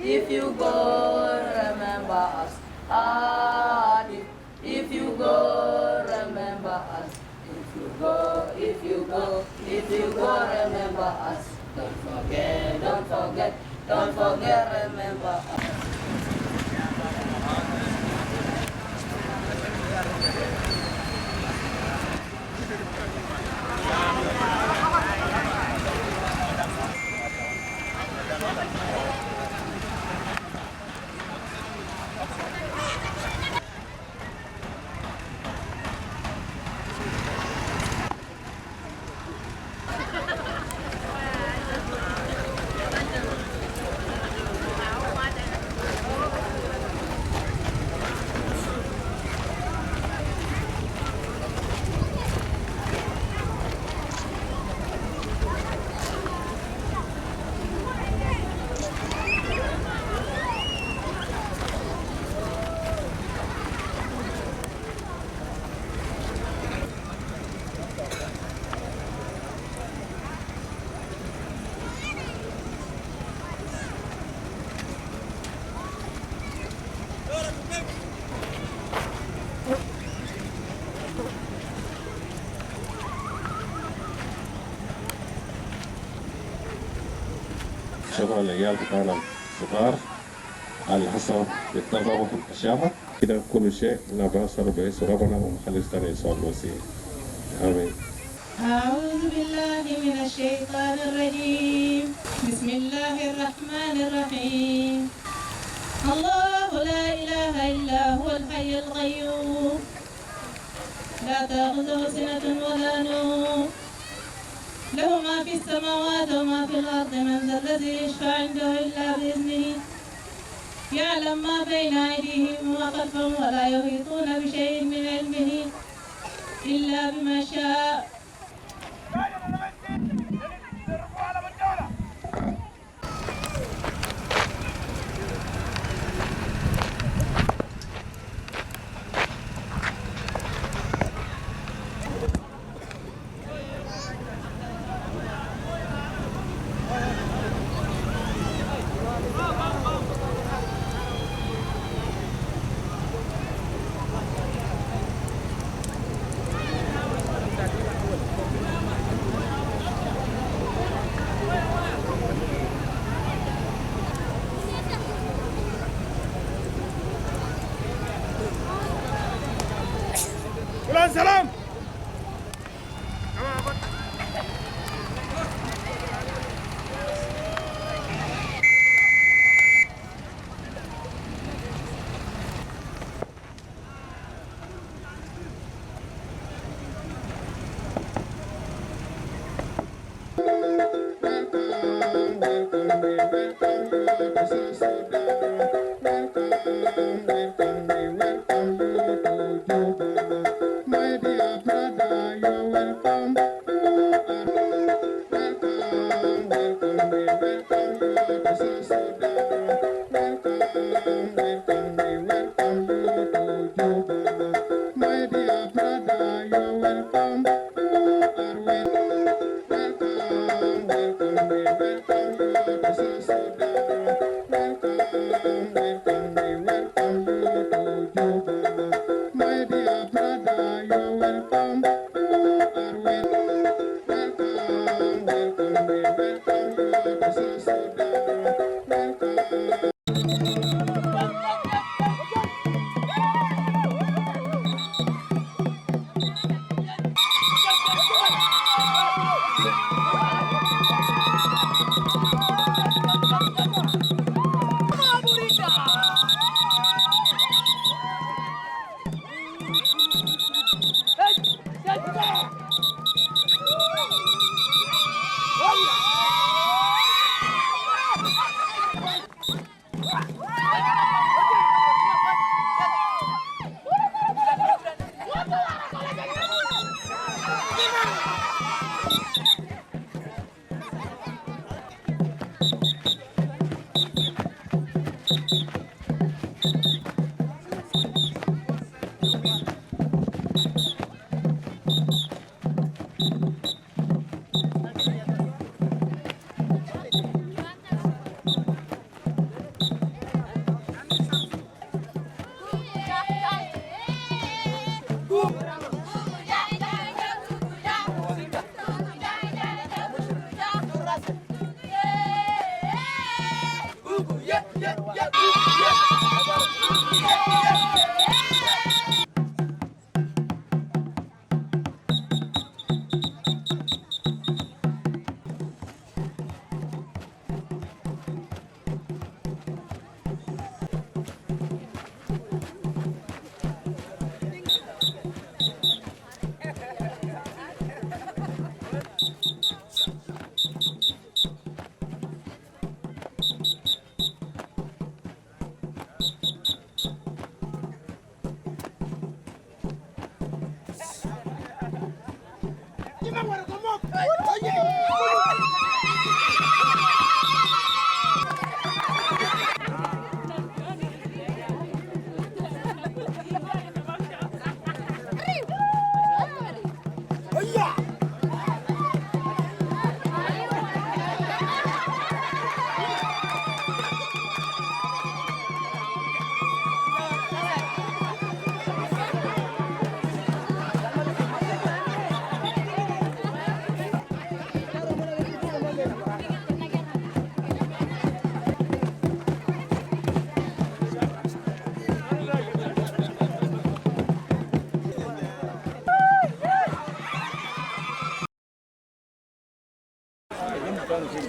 If you go, remember us. If you go, remember us. If you go, remember us. Don't forget, remember us. شكرا للعيال بتاعنا الصغار اللي حصلوا بيتدربوا في بكشافة كده كل شيء نبصر باسم ربنا ونخلي الثانية يسوع المسيح آمين. أعوذ بالله من الشيطان الرجيم بسم الله الرحمن الرحيم الله لا إله إلا هو الحي القيوم لا تأخذه سنة ولا نوم له ما في السماوات وما في الأرض من ذا الذي يشفع عنده إلا بإذنه يعلم ما بين أيديهم وما خلفهم ولا يحيطون بشيء من علمه إلا بما شاء. سلام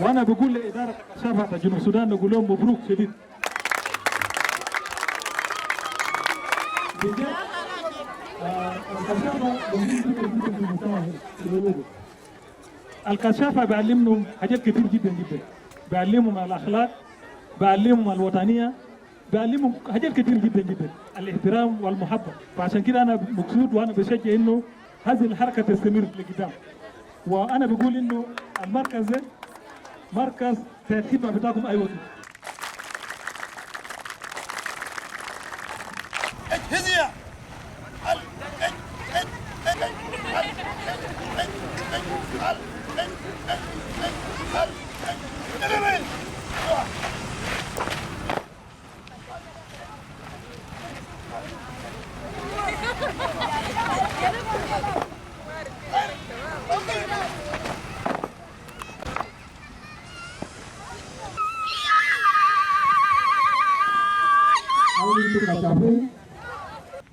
وانا بقول لاداره بكشافة جنوب السودان نقول لهم مبروك شديد. الكشافة بيعلمهم حاجات كثير جدا جدا، بيعلمهم الاخلاق، بيعلمهم الوطنيه، بيعلمهم حاجات كثير جدا جدا، الاحترام والمحبه. فعشان كده انا مبسوط وانا بشجع انه هذه الحركه تستمر لقدام. وانا بقول انه المركز ده مركز الخدمه بتاعكم اي وقت.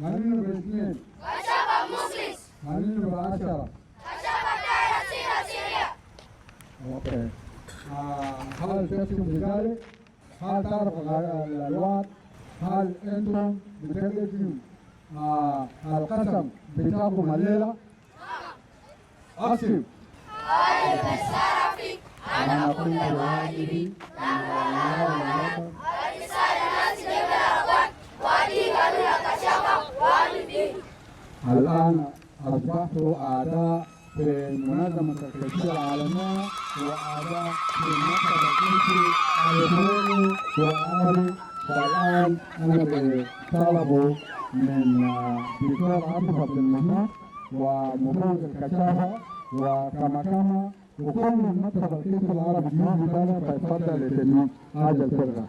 مالين باثنين كشافة مخلص مالين ب10 كشافة دائرة سيريا اوكي هل تقسم بذلك؟ هل تعرف الالوان؟ هل انتم بتقدموا القسم بتاعكم الليله؟ اقسم قائد الشرف انا كنت واجبي الآن أصبحت أعضاء في منظمة التكتيك العالمية وأعضاء في المكتب الكويتي الإلكتروني والعربي. والآن أنا بطلب من دكتور عاطف عبدالمجيد ومفوض الكشافة وكما وكل من مكتب الكويتي العربي يجي هنا فيتفضل لتنمية هذا الفرقة.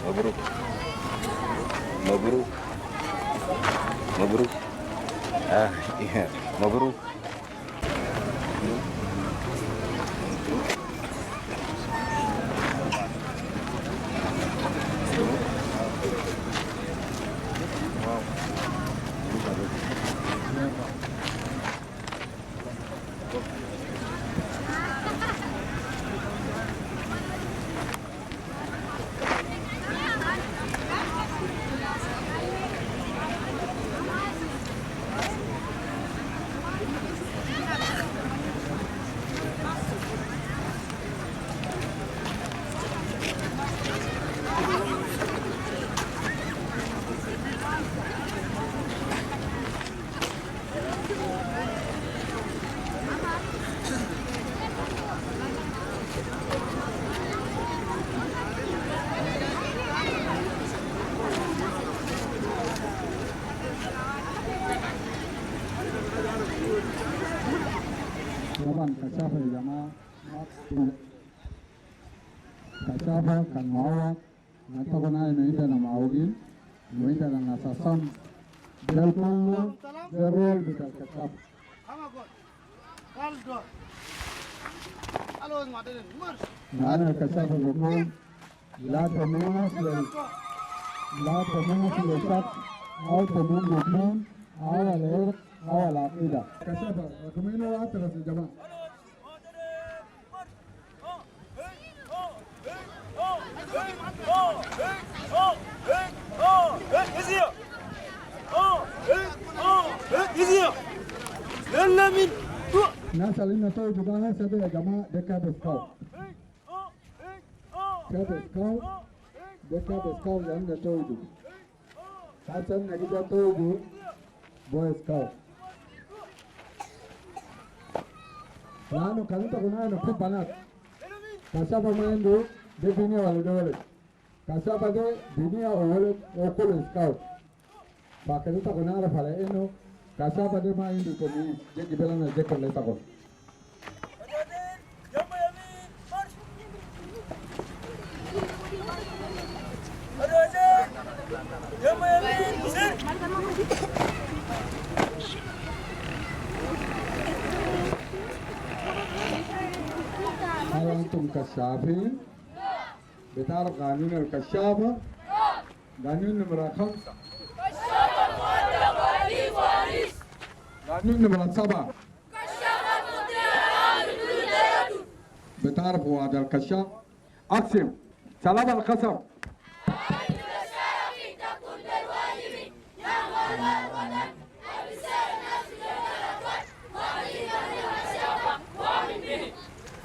مبروك مبروك مبروك مبروك. كشافة يا جماعة كشافة كان معوض نتقنا إنه عندنا معوقين وعندنا ناس أصم ده كله ده الرول بتاع الكشافة. أنا الكشافة بقول لا تموت للشخص أو تموت للدين أو العرق أو العقيدة. كشافة رقمين وأترس يا جماعة. الناس اللي نتوجه بها هسه يا جماعة ده كاب سكاوت. كاب سكاوت ده كاب سكاوت اللي نتوجه. هسه نجي نتوجه بوي سكاوت. لأنه كانت هنا نكون بنات. كشافة ما عنده ده بنية ولا ده ولد. كشافة ده بنية وولد وكل سكاوت. فكانت هنا نعرف على إنه كشافة ده ما عنده تمييز. جي بلنا ذكر ليس قول. هل أنتم كشافين؟ بتعرف قانون الكشافة؟ قانون نمرة 5 كشافة مؤدب ولي وارث. قانون نمرة 7 كشافة مطيع بدون تردد. بتعرفوا هذا الكشاف؟ أقسم سلام القسم.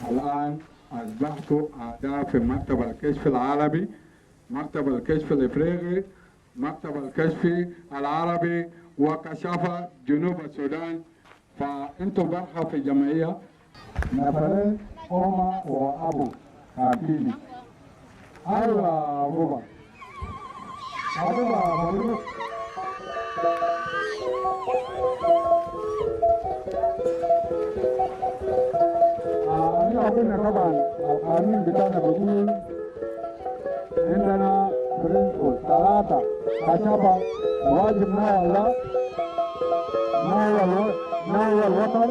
الآن أصبحت أعضاء في مكتب الكشف العربي، مكتب الكشف الإفريقي، مكتب الكشف العربي وكشافة جنوب السودان. فأنتم برخة في جمعية نفرين أم وأبو أكيد. أيوة بابا. أيوة قلنا طبعا القانون بتاعنا بيقول عندنا برنسبل 3 كشافة واجب نوع الله، نوع الوطن،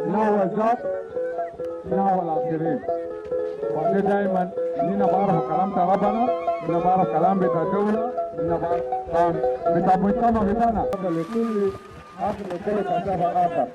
نوع الذات، نوع الآخرين. وأنا دائما إننا بعرف كلام بتاع ربنا، إننا بعرف كلام بتاع الدولة، إننا بعرف كلام بتاع المجتمع بتاعنا. لكل كشافة آخر.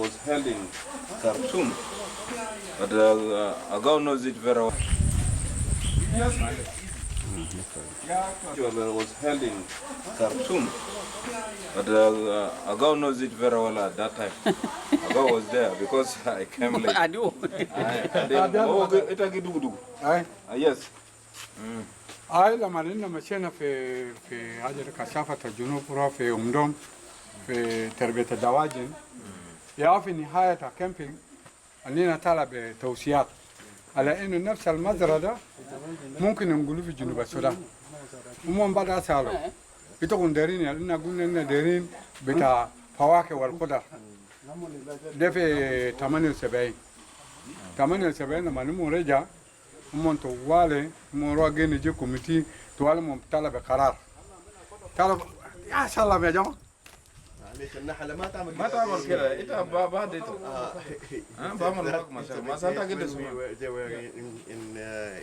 was held in Khartoum, but Agao knows it very well. Was held in Khartoum, but Agao knows it very well at that time. Agao was there because I came late. I do. Yes. لما مشينا في هذه كشافة الجنوب في أمدوم في تربية الدواجن يا في نهاية الكامبينج أننا طلب توصيات على إنه نفس المزرعة ده ممكن نقوله في جنوب السودان. ومن بعد أسأله بتكون دارين لأن قلنا إن دارين بتاع فواكه والخضر ده في 78 لما نمو رجع هم توالي مراجعين يجي كوميتي توالي هم طلب قرار طلب يا سلام يا جماعة معلش النحلة ما تعمل كده انت بعد انت بعمل معك ما سانتا كده اسمه they were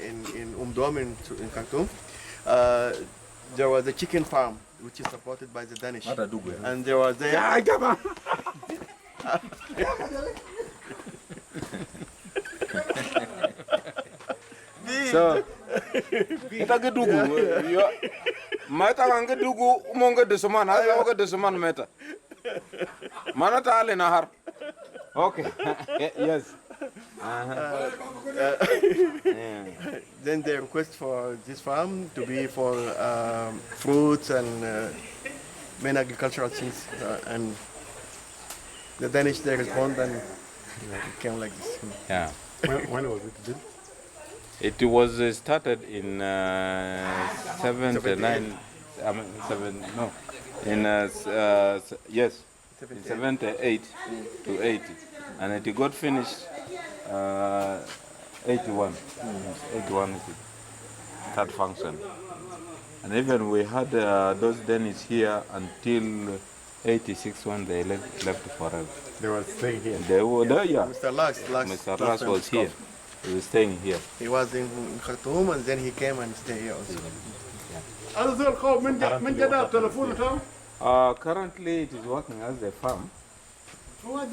in Umdom in Khartoum. There was a chicken farm which is supported by the Danish, and there was so kita gedugu mata kan gedugu monga de soman ha ga de soman meta mana ta ale nahar okay yes then they request for this farm to be for fruits and main agricultural things, and the Danish they respond and it came like this. Yeah. when was it built? It was started in 79. Yes, 78 to 80, and it got finished 81. 81 is the third function, and even we had those Danish here until 86 when they left forever. They were staying here. They were there, yeah. Mr. Lax was here. He was staying here. He was in Khartoum and then he came and stayed here also. Currently it is working as a farm, but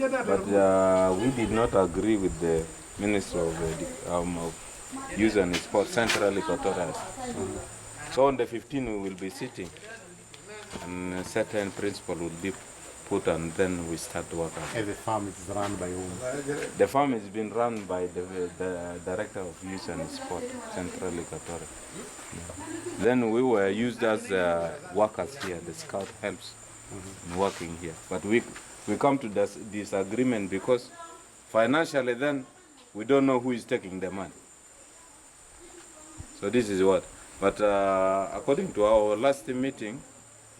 we did not agree with the Minister of Youth and Sport, Central Equatorial. So on the 15th we will be sitting and a certain principle will be put and then we start working. And the farm is run by whom? The farm has been run by the Director of Youth and Sport, Central Equatorial. Then we were used as workers here. The scout helps in working here. But we come to this disagreement because financially then we don't know who is taking the money. So this is what. But according to our last meeting,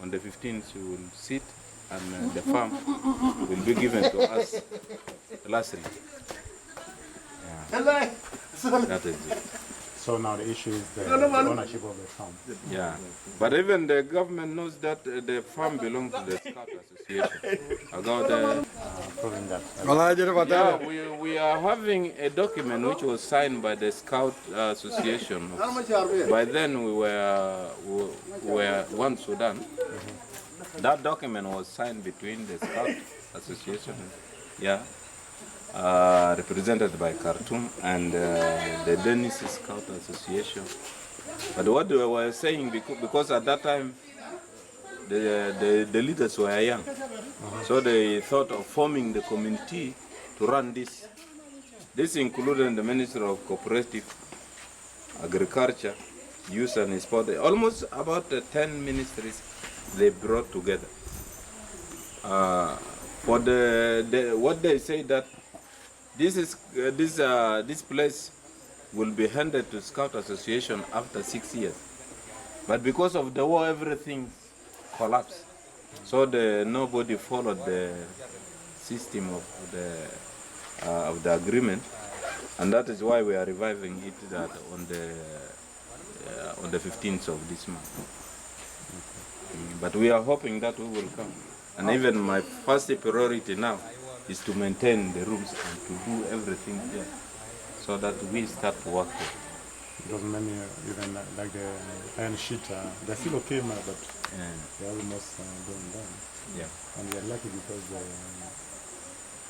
on the 15th we will sit and the farm will be given to us lastly. Yeah. That is it. So now the issue is the ownership of the farm. Yeah, but even the government knows that the farm belongs to the Scout Association. About Proving that. yeah, we are having a document which was signed by the Scout Association. By then we were one Sudan. That document was signed between the Scout Association, represented by Khartoum, and the Danish Scout Association. But what they were saying, because at that time the leaders were young, so they thought of forming the committee to run this. This included the Minister of Cooperative, Agriculture, Youth and Sport. Almost about 10 ministries they brought together. For what they say that this place will be handed to Scout Association after 6 years, but because of the war everything collapsed. So nobody followed the system of the agreement, and that is why we are reviving it on the 15th of this month. But we are hoping that we will come. And even my first priority now is to maintain the rooms and to do everything there so that we start working. Because many, even like the iron sheet, they're still okay, but they're almost going down. Yeah. And we are lucky because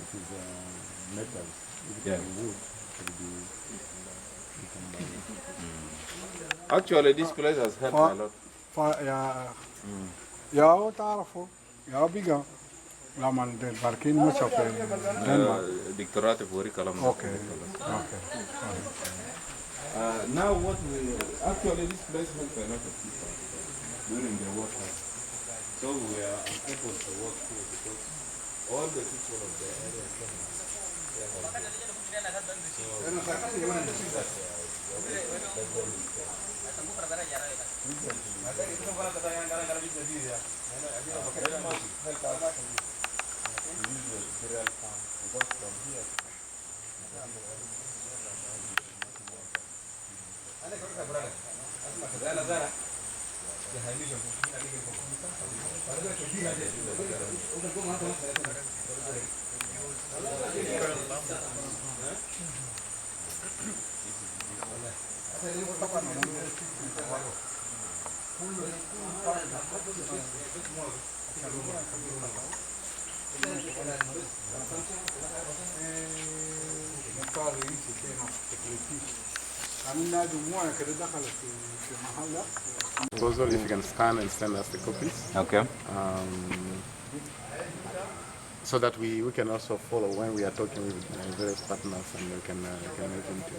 it is metal. If it is wood, it will be. You can buy it. Actually, this place has helped a lot. يا تعرفوا يا بيجا لما الباركين مش في دكتورات في وريك كلام. Okay. Now what we actually this place helped a lot of people during the war time. So we are able to work here because all the people of the area come. Proposal, if you can scan and send us the copies. Okay. So that we can also follow when we are talking with various partners and we can move into.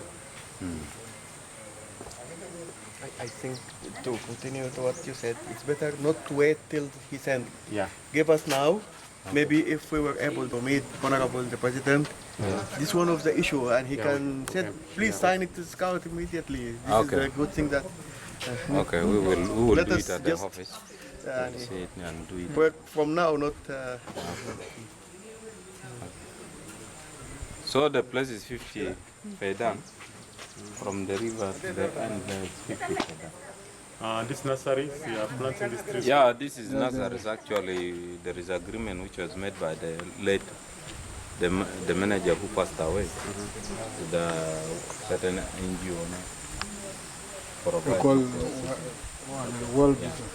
I think to continue to what you said, it's better not to wait till he sent. Yeah. Give us now. Maybe if we were able to meet Honorable the President, this is one of the issue, and he can say, please sign it to Scout immediately. This is a good thing that. Okay, we will Let do us it at the just, office. See it and do it. Work from now, not. So the place is 50 Faidan. From the river to the end, there is 50 Faidan. This nursery, we are planting this tree. Yeah, this is nurseries. Actually, there is agreement which was made by the late, the manager who passed away, to the certain NGO now. World Vision.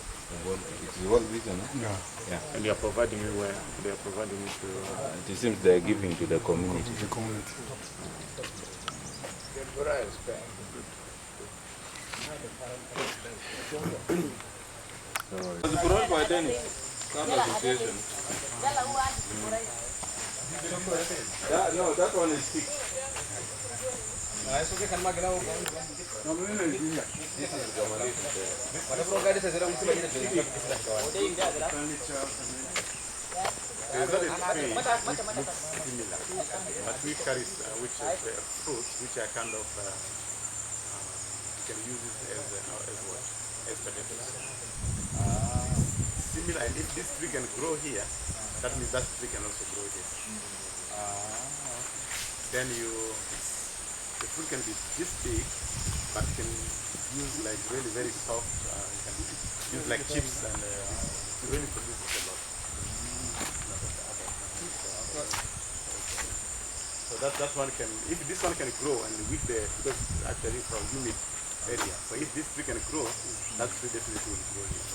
It's World Vision, no? Yeah. And they are providing it where? They are providing it to... It seems they are giving to the community. It was brought by Dennis, some association. No, that one is sick. There's not a tree which looks similar, but we carry which is fruits which are kind of you can use it as what? As potatoes. Similar, and if this tree can grow here, that means that tree can also grow here. Then the fruit can be this big, but can use like really very soft. You can use like chips, and it really produces a lot. So that one can, if this one can grow, and with because actually from humid area, so if this tree can grow, that tree definitely will grow here.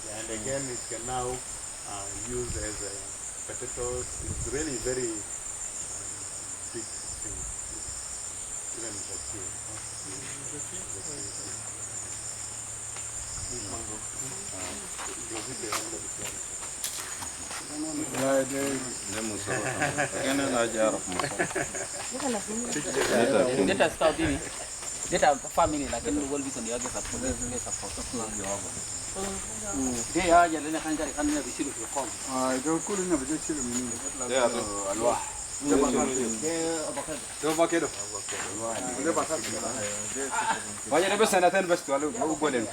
Yeah, and again, it can now use as potatoes. It's really very big thing, even the tree. Data scout ini, data family lakini world vision yake support. Dia aja lena kan kari kan nabi silu fi qom. دول كلنا بدنا نشيل منين الواح. ده باكيدو Banyak bes sanatan bes tu alu boleh.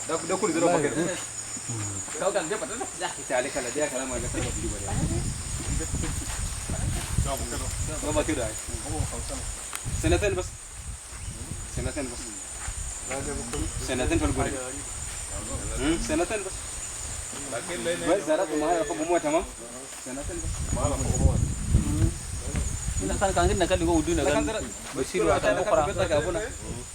ده كل زرو باكيدو. Kau kan dia patut dah kita alih kalau dia kalau mau dia pergi beli boleh. Kau باكيدو. سنتين بس. سنتين بس. سنتين في القرية. سنتين بس. بس زرعت ما يخبو مو تمام. سنتين بس. ما له خبوات. كان عندنا قال لي هو ودينا قال بشيل على بكره بيتك ابونا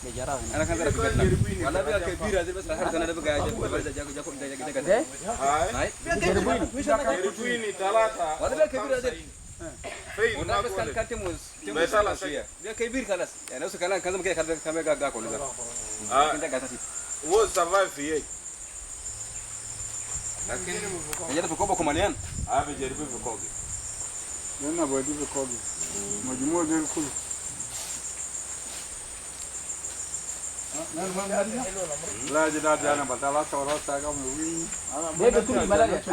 مجراه انا كان ذاك بيتنا ولا بقى كبير هذه بس الحرس انا بقى هاي يربيني ثلاثة ولا بقى كبير هذا ولا بس كان تيموز ده كبير خلاص يعني وصل كلام كذا كده كان بقى كل ده انت قاعد هو سرفايف في ايه لكن يجي في كوبا كماليان بيجربوا في كوبي لأن بودي في كوبي مجموعة ديال كله لا جداد أنا بطلع صورات تاعهم وين ده بتقول ملاك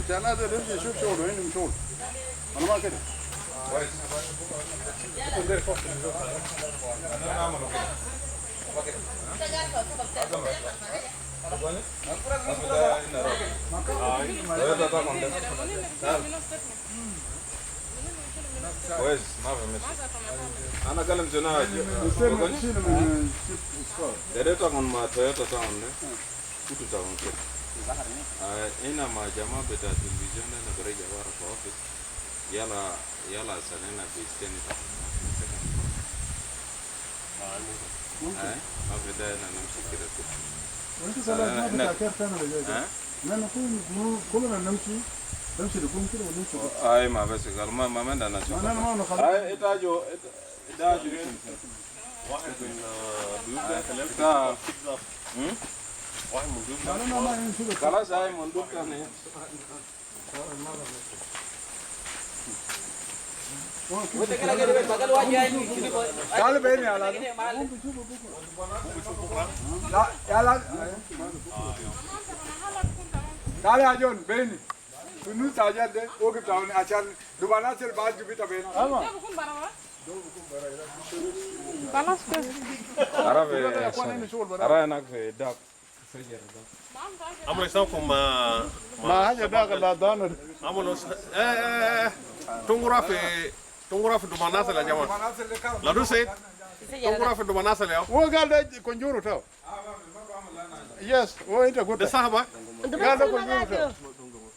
عشان هذا نمشي نشوف شغل وين نشوف أنا ما كده كويس ما في مشكلة أنا كلم جناح دريت عن تويوتا تاون كنت تاون كده هنا مع جماعة بتاع التلفزيون أنا برجع ورا في أوفيس يلا سننا بيستني ما بدأنا نمشي كده وأنت سلام ما كيف أنا وياك ما نكون كلنا نمشي نكون كده ونمشي أي ما بس قال ما من أنا شوف أنا ما نخلص أي إتاجو واحد من بيوت واحد من ضمن خلاص هاي مندوب ثاني تعال بيني على لا يلا تعال يا جون بيني شنو ساجد ده وقف تعاون عشان دوباره سير بعد جبت بيني خلاص كده أرى هناك في داك أمر يسوكم ما حاجة داك لا دانر أمر تنقرا في دماناس يا جماعة لا دوسيت تنقرا في دماناس اليوم هو قال ده كونجورو تاو يس هو أنت قلت ده صاحبه قال ده كونجورو تاو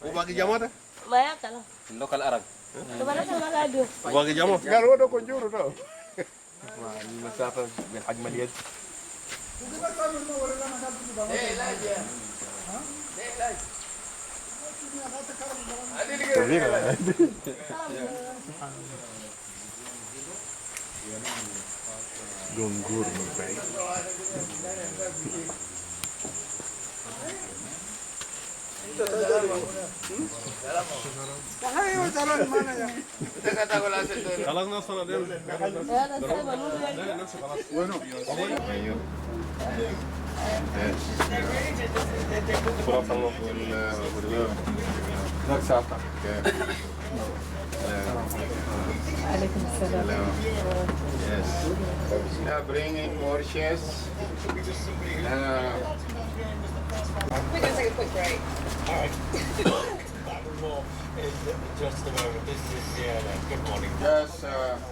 وباقي جماعة ما يأكله اللوكال عرب دماناس ما قادو وباقي جماعة قال هو ده كونجورو تاو المسافة من حجم اليد جونجور بعيد خلصنا الصلاة دي نمشي خلاص وينو عليكم السلام. Yes. Now bring in more chairs. We're going to take a quick break. All right. Just a moment. This is good morning. Yes,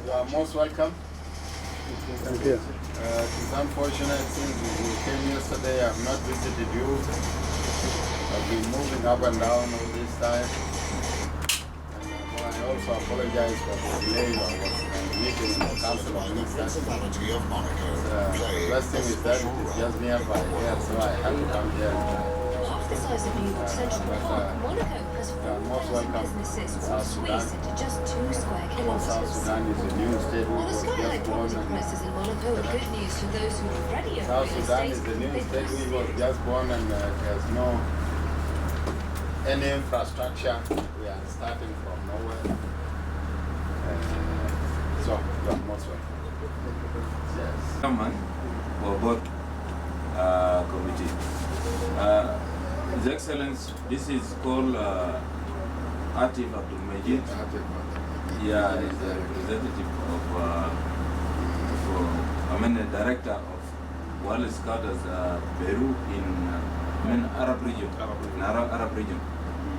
you are most welcome. Thank you. It's unfortunate since you came yesterday, I have not visited you. I've been moving up and down all this time. And I also apologize for the delay. I was meeting in the Council of Ministers. The best thing is that it's just nearby here, so I had to come here. The size of New York Central Park, Monaco has 4,000 businesses, all squeezed into just 2 square kilometers. South Sudan is a new state. While the skyhigh property prices in Monaco are good news for those who already own South real Sudan estate, is the new they've state. We massively were just born and there's no any infrastructure. We are starting from nowhere. So you are most welcome. Yes. Chairman for both committee. His Excellency, this is called Atif Abdelmageed. Yeah, he's a representative of the director of World Scouters Peru in Arab region. Arab region.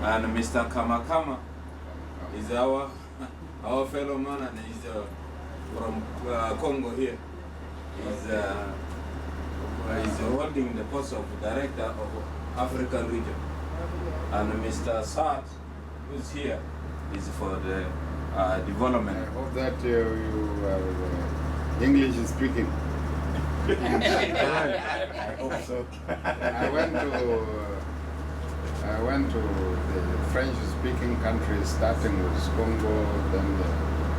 And Mr. Kamakama is our fellow man, and he's from Congo here. He's holding the post of director of African region. And Mr. Saad, who's here, is for the development. I hope that you are English speaking. I hope so. I went to the French-speaking countries, starting with Congo, then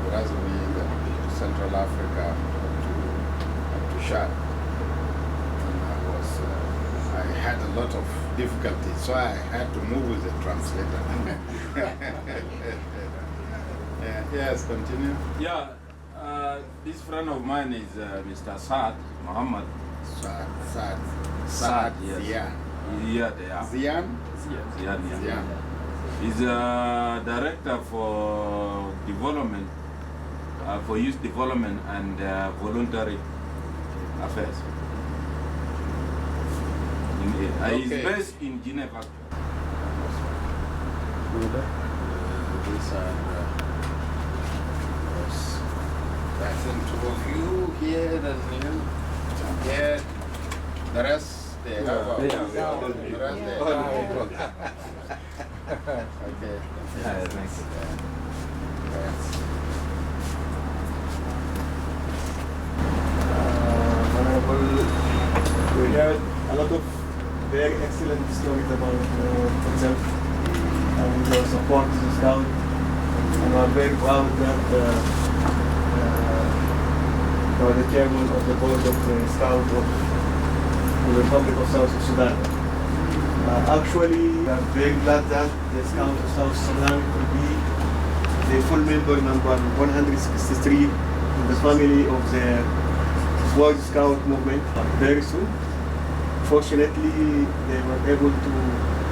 Brazzaville, then Central Africa, up to Chad. And I had a lot of difficulties, so I had to move with the translator. Yes, continue. Yeah, this friend of mine is Mr. Saad Muhammad. Saad, yes. Zian? Zian. He's a director for development, for youth development and voluntary affairs. He's based in Geneva. These are I think two of you here and you here. The rest they have. The rest they have. Okay. Thanks. We heard a lot of very excellent stories about yourself and your support to the Scout. And I'm very proud that you are the chairman of the board of the Scout of the Republic of South Sudan. Actually, we are very glad that the Scout of South Sudan will be the full member number 163 in the family of the World Scout movement very soon. Fortunately, they were able to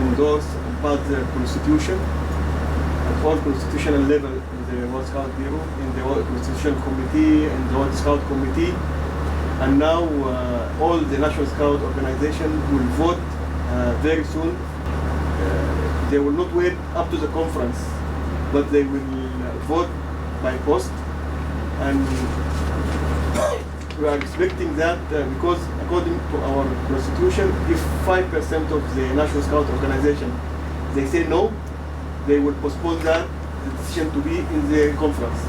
endorse and pass the constitution at all constitutional level in the World Scout Bureau, in the World Constitutional Committee, and the World Scout Committee. And now all the National Scout organization will vote very soon. They will not wait up to the conference, but they will vote by post. And we are expecting that because according to our constitution, if 5% of the National Scout organization, they say no, they will postpone that decision to be in the conference.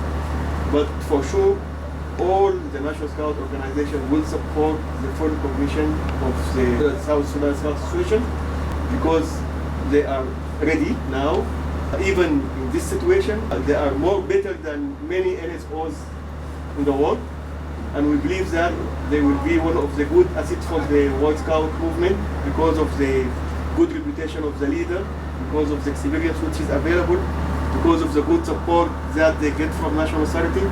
But for sure, all the National Scout organization will support the full recognition of the South Sudan Scout Association because they are ready now. Even in this situation, they are more better than many NSOs in the world. And we believe that they will be one of the good assets for the World Scout movement because of the good reputation of the leader, because of the experience which is available, because of the good support that they get from national authority,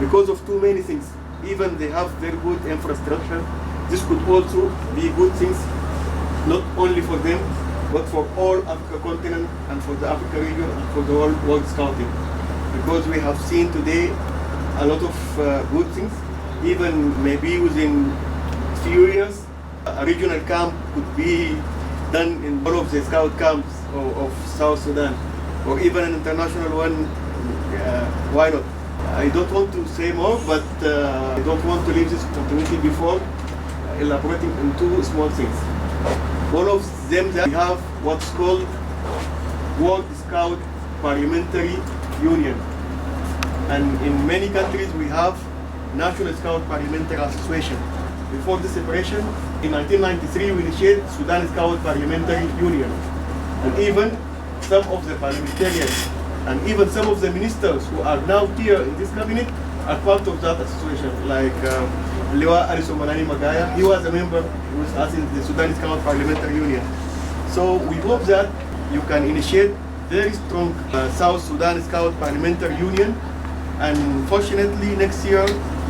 because of too many things. Even they have very good infrastructure. This could also be good things, not only for them, but for all Africa continent and for the Africa region and for the whole World Scouting. Because we have seen today a lot of good things. Even maybe within few years, a regional camp could be done in one of the scout camps of South Sudan, or even an international one. Why not? I don't want to say more, but I don't want to leave this opportunity before elaborating on two small things. One of them that we have what's called World Scout Parliamentary Union, and in many countries we have National Scout Parliamentary Association. Before the separation, in 1993, we initiated Sudan Scout Parliamentary Union. And even some of the parliamentarians and even some of the ministers who are now here in this cabinet are part of that association, like Liwa Alisomanani Magaya. He was a member with us in the Sudan Scout Parliamentary Union. So we hope that you can initiate very strong South Sudan Scout Parliamentary Union. And fortunately, next year,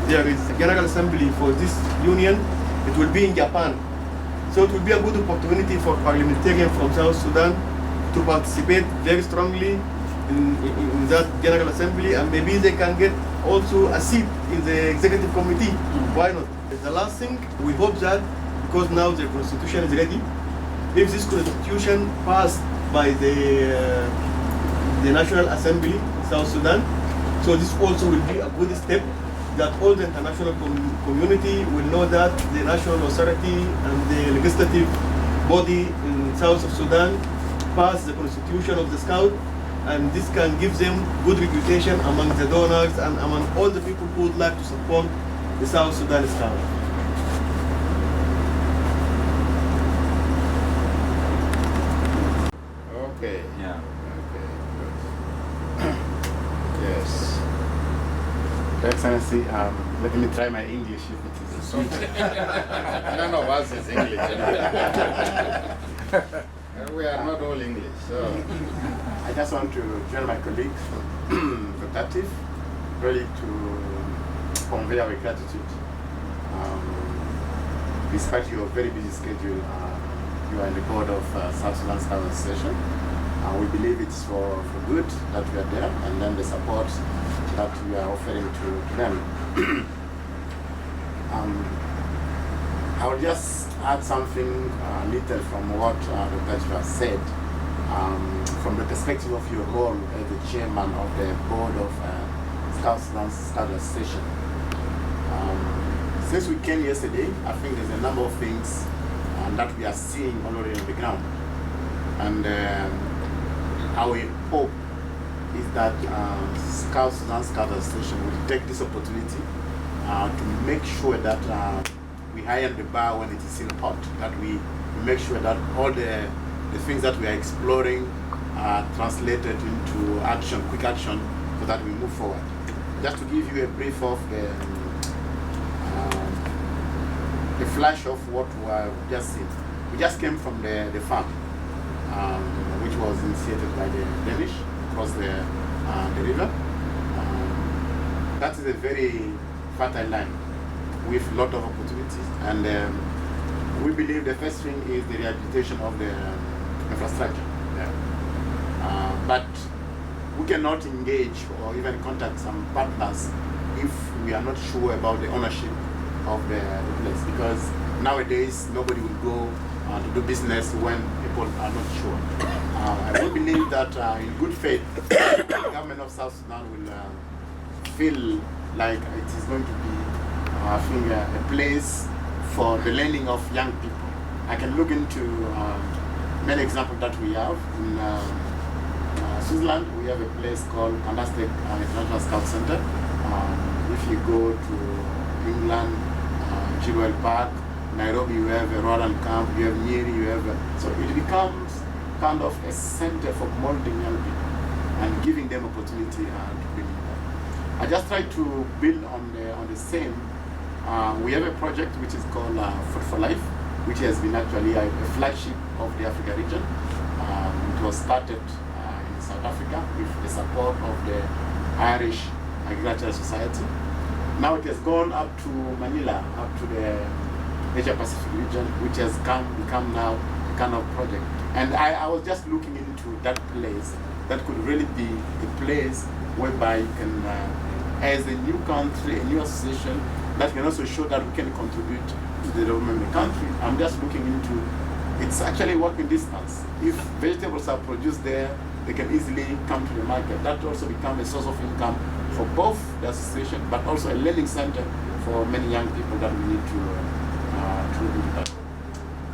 there is a General Assembly for this union. It will be in Japan. So it will be a good opportunity for parliamentarians from South Sudan to participate very strongly in that General Assembly, and maybe they can get also a seat in the executive committee. Why not? The last thing, we hope that because now the constitution is ready, if this constitution passed by the National Assembly in South Sudan, so this also will be a good step that all the international community will know that the national authority and the legislative body in South of Sudan passed the constitution of the Scout, and this can give them good reputation among the donors and among all the people who would like to support the South Sudan Scout. Okay. Yeah. Okay. Good. Yes. Your Excellency, let me try my English if it is a sweet. None of us is English. We are not all English. So I just want to join my colleagues, Dr. Atif, really to convey our gratitude. Despite your very busy schedule, you are in the board of South Sudan Scout Association. We believe it's for good that we are there, and then the support that we are offering to them. I will just add something little from what Dr. Atif has said, from the perspective of your role as the chairman of the board of South Sudan Scout Association. Since we came yesterday, I think there's a number of things that we are seeing already on the ground. And our hope is that Sudan Scout Association will take this opportunity to make sure that we hire the bar when it is still hot, that we make sure that all the things that we are exploring are translated into action, quick action, so that we move forward. Just to give you a brief of the flash of what we have just seen. We just came from the farm, which was initiated by the Danish across the river. That is a very fertile land with a lot of opportunities, and we believe the first thing is the rehabilitation of the infrastructure there. But we cannot engage or even contact some partners if we are not sure about the ownership of the place, because nowadays nobody will go to do business when people are not sure. I will believe that in good faith, the government of South Sudan will feel like it is going to be, I think, a place for the learning of young people. I can look into many examples that we have. In Switzerland, we have a place called Fantastic International Scout Center. If you go to England, Judo Park, Nairobi, you have a Rodan camp, you have Nyeri, you have so it becomes kind of a center for molding young people and giving them opportunity to bring them. I just try to build on the same. We have a project which is called Food for Life, which has been actually a flagship of the Africa region. It was started in South Africa with the support of the Irish Agricultural Society. Now it has gone up to Manila, up to the Asia Pacific region, which has become now a kind of project. And I was just looking into that place that could really be the place whereby you can, as a new country, a new association, that can also show that we can contribute to the development of the country. I'm just looking into, it's actually walking distance. If vegetables are produced there, they can easily come to the market. That also becomes a source of income for both the association, but also a learning center for many young people that we need to do that.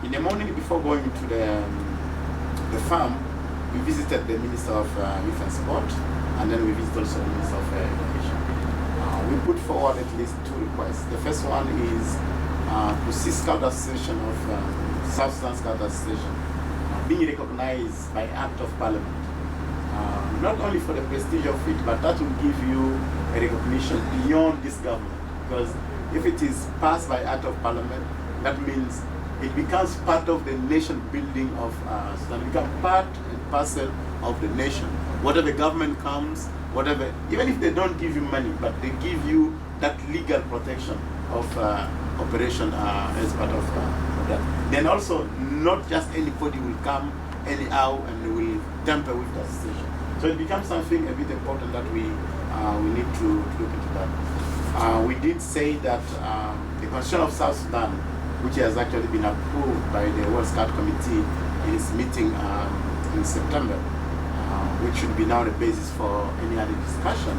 In the morning, before going to the farm, we visited the Minister of Youth and Sport, and then we visited also the Minister of Education. We put forward at least two requests. The first one is to see Scout Association of South Sudan Scout Association being recognized by Act of Parliament. Not only for the prestige of it, but that will give you a recognition beyond this government. Because if it is passed by Act of Parliament, that means it becomes part of the nation building of Sudan. It becomes part and parcel of the nation. Whatever government comes, whatever, even if they don't give you money, but they give you that legal protection of operation as part of that. Then also, not just anybody will come anyhow and they will tamper with the association. So it becomes something a bit important that we need to look into that. We did say that the Constitution of South Sudan, which has actually been approved by the World Scout Committee in its meeting in September, which should be now the basis for any other discussion,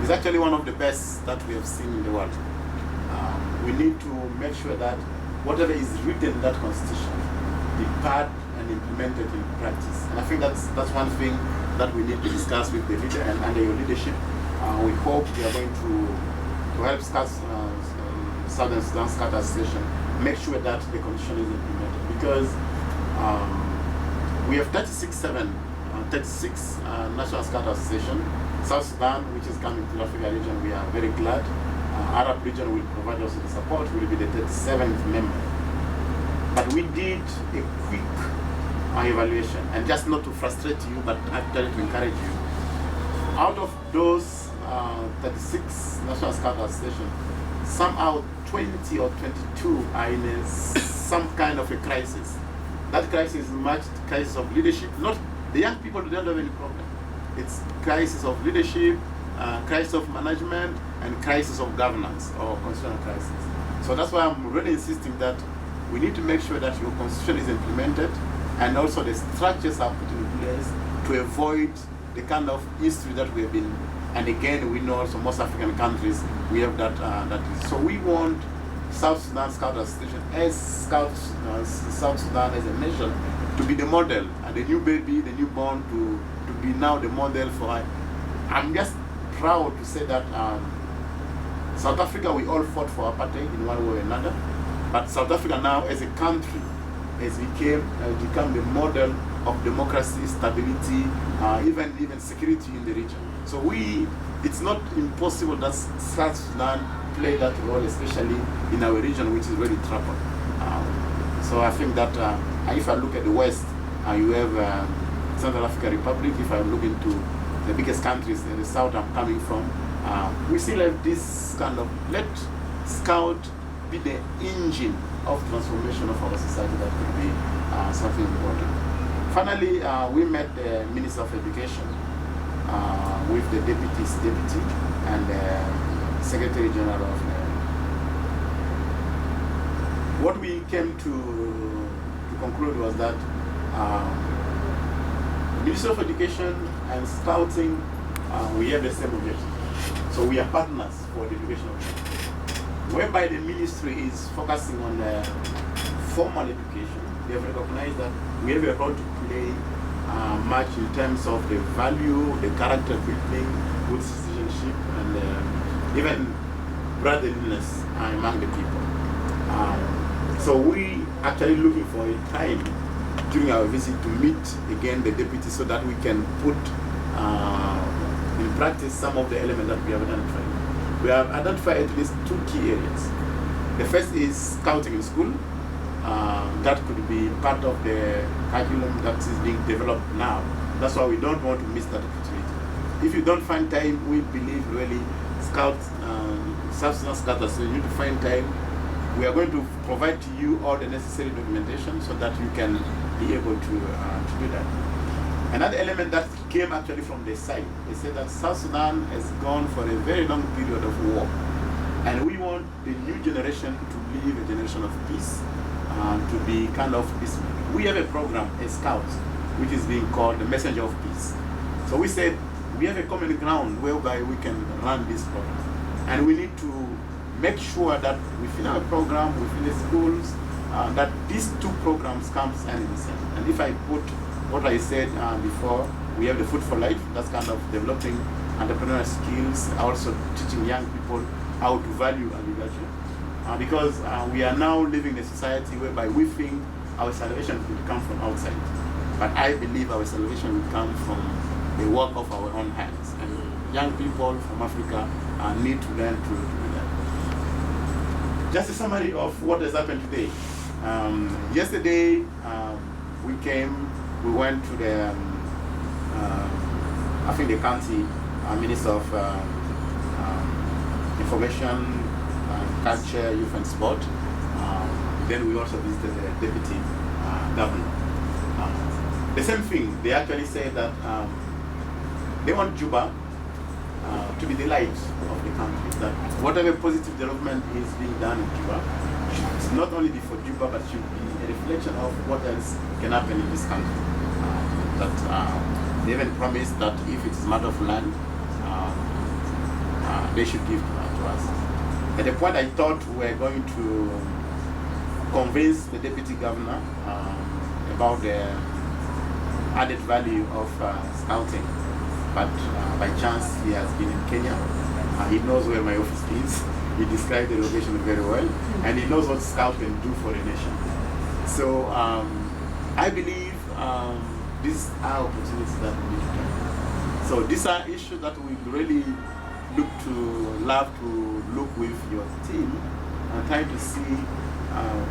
is actually one of the best that we have seen in the world. We need to make sure that whatever is written in that constitution be part and implemented in practice. And I think that's one thing that we need to discuss with the leader and under your leadership. We hope we are going to help Southern Sudan Scout Association make sure that the constitution is implemented, because we have 36 National Scout Association. South Sudan, which is coming to the Africa region, we are very glad. Arab region will provide us with the support, will be the 37th member. But we did a quick evaluation, and just not to frustrate you, but actually to encourage you. Out of those 36 National Scout Association, somehow 20 or 22 are in some kind of a crisis. That crisis is much crisis of leadership. Not the young people don't have any problem. It's crisis of leadership, crisis of management, and crisis of governance or constitutional crisis. So that's why I'm really insisting that we need to make sure that your constitution is implemented, and also the structures are put in place to avoid the kind of history that we have been. And again, we know also most African countries, we have that. So we want South Sudan Scout Association as South Sudan as a nation to be the model, and the new baby, the newborn, to be now the model for. I'm just proud to say that South Africa, we all fought for apartheid in one way or another, but South Africa now as a country has become the model of democracy, stability, even security in the region. So it's not impossible that South Sudan play that role, especially in our region, which is really troubled. So I think that if I look at the West, you have Central African Republic. If I look into the biggest countries in the South I'm coming from, we still have this kind of, let Scout be the engine of transformation of our society. That could be something important. Finally, we met the Minister of Education with the Deputy's Deputy and the Secretary General of what we came to conclude was that Ministry of Education and Scouting, we have the same objective. So we are partners for the education of children, whereby the ministry is focusing on formal education. They have recognized that we have a role to play much in terms of the value, the character building, good citizenship, and even brotherliness among the people. So we actually looking for a time during our visit to meet again the deputy, so that we can put in practice some of the elements that we have identified. We have identified at least 2 key areas. The first is scouting in school. That could be part of the curriculum that is being developed now. That's why we don't want to miss that opportunity. If you don't find time, we believe really Scouts, South Sudan Scout Association, you need to find time. We are going to provide to you all the necessary documentation so that you can be able to do that. Another element that came actually from the side, they said that South Sudan has gone for a very long period of war, and we want the new generation to live a generation of peace, to be kind of peace. We have a program, a scout, which is being called the Messenger of Peace. So we said we have a common ground whereby we can run this program, and we need to make sure that within our program, within the schools, that these 2 programs come hand in hand. And if I put what I said before, we have the Food for Life, that's kind of developing entrepreneurial skills, also teaching young people how to value agriculture. Because we are now living in a society whereby we think our salvation will come from outside. But I believe our salvation will come from the work of our own hands. And young people from Africa need to learn to do that. Just a summary of what has happened today. Yesterday, we went to the, I think the county Minister of Information, Culture, Youth and Sport. Then we also visited the Deputy Governor. The same thing, they actually say that they want Juba to be the light of the country. That whatever positive development is being done in Juba, it's not only be for Juba, but should be a reflection of what else can happen in this country. They even promised that if it's a matter of land, they should give to us. At the point I thought we were going to convince the deputy governor about the added value of scouting, but by chance he has been in Kenya. He knows where my office is. He described the location very well, and he knows what Scout can do for the nation. So I believe these are opportunities that we need to take. So these are issues that we really love to look with your team and try to see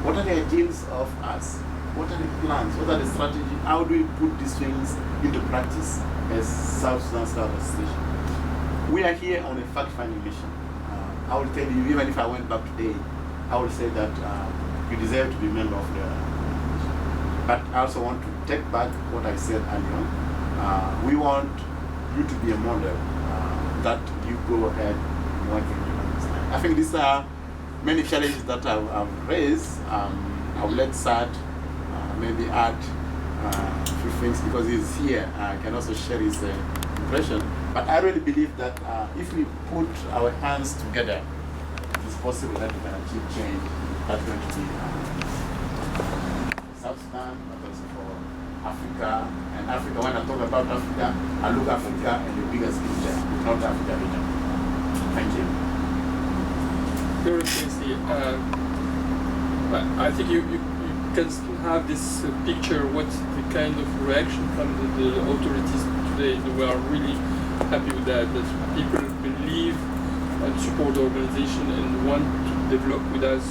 what are the ideals of us, what are the plans, what are the strategies, how do we put these things into practice as South Sudan Scout Association. We are here on a fact-finding mission. I will tell you, even if I went back today, I will say that you deserve to be a member of the mission. But I also want to take back what I said earlier on. We want you to be a model that you go ahead and work in. I think these are many challenges that I've raised. I will let Sad maybe add a few things because he's here. I can also share his impression. But I really believe that if we put our hands together, it is possible that we can achieve change. That's going to be South Sudan, but also for Africa. And Africa, when I talk about Africa, I look at Africa and the biggest picture, not Africa region. Thank you. Very seriously, I think you can still have this picture, what the kind of reaction from the authorities today. We are really happy with that people believe and support the organization and want to develop with us.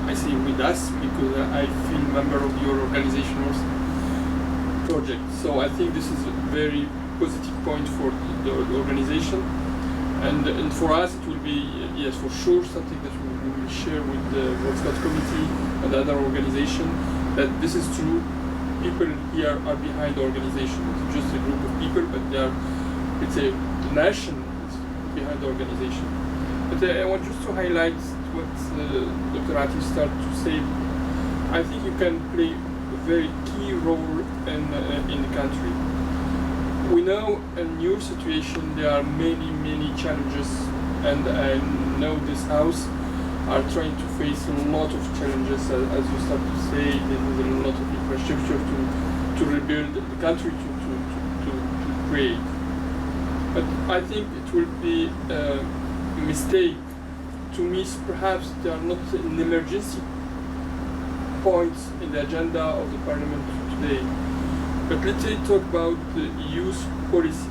I say with us because I feel member of your organization also project. So I think this is a very positive point for the organization. And for us it will be, yes, for sure, something that we will share with the World Scout Committee and other organizations, that this is true. People here are behind the organization. It's just a group of people, but they are, it's a nation behind the organization. But I want just to highlight what Dr. Atif started to say. I think you can play a very key role in the country. We know in your situation there are many challenges, and I know this house are trying to face a lot of challenges, as you start to say. There's a lot of infrastructure to rebuild the country, to create. But I think it will be a mistake to miss, perhaps there are not an emergency points in the agenda of the parliament today. But let's talk about the youth policy.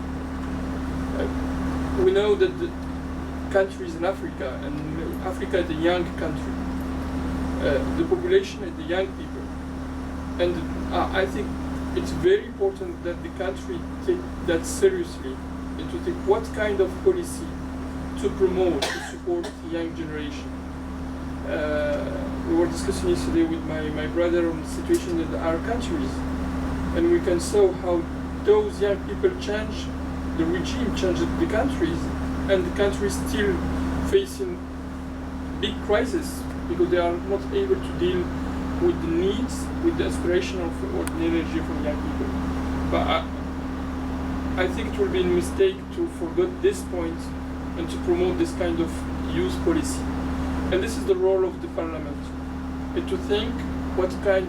We know that the countries in Africa, and Africa is a young country. The population is the young people. And I think it's very important that the country take that seriously and to think what kind of policy to promote, to support the young generation. We were discussing yesterday with my brother on the situation in our countries, and we can see how those young people change the regime, change the countries, and the country is still facing big crisis because they are not able to deal with the needs, with the aspiration of or the energy from young people. But I think it will be a mistake to forget this point and to promote this kind of youth policy. And this is the role of the parliament, and to think what kind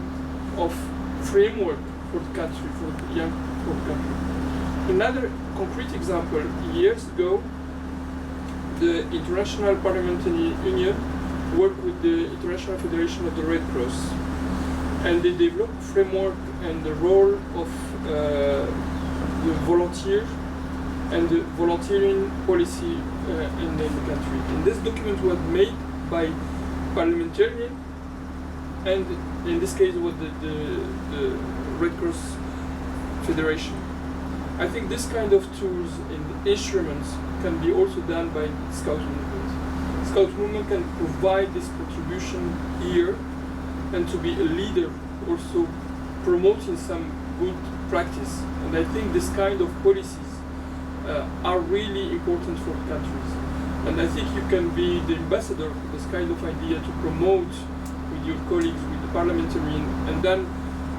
of framework for the country, for the young for the country. Another concrete example, years ago, the International Parliamentary Union worked with the International Federation of the Red Cross, and they developed a framework and the role of the volunteer and the volunteering policy in the country. And this document was made by parliamentarians, and in this case was the Red Cross Federation. I think this kind of tools and instruments can be also done by Scout movement. Scout movement can provide this contribution here and to be a leader, also promoting some good practice. And I think this kind of policies are really important for countries. And I think you can be the ambassador for this kind of idea to promote with your colleagues, with the parliamentarian, and then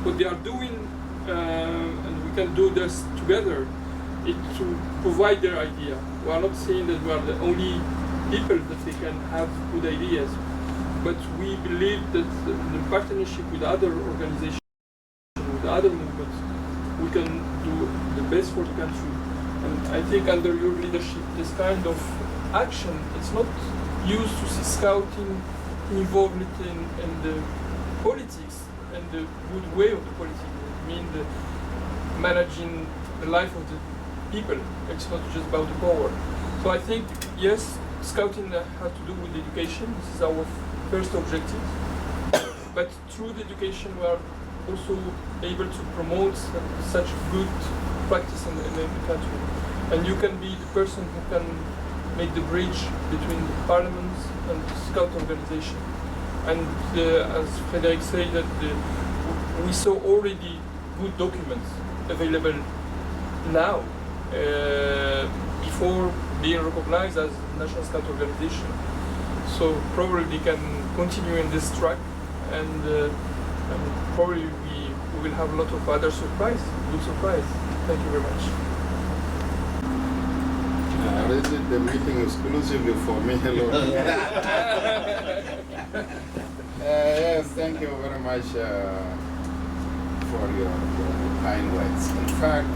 what they are doing, and we can do this together, is to provide their idea. We are not saying that we are the only people that they can have good ideas, but we believe that in partnership with other organizations, with other movements, we can do the best for the country. And I think under your leadership, this kind of action, it's not used to see scouting involved in the politics and the good way of the politics. I mean, the managing the life of the people. It's not just about the power. So I think, yes, scouting has to do with education. This is our first objective. But through the education, we are also able to promote such good practice in the country. And you can be the person who can make the bridge between the parliaments and the scout organization. And as Frederick said, that we saw already good documents available now before being recognized as National Scout Organization. So probably we can continue in this track, and probably we will have a lot of other surprise, good surprise. Thank you very much. This is the meeting exclusively for me. Hello. Yes, thank you very much for your kind words. In fact,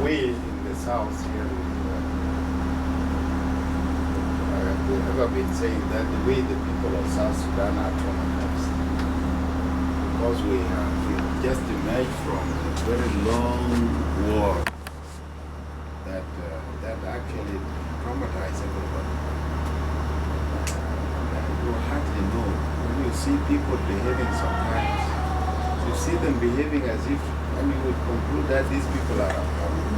we in the South here, we have been saying that we, the people of South Sudan, are traumatized because we have just emerged from a very long war that actually traumatized everybody. You hardly know when you see people behaving sometimes. You see them behaving as if, and you would conclude that these people are our problem.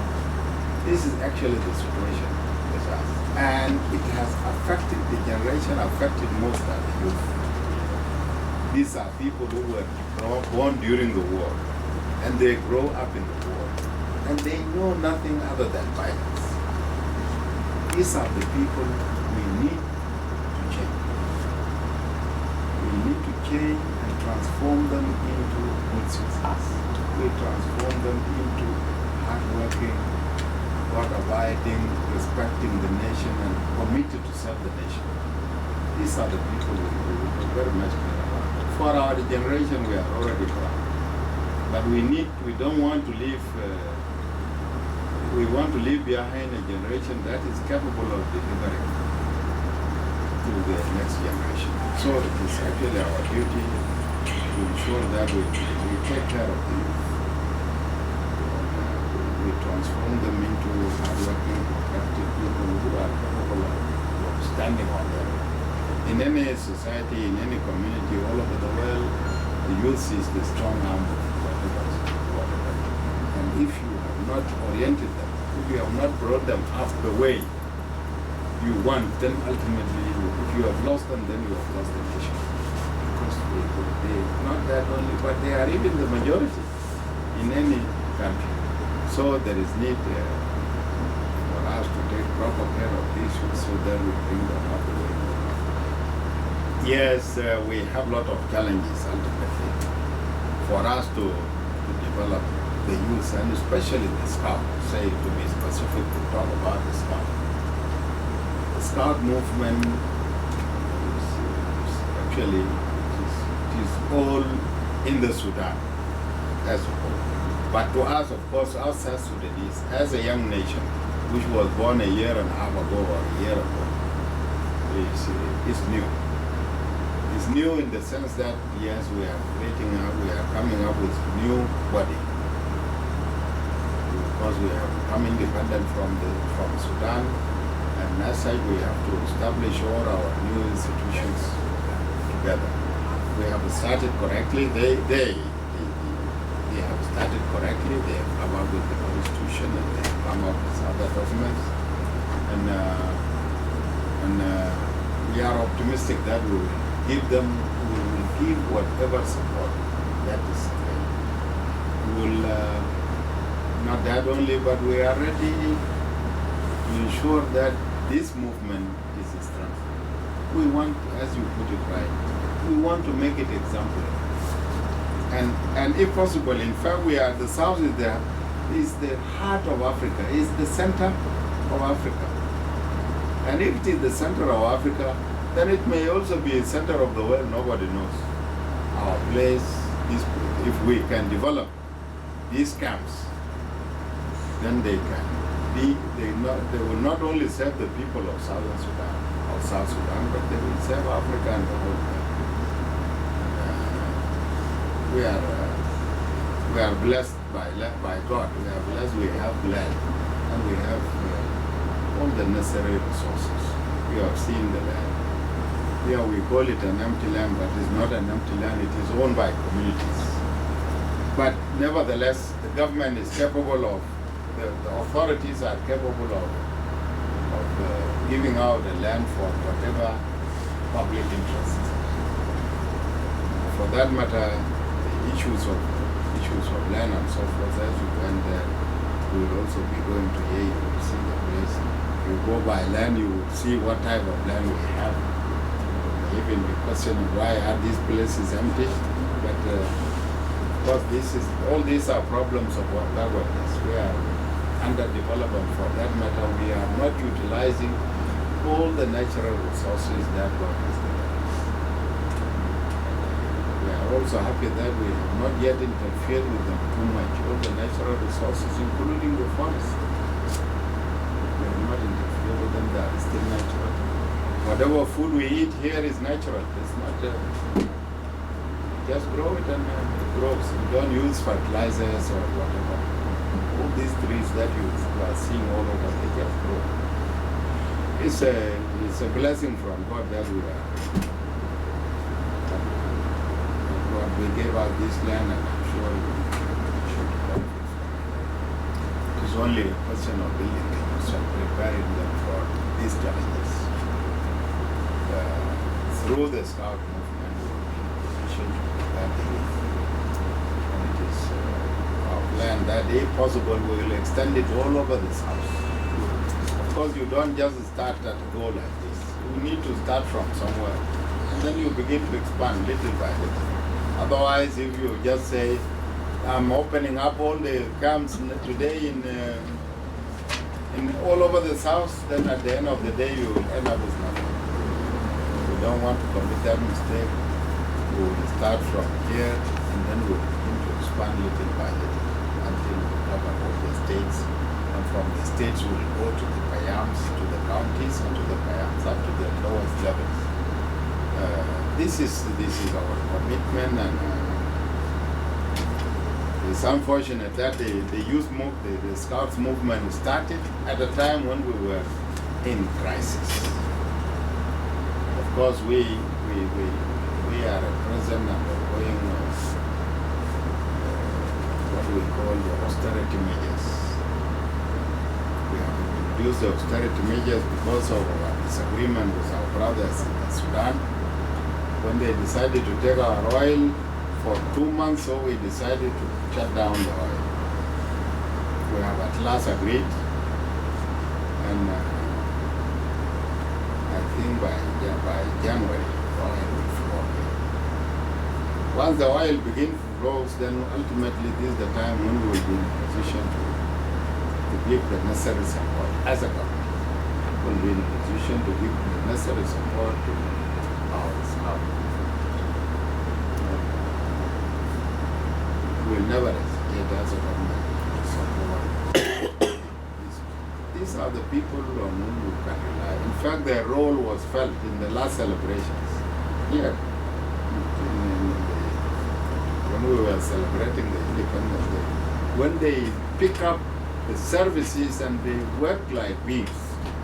This is actually the situation with us. And it has affected the generation, affected most of the youth. These are people who were born during the war, and they grow up in the war, and they know nothing other than violence. These are the people we need to change. We need to change and transform them into good citizens. We transform them into hardworking, God-abiding, respecting the nation, and committed to serve the nation. These are the people we very much care about. For our generation, we are already proud. But we don't want to leave, we want to leave behind a generation that is capable of delivering to the next generation. So it is actually our duty to ensure that we take care of the youth. We transform them into hardworking, productive people who are capable of standing on their own. In any society, in any community, all over the world, the youth is the strong arm of whatever. And if you have not oriented them, if you have not brought them up the way you want, then ultimately, if you have lost them, then you have lost the nation. Because they not that only, but they are even the majority in any country. So there is need for us to take proper care of these issues so that we bring them up the way. Yes, we have a lot of challenges ultimately for us to develop the youth, and especially the Scout. Say, to be specific, to talk about the Scout. The Scout movement is actually it is all in the Sudan as a whole. But to us, of course, our South Sudanese, as a young nation, which was born a year and a half ago or a year ago, is new. It's new in the sense that, yes, we are coming up with new body. Because we have become independent from Sudan, and as such we have to establish all our new institutions together. We have started correctly. They have started correctly. They have come up with the constitution, and they have come up with other documents, and we are optimistic that we will give whatever support that is available. We Not that only, but we are ready to ensure that this movement is strengthened. We want, as you put it right, we want to make it exemplary. And if possible, in fact, the South is the heart of Africa, is the center of Africa. And if it is the center of Africa, then it may also be a center of the world. Nobody knows. Our place is, if we can develop these camps, then they will not only serve the people of Southern Sudan or South Sudan, but they will serve Africa and the whole world. We are blessed by God. We are blessed. We have land, and we have all the necessary resources. We have seen the land. Here we call it an empty land, but it's not an empty land. It is owned by communities. But nevertheless, the government is capable of, the authorities are capable of giving out the land for whatever public interest. For that matter, the issues of land and so forth, as you went there, we will also be going to here. You will see the place. You go by land, you will see what type of land we have. Even the question of why are these places empty, but because all these are problems of backwardness. We are underdevelopment. For that matter, we are not utilizing all the natural resources that God has given. We are also happy that we have not yet interfered with them too much. All the natural resources, including the forest, we have not interfered with them. They are still natural. Whatever food we eat here is natural. It's not just grow it and it grows. You don't use fertilizers or whatever. All these trees that you are seeing all over, they just grow. It's a blessing from God that we are. God, we gave out this land, and I'm sure we should benefit from it. It's only a question of building camps and preparing them for these challenges. Through the Scout movement, we will be in a position to prepare the youth. And it is our plan that if possible, we will extend it all over this house. Of course, you don't just start at a goal like this. You need to start from somewhere, and then you begin to expand little by little. Otherwise, if you just say, I'm opening up all the camps today in all over the South, then at the end of the day, you will end up with nothing. We don't want to commit that mistake. We will start from here, and then we will begin to expand little by little until we cover all the states. And from the states, we will go to the Payams, to the counties, and to the Payams, up to the lowest levels. This is our commitment, and it's unfortunate that the youth movement, the Scouts movement started at a time when we were in crisis. Of course, we are at present undergoing what we call the austerity measures. We have introduced the austerity measures because of our disagreement with our brothers in Sudan. When they decided to take our oil for 2 months, so we decided to shut down the oil. We have at last agreed, and I think by January, oil will flow. Once the oil begins to flow, then ultimately this is the time when we will be in a position to give the necessary support as a government. We will be in a position to give the necessary support to our Scout. We will never hesitate as a government to support. These are the people on whom we can rely. In fact, their role was felt in the last celebrations here. When we were celebrating the Independence Day, when they pick up the services and they work like bees.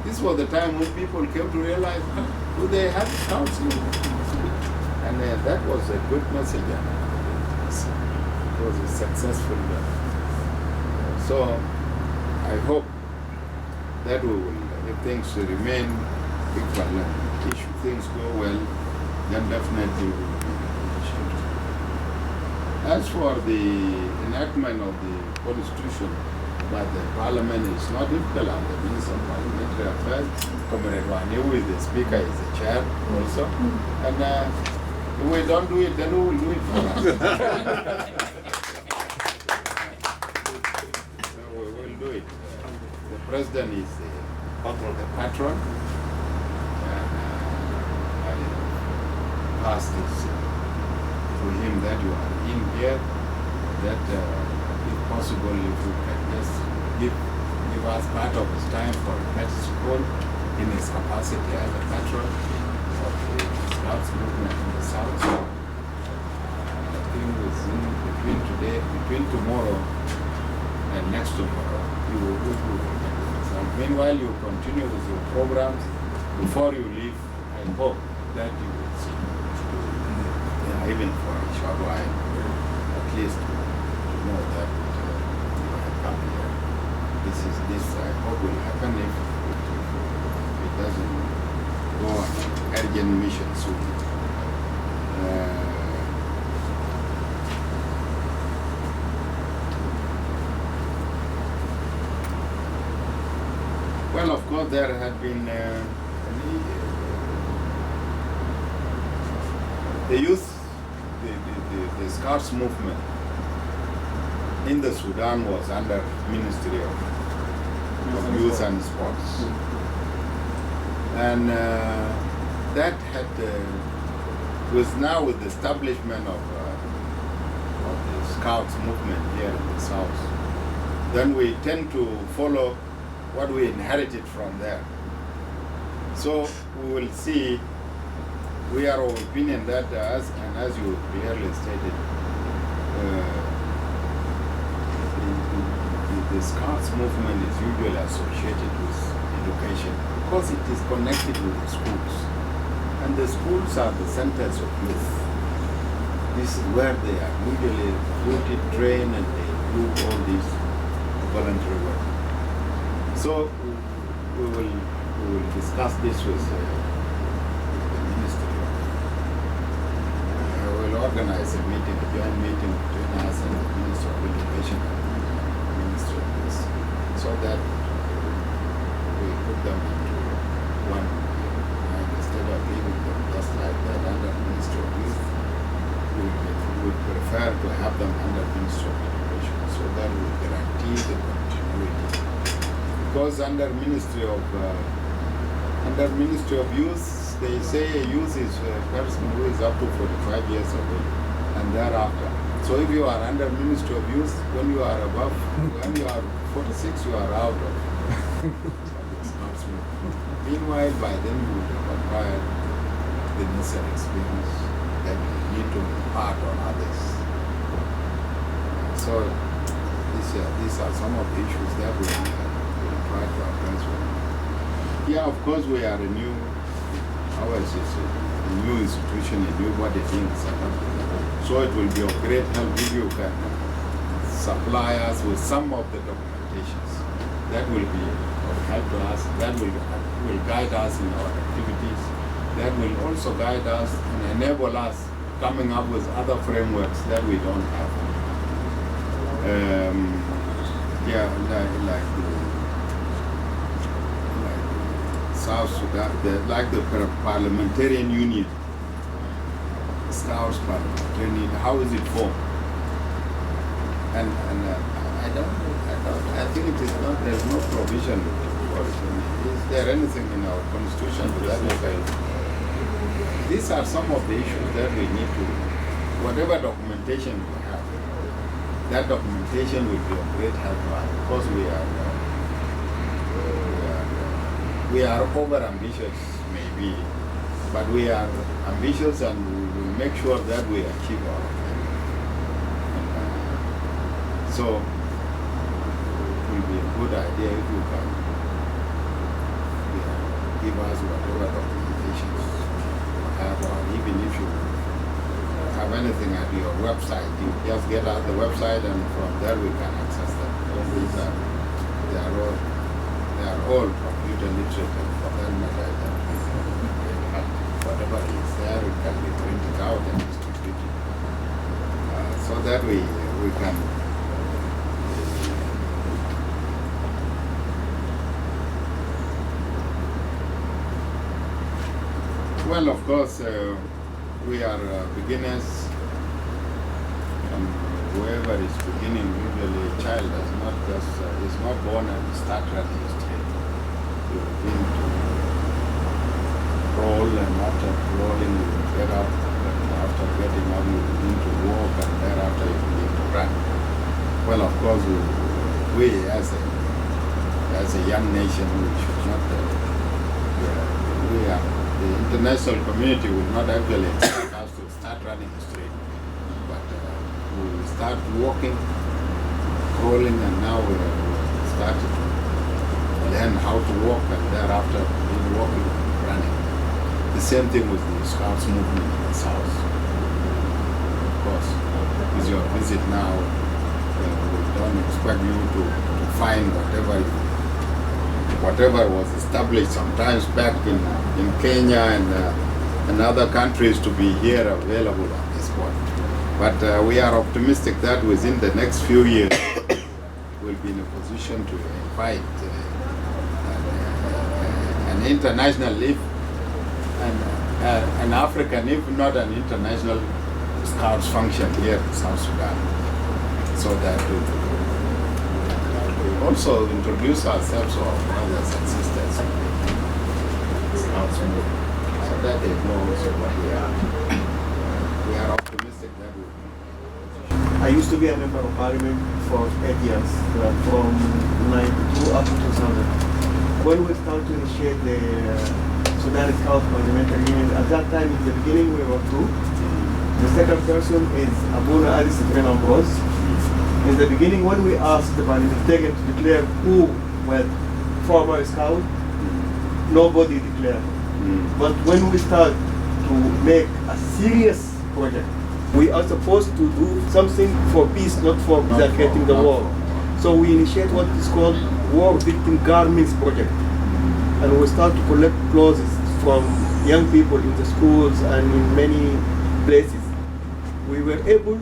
This was the time when people came to realize, do they have Scouts? And that was a good message. It was a successful. So I hope that we will, if things remain equal, if things go well, then definitely we will be in a position to. As for the enactment of the Constitution, but the parliament is not difficult. I'm the Minister of Parliamentary Affairs. Comrade Wani, who is the speaker, is the chair also. And if we don't do it, then who will do it for us? So we will do it. The president is the patron. And I pass this to him that you are in here, that if possible, if you can just give us part of his time for a school in his capacity as a patron of the Scouts movement in the South. So, I think between tomorrow and next tomorrow, you will go through it. So meanwhile, you continue with your programs. Before you leave, I hope that you will see, even for a short while, at least to know that you have come here. This I hope will happen if it doesn't go on an urgent mission soon. Well, of course, there had been the youth, the Scouts movement in the Sudan was under Ministry of Youth and Sports. And that had, was now with the establishment of the Scouts movement here in the South, then we tend to follow what we inherited from there. So we will see, we are of opinion that as you clearly stated, the Scouts movement is usually associated with education because it is connected with the schools. And the schools are the centers of youth. This is where they are usually rooted, trained, and they do all this voluntary work. So we will discuss this with the ministry. We will organize a meeting, a joint meeting between us and the Ministry of Education and the Ministry of Youth, so that we put them into one. And instead of leaving them just like that under Ministry of Youth, we would prefer to have them under Ministry of Education, so that we guarantee the continuity. Because under Ministry of Youth, they say a youth is a person who is up to 45 years of age and thereafter. So if you are under Ministry of Youth, when you are above, when you are 46, you are out of Meanwhile, by then you would have acquired the necessary experience that you need to impart on others. So these are some of the issues that we try to address. Yeah, of course we are ours is a new institution, a new body being set up. So it will be of great help if you can supply us with some of the documentations. That will be of help to us, that will guide us in our activities, that will also guide us and enable us coming up with other frameworks that we don't have. Like South Sudan, like the Parliamentarian Union, Scouts Parliamentarian Union, how is it formed? And I think it is not, there's no provision for it. Is there anything in our constitution to that effect? These are some of the issues that we need to, whatever documentation we have, that documentation will be of great help to us because we are over ambitious maybe, but we are ambitious and we will make sure that we achieve our objective. So it will be a good idea if you can give us whatever documentations you have, or even if you have anything at your website, you just get out the website and from there we can access them. They are all computer literate, and for that matter, whatever is there, it can be printed out and distributed, so that we can Well, of course, we are beginners, and whoever is beginning, usually a child is not born and start running straight. You begin to roll, and after rolling you get up, and after getting up you begin to walk, and thereafter you begin to run. Well, of course, we as a young nation, we should not, the international community will not actually expect us to start running straight, but we will start walking, crawling, and now we started to learn how to walk, and thereafter begin walking, running. The same thing with the Scouts movement in the South. Of course, with your visit now, we don't expect you to find whatever was established sometimes back in Kenya and other countries to be here available at this point. But we are optimistic that within the next few years we'll be in a position to invite an international, if an African, if not an international Scouts function here in South Sudan, so that we also introduce ourselves to our brothers and sisters in the Scouts movement, so that they know also what we are. We are optimistic that we will. I used to be a member of parliament for 8 years, from 92 up to 2000. When we started to initiate the Sudanese Scout Parliamentary Union, at that time in the beginning we were two. The second person is Abuna Ali Sifren Ambrose. In the beginning, when we asked the parliamentarian to declare who were former Scout, nobody declared. But when we start to make a serious project, we are supposed to do something for peace, not for exaggerating the war. So we initiate what is called War Victim Garments Project. And we start to collect clothes from young people in the schools and in many places. We were able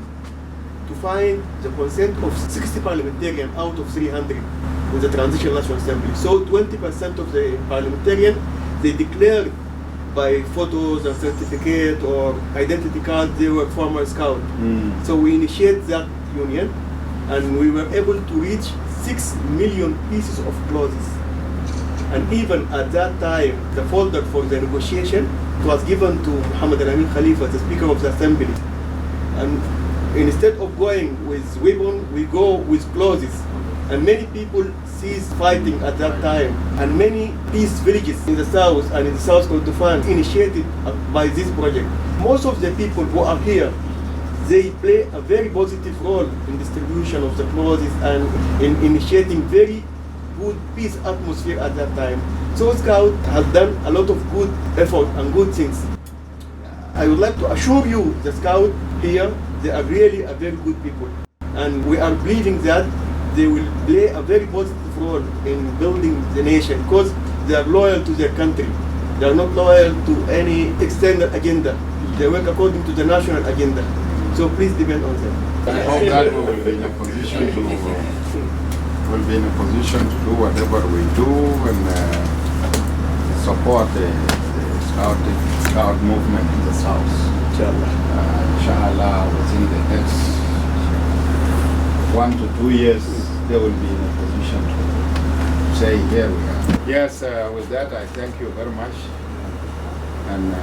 to find the consent of 60 parliamentarians out of 300 in the Transitional National Assembly. So 20% of the parliamentarians, they declared by photos and certificate or identity cards they were former Scout. So we initiated that union, and we were able to reach 6 million pieces of clothes. And even at that time, the folder for the negotiation was given to Muhammad Al-Amin Khalifa, the Speaker of the Assembly. And instead of going with weapons, we go with clothes. And many people ceased fighting at that time. And many peace villages in the south and in the South Kordofan initiated by this project. Most of the people who are here, they play a very positive role in distribution of the clothes and in initiating very good peace atmosphere at that time. So Scout has done a lot of good effort and good things. I would like to assure you, the Scout here, they are really a very good people. And we are believing that they will play a very positive role in building the nation because they are loyal to their country. They are not loyal to any external agenda. They work according to the national agenda. So please depend on them. I hope that we will be in a position to do whatever we do and support the Scout movement in the South. Inshallah, within the next 1 to 2 years, they will be in a position to say, here we are. Yes, with that, I thank you very much, and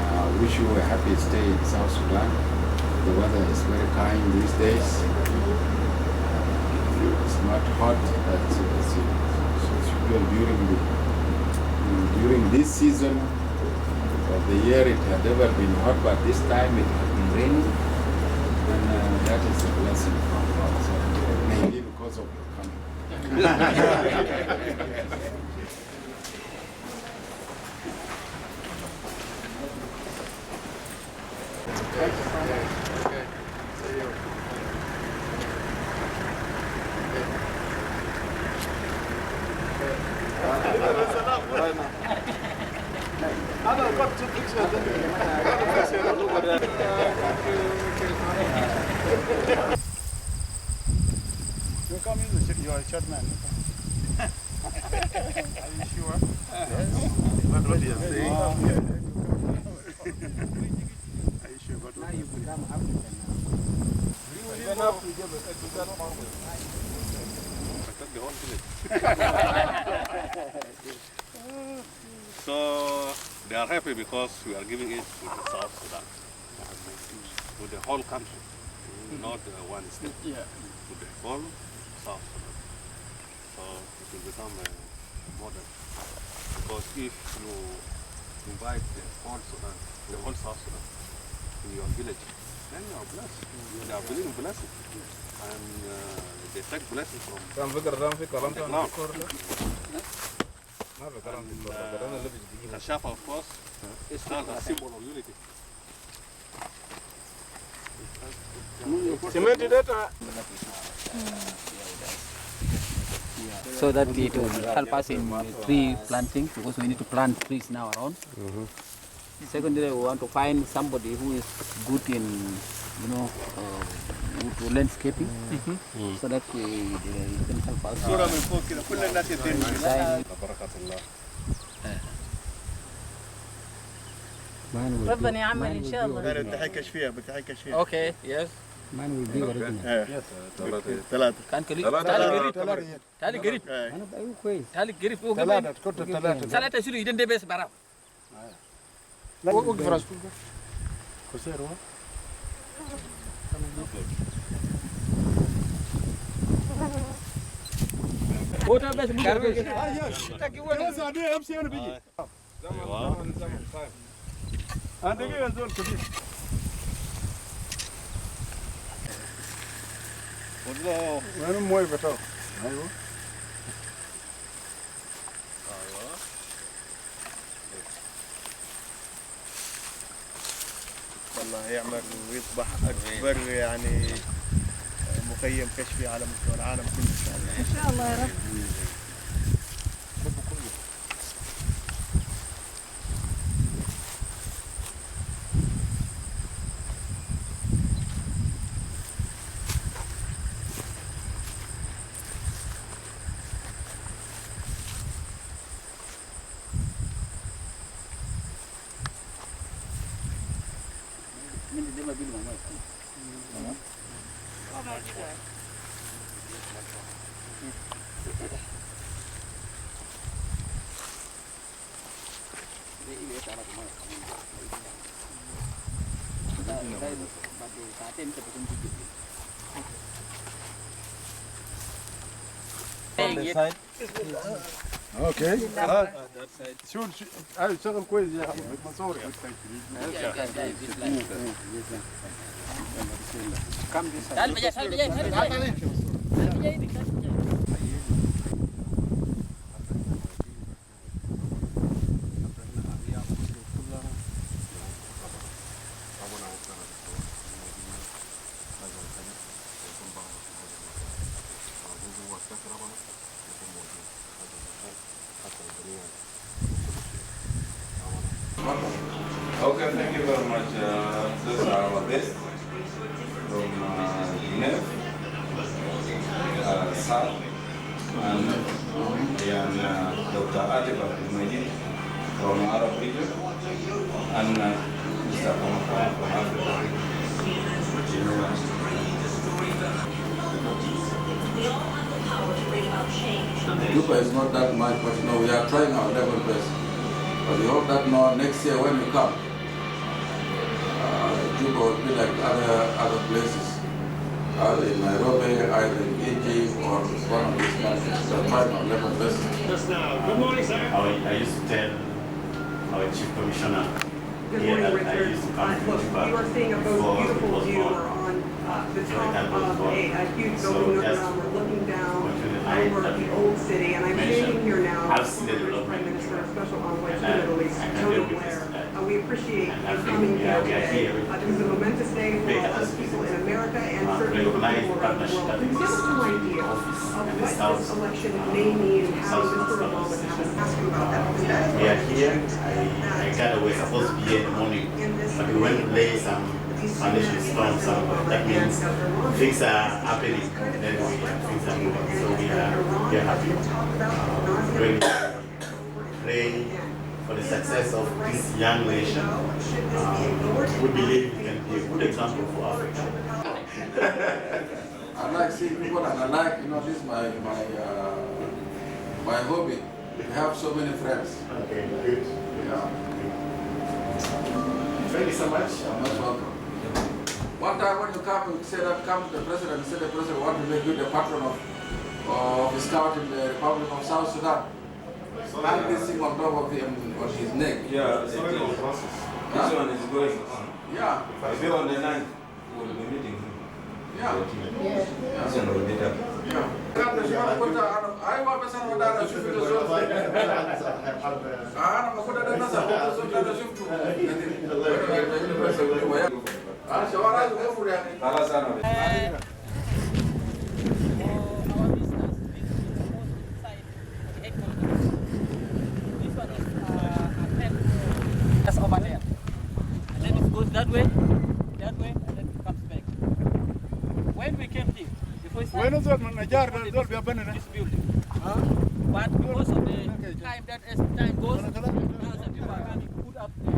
wish you a happy stay in South Sudan. The weather is very kind these days. It's not hot, but it's during this season of the year it had never been hot, but this time it has been raining, and that is a blessing from God. So maybe because of your coming. You come in, you are a short man. Are you sure? Yes. What you are saying? So they are happy because we are giving it to the South Sudan, to the whole country, not one state, to the whole South Sudan. So it will become a model. Because if you invite the whole Sudan, the whole South Sudan, in your village, then you are blessed. They are believing blessing. And they take blessing from the ground. Bكشافة, of course, is not a symbol of unity. So that it will help us in tree planting, because we need to plant trees now around. Secondly, we want to find somebody who is good in, to landscaping, so that they can help us. ربنا يعمل ان شاء الله. بتحكش فيها. Okay, yes. Mine will be original. ثلاثة. كان قريب. تعالي قريب. أنا بقول كويس. تعالي قريب. ثلاثة تكون ثلاثة. ثلاثة شنو يدين ده بس برا. لا وقف راسك. خسر هو. هو ده بس مجرد. بس أنا أمشي أنا بيجي. أنا دقيقة زول كبير. والله وين موي بتاعه؟ أيوه. والله يعمل ويصبح أكبر يعني مخيم كشفي على مستوى العالم كله إن شاء الله. ان شاء الله يا رب. اوكي شو هاي شغل كويس يا احمد مصوري تعال بجاي Okay, thank you very much. This is our guest from Judo, South, and Dr. Atif Abdelmageed from Arab region, and Mr. Kamakhan from Africa. Juba is not that much, but we are trying our level best. But we hope that next year when we come, Juba will be like other places, either in Nairobi, either in Egypt, or one of these countries. We are trying our level best. Just now. Good morning, sir. I used to tell our chief commissioner Good here morning, that I Richard. used to come to Look, Juba you are seeing a before it beautiful was view. born. We're on the So top that was of born. a huge So building just around. We're looking down continue to over that the old city, and I'm mention. standing here now I've with seen the former British Prime development. Minister and Special Envoy to And the Middle East, I can Tony live with Blair. this. We appreciate And I you think coming we here are today. here This is a momentous day for big all as us people in America and to certainly for recognize people around the partnership world. that Can you give us exists some between idea the office of and the what South this election may mean and how South Mr. Obama would have us ask you about that? Because that is We are here. I got away supposed to be here in the morning, but we went to lay some foundation stones somewhere. That means things are happening. Then things are moving. So we are happy. Really pray for the success of this young nation, we believe it can be a good example for Africa. I like seeing people, and I like, this is my hobby. We have so many friends. Okay, good. Yeah. Thank you so much. You're most welcome. One time when you come to the president, say the president want to make you the patron of the scout in the Republic of South Sudan. Hang this thing on top of him, on his neck. Yeah, it's still in process. This one is going on. Yeah. Maybe on the 9th, we'll be meeting him. Yeah. This one will meet up. Yeah. That's over there. And then it goes that way, and then it comes back. When we came here, before we started this building, but because of the time that as time goes, now some people are coming put up there.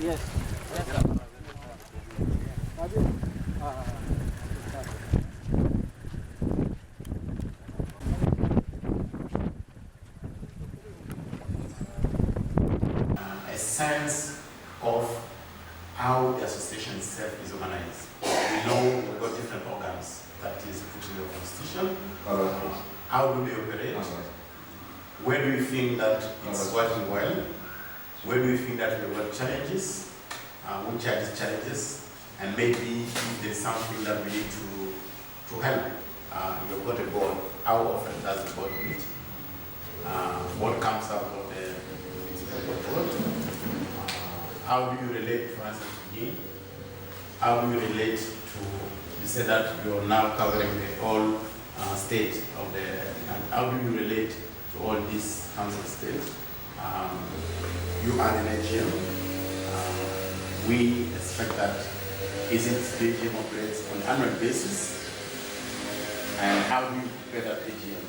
Yes. A sense of how the association itself is organized. We know we've got different organs that is put in the constitution. How do they operate? Where do you think that it's working well? Where do you think that we've got challenges? Which are these challenges? And maybe if there's something that we need to help. You've got a board. How often does the board meet? What comes out of the board? How do you relate, for instance, to me? How do you relate to, you said that you're now covering the whole state of the, and how do you relate to all these council states? You are the AGM. We expect that is it the AGM operates on an annual basis? And how do you prepare that AGM?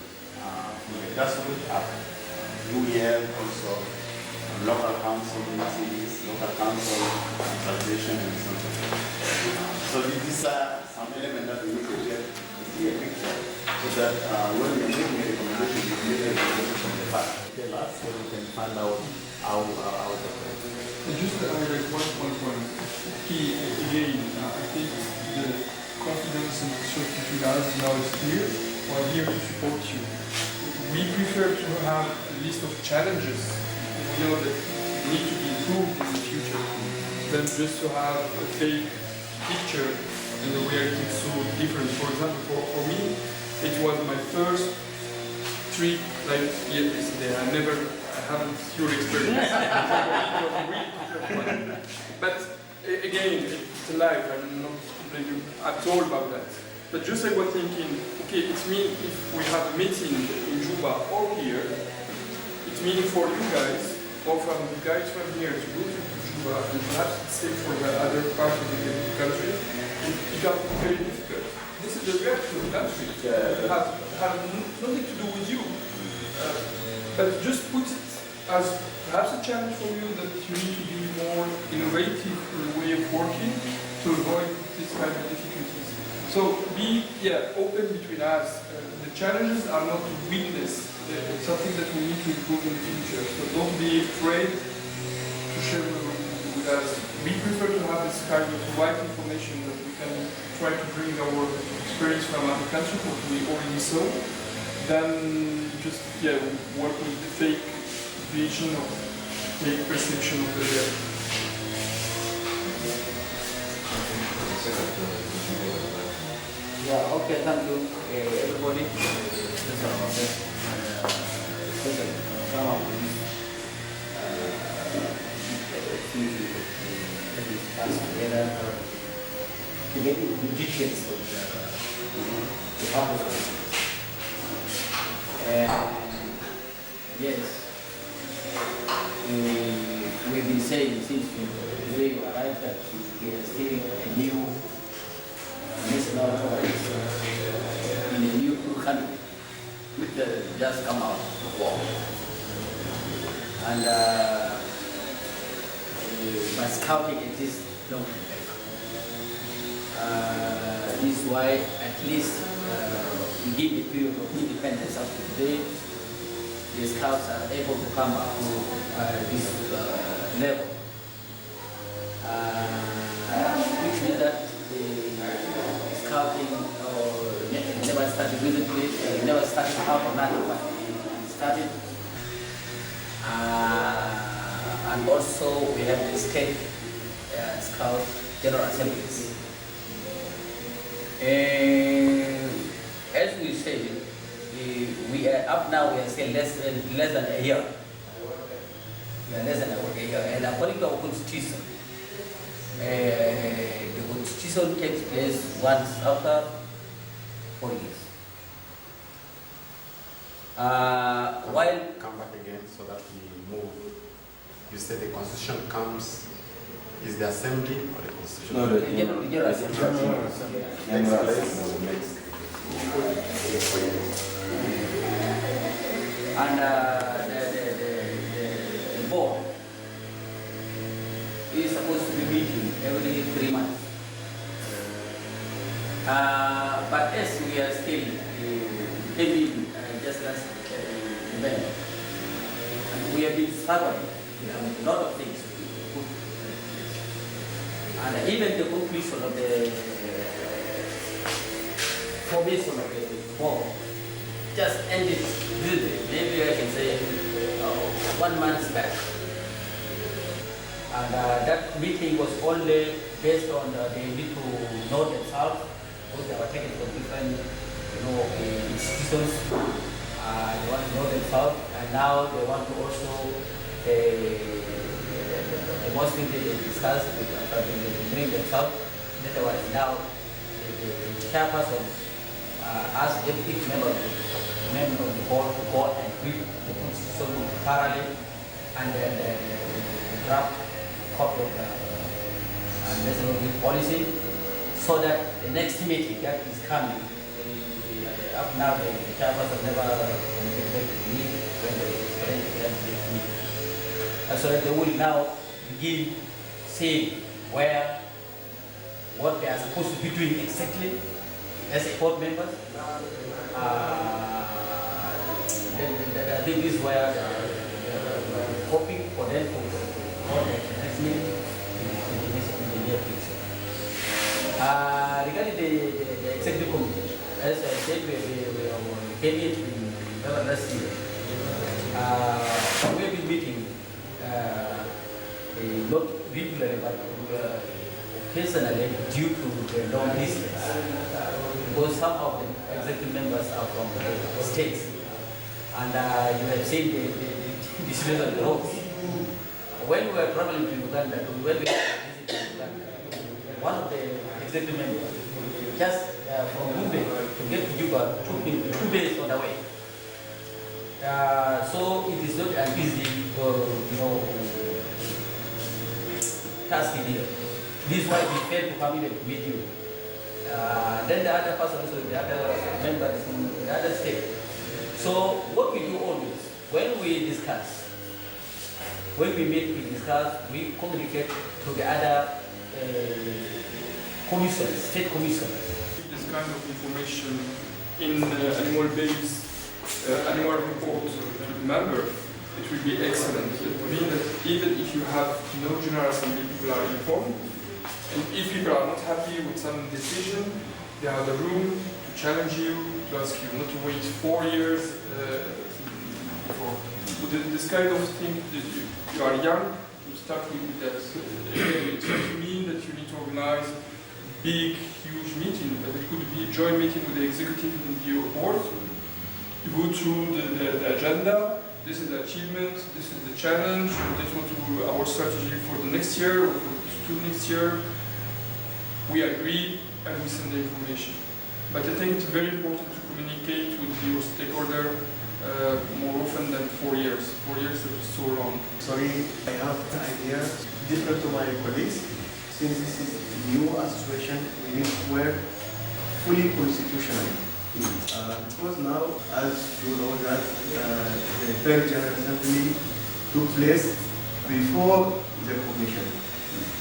That's what we have. UEL also, local council meetings, local council consultation and something. So these are some elements that we need to get to see a picture so that when we make a recommendation, we make a recommendation from the fact. Tell us so we can find out how it operates. Just to highlight one point. Key, again, I think the confidence and certainty that now is clear. We're here to support you. We prefer to have a list of challenges we know that need to be improved in the future than just to have a fake picture and the reality is so different. For example, for me, it was my first trip like yesterday. I haven't your experience. But again, it's a life. I'm not complaining at all about that. But just I was thinking, okay, it means if we have a meeting in Juba or here, it means for you guys, or from the guys from here to go to Juba, and perhaps it's same for the other part of the country, it becomes very difficult. This is the reality of the country. It has nothing to do with you. But just put it as perhaps a challenge for you that you need to be more innovative in the way of working to avoid this kind of difficulties. So be open between us. The challenges are not weakness. It's something that we need to improve in the future. So don't be afraid to share with us. We prefer to have this kind of right information that we can try to bring our experience from other countries, what we already saw, than just work with the fake vision or fake perception of the reality. Yeah, okay, thank you, everybody. opportunity to discuss together to get into the details of the purpose of business. Yes, we've been saying since today we arrived that we are still a new national organization in a new country which just come out of war. And by scouting exists long back. This is why at least within the period of independence up to today, the scouts are able to come up to this level. Which means that the scouting never started recently, never started out of nothing, but it started. And also we have the state scout general assemblies. As we said, we are up now, we are still less than a year. We are less than a year, and according to our constitution, the constitution takes place once after 4 years. While come back again so that we move. You said the constitution comes, is the assembly or the constitution? No, the general assembly. And the board is supposed to be meeting every 3 months. But as we are still heavy just last event, and we have been struggling with a lot of things. And even the conclusion of the formation of the board just ended recently, maybe I can say 1 month back. And that meeting was only based on they need to know themselves, because they were taken from different institutions. They want to know themselves, and now they want to also the most thing they discuss with knowing themselves. Otherwise, now the chairperson asked each member of the board to go and read the constitution thoroughly, and then the draft copy of the national youth policy, so that the next meeting that is coming, up now the chairperson never communicated with me when they explained to them the next meeting. So that they will now begin seeing what they are supposed to be doing exactly as board members. I think this is where we are hoping for them to go the next meeting in the near future. Regarding the executive committee, as I said, we came in last year. We have been meeting not regularly, but occasionally due to the long distance. Because some of the executive members are from the states, and you have seen the situation of the roads. When we were traveling to Uganda, when we visited Uganda, one of the executive members, just from Mumbai to get to Juba, took him 2 days on the way. So it is not an easy, task here. This is why we failed to come even to meet you. Then the other person, also the other members in the other state. So what we do always, when we discuss, when we meet, we discuss, we communicate to the other commissions, state commissioners. This kind of information in annual-based annual report to the member, it will be excellent. It means that even if you have no general assembly, people are informed. And if people are not happy with some decision, they have the room to challenge you, to ask you not to wait 4 years before. So this kind of thing, you are young, you start with that. It doesn't mean that you need to organize big, huge meeting, but it could be a joint meeting with the executive and the board. You go through the agenda, this is the achievement, this is the challenge, this was our strategy for the next year or for the next year. We agree and we send the information. But I think it's very important to communicate with your stakeholder more often than 4 years. 4 years is so long. Sorry, I have an idea different to my colleagues. Since this is a new association, we need to work fully constitutionally. Because now, as you know, that the third General Assembly took place before the commission,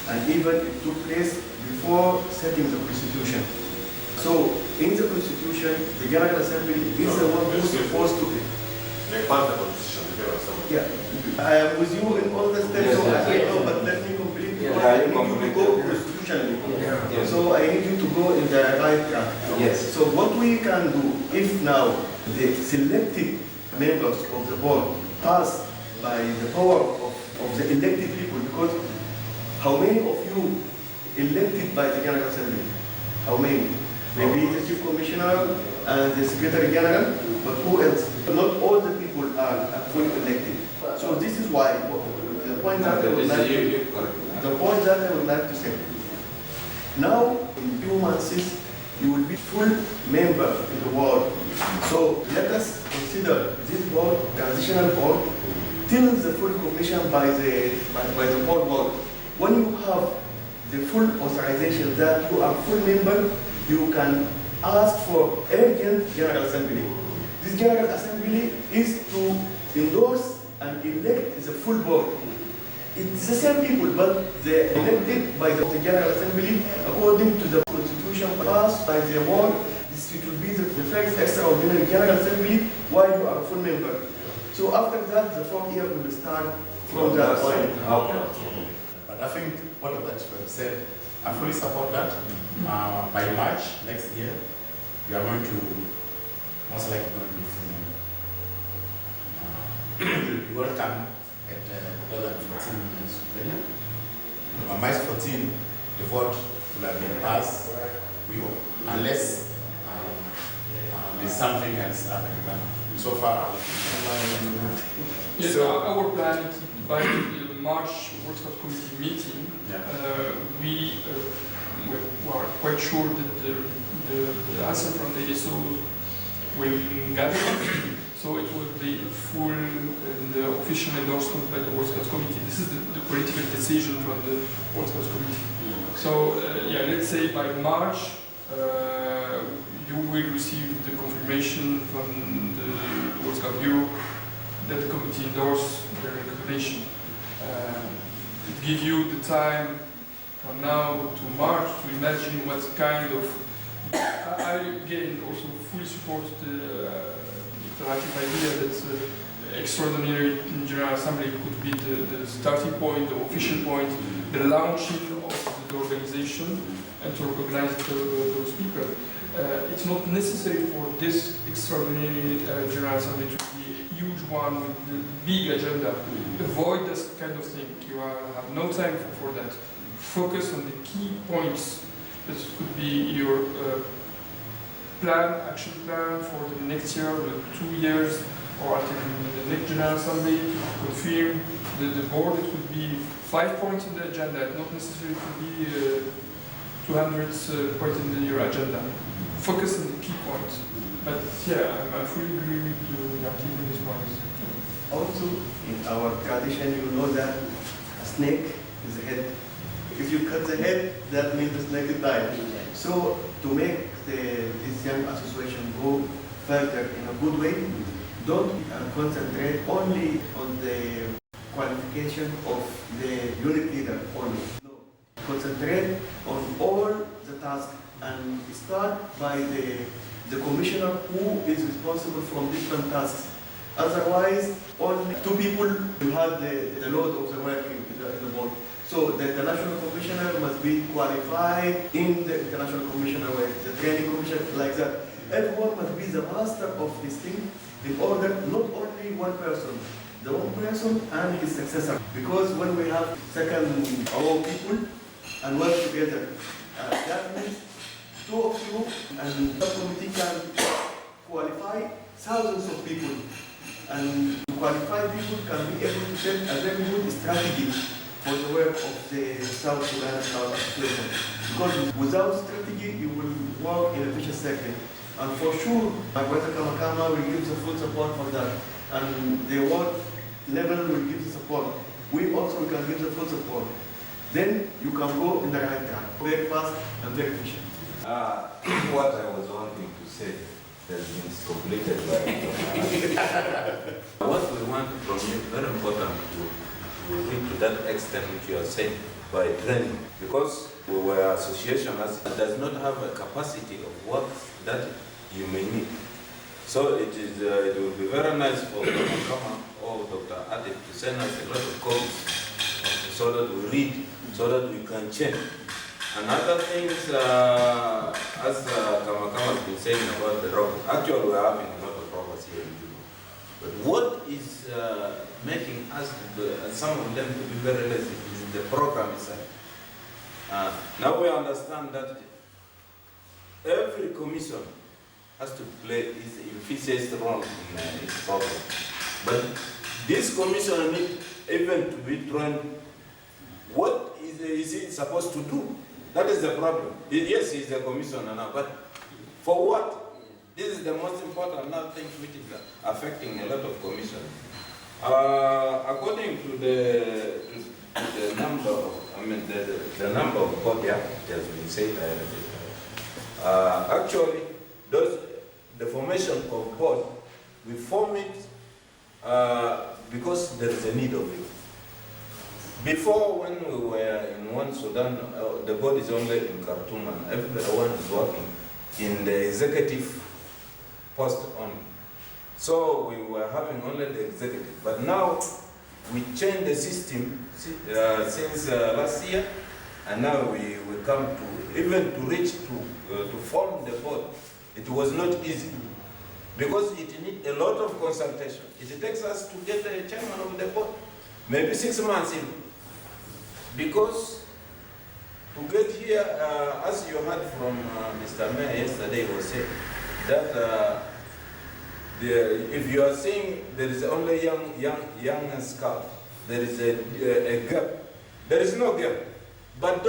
and even it took place before setting the constitution. So, in the constitution, the General Assembly is the one who's supposed to be. Yeah, I am with you in all the steps, so I don't know, but let me complete because I need you to go constitutionally. So I need you to go in the right track. Yes. So what we can do, if now the selected members of the board pass by the power of the elected people, because how many of you elected by the General Assembly? How many? Maybe the Chief Commissioner and the Secretary General, but who else? Not all the people are fully elected. So this is why the point that I would like to say. Now, in 2 months, you will be full member in the board. So let us consider this board, transitional board, till the full commission by the board. When you have the full authorization that you are full member, you can ask for urgent General Assembly. This General Assembly is to endorse and elect the full board. It's the same people, but they're elected by the General Assembly according to the constitution passed by the board. This will be the first extraordinary General Assembly while you are a full member. So after that, the 4th year will start from that point. Okay. But I think what of that you have said, I fully support that. By March next year, we are going to most likely going to be full member. We will come at 2014 in Sudan. On March 14, the vote will have been passed. Unless there's something else happening. So far, yes, our plan is by the March World Cup Committee meeting. We are quite sure that the answer from the ESO will gather. So it will be full the official endorsement by the World Cup Committee. This is the political decision from the World Cup Committee. So let's say by March you will receive the confirmation from the World Cup Bureau that the committee endorsed the recommendation. It gives you the time from now to March to imagine what kind of. I again also fully support the Atif idea that extraordinary General Assembly could be the starting point, the official point, the launching of the organization, and to recognize those people. It's not necessary for this extraordinary General Assembly to be a huge one with the big agenda. Avoid this kind of thing. You have no time for that. Focus on the key points. This could be your action plan for the next year, the 2 years, or until the next General Assembly to confirm the board. It could be 5 points in the agenda, not necessarily to be 200 points in your agenda. Focus on the key points. But I fully agree with you, Atif, with these points. Also, in our tradition, you know that a snake is a head. If you cut the head, that means the snake is died. So, to make this young association go further in a good way, don't concentrate only on the qualification of the unit leader only. No. Concentrate on all the tasks and start by the commissioner who is responsible from different tasks. Otherwise, only 2 people will have the load of the work in the board. So the international commissioner must be qualified in the international commissioner way, the training commissioner, like that. Everyone must be the master of this thing in order, not only one person, the one person and his successor. Because when we have second row people and work together, that means 2 of you and the committee can qualify thousands of people. And qualified people can be able to set a very good strategy for the work of the South Sudan South Association. Because without strategy, you will work in a vicious circle. And for sure, my brother Kamakama will give the full support for that. And the world level will give the support. We also can give the full support. Then you can go in the right track, very fast and very efficient. What I was wanting to say has been completed by what we want from you, very important to reach to that extent which you are saying by training. Because we were association does not have a capacity of work that you may need. So it will be very nice for Kama or Dr. Atif to send us a lot of copies so that we read, so that we can change. Another thing is, as Kamakama has been saying about the robots, actually we are having a lot of robots here in Judo. But what is making us, some of them, to be very lazy is the program itself. Now we understand that every commission has to play its efficient role in its program. But this commission needs even to be trained. What is it supposed to do? That is the problem. Yes, he's a commissioner now, but for what? This is the most important thing which is affecting a lot of commissions. According to the number of, the number of board, yeah, it has been said actually, the formation of board, we form it because there is a need of it. Before, when we were in one Sudan, the board is only in Khartoum and everyone is working in the executive post only. So we were having only the executive. But now we changed the system since last year, and now we come to, even to reach to form the board, it was not easy because it needs a lot of consultation. It takes us to get a chairman of the board, maybe 6 months even. Because to get here, as you heard from Mr. Mayor yesterday, was saying that if you are saying there is only young scout, there is a gap. There is no gap. But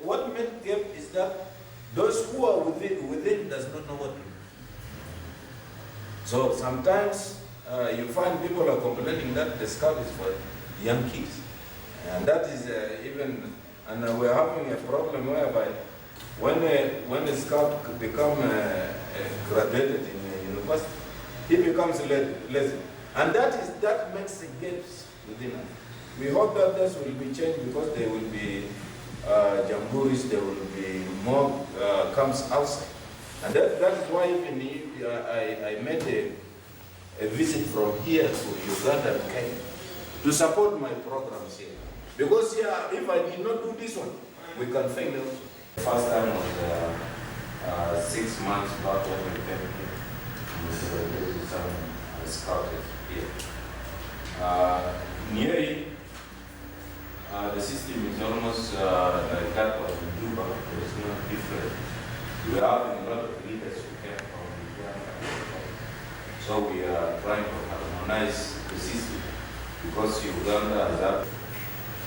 what made gap is that those who are within does not know what to do. So sometimes you find people are complaining that the scout is for young kids. And that is even, and we're having a problem whereby when a scout become graduated in a university, he becomes lazy. And that makes the gaps within us. We hope that this will be changed because there will be jamborees, there will be more camps outside. And that is why even I made a visit from here to Uganda and Kenya to support my programs here. Because here, if I did not do this one, we can fail also. The first time was 6 months back when we came here. We did some scouted here. Nearly, the system is almost like that of Juba. There is no difference. We are having a lot of leaders who came from Uganda. So we are trying to harmonize the system because Uganda has that.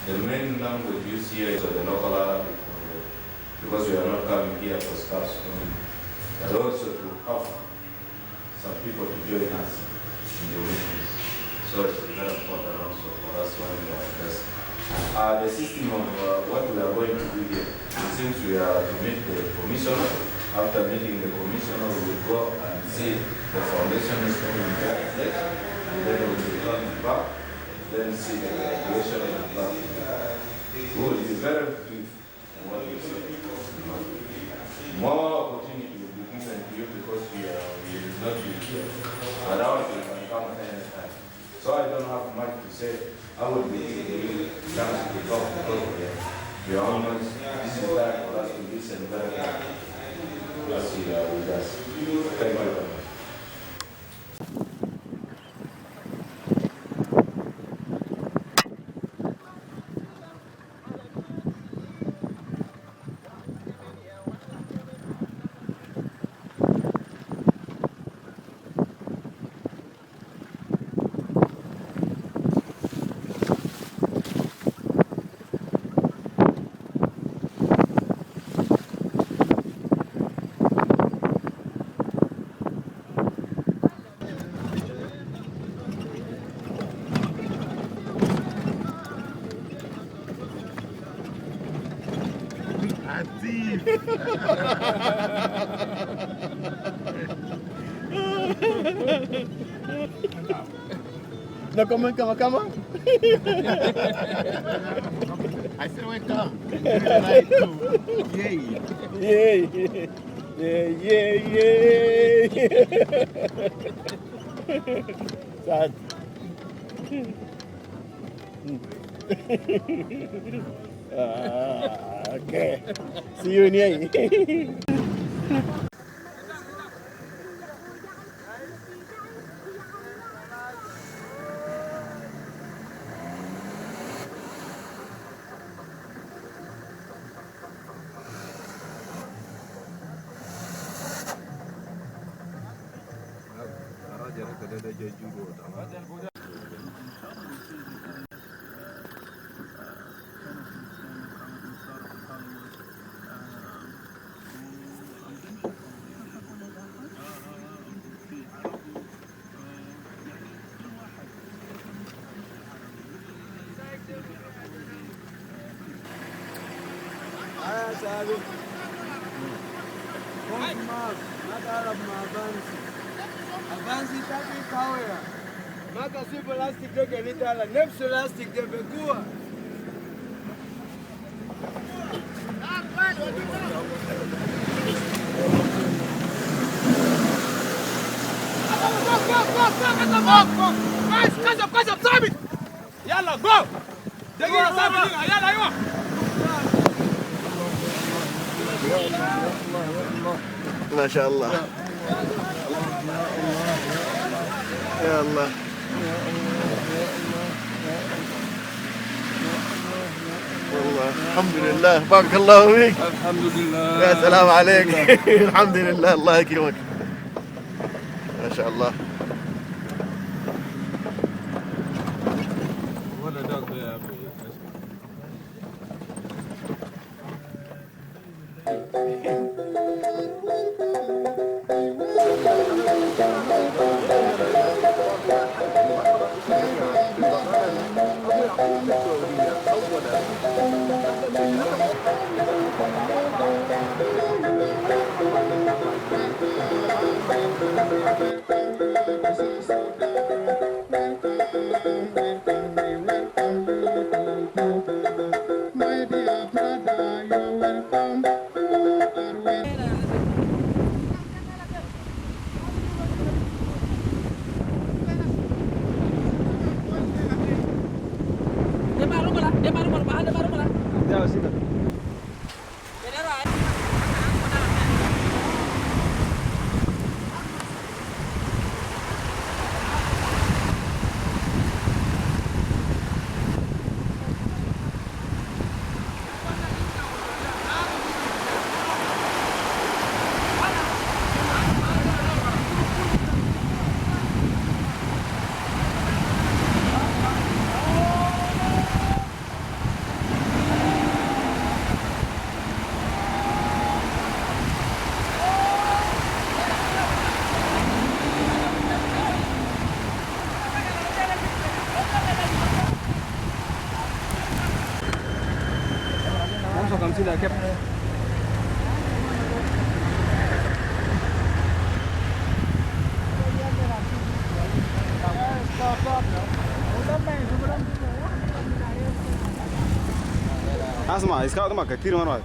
The main language used here is the local Arabic, because we are not coming here for scouts only, but also to have some people to join us in the missions. So it's very important also for us when we are addressed. The system of what we are going to do here, since we are to meet the commissioner, after meeting the commissioner, we will go and see the foundation is coming back, and then we will return back, then see the graduation and back. We will be very brief in what we say. More opportunity will be given to you because we will not be here. But now you can come at any time. So I don't have much to say. I would be giving chance to talk because we are almost, this is time for us to listen very well. As you are with us. Thank you very much. No comen kama? I said welcome. Yay. Sad. Okay. See you in here. Avanzi taki kawaya. Maka si plastic doge litala. Nefsu plastic de begua. يلا جو دقيقة ثابت يلا ايوه ما شاء الله يا الله والله الحمد لله بارك الله فيك الحمد لله يا سلام عليك الحمد لله الله يكرمك ما شاء الله اسمع اسكاوت ما كثير من واحد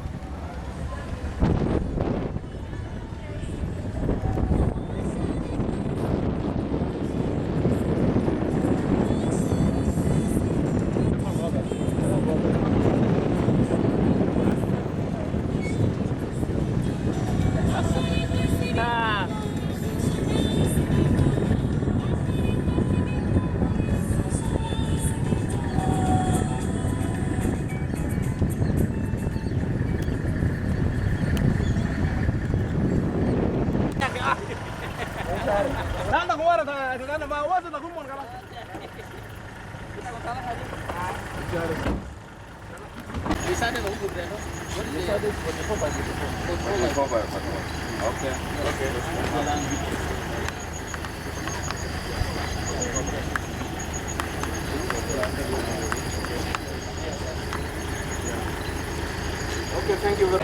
Okay, thank you very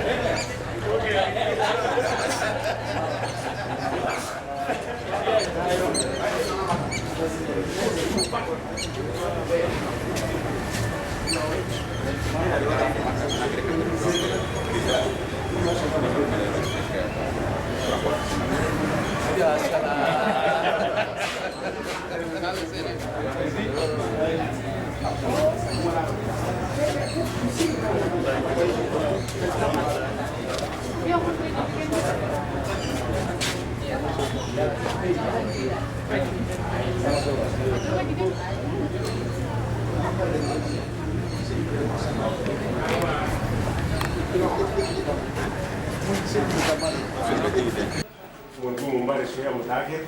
much. ونقوم مبارك شوية متأخر.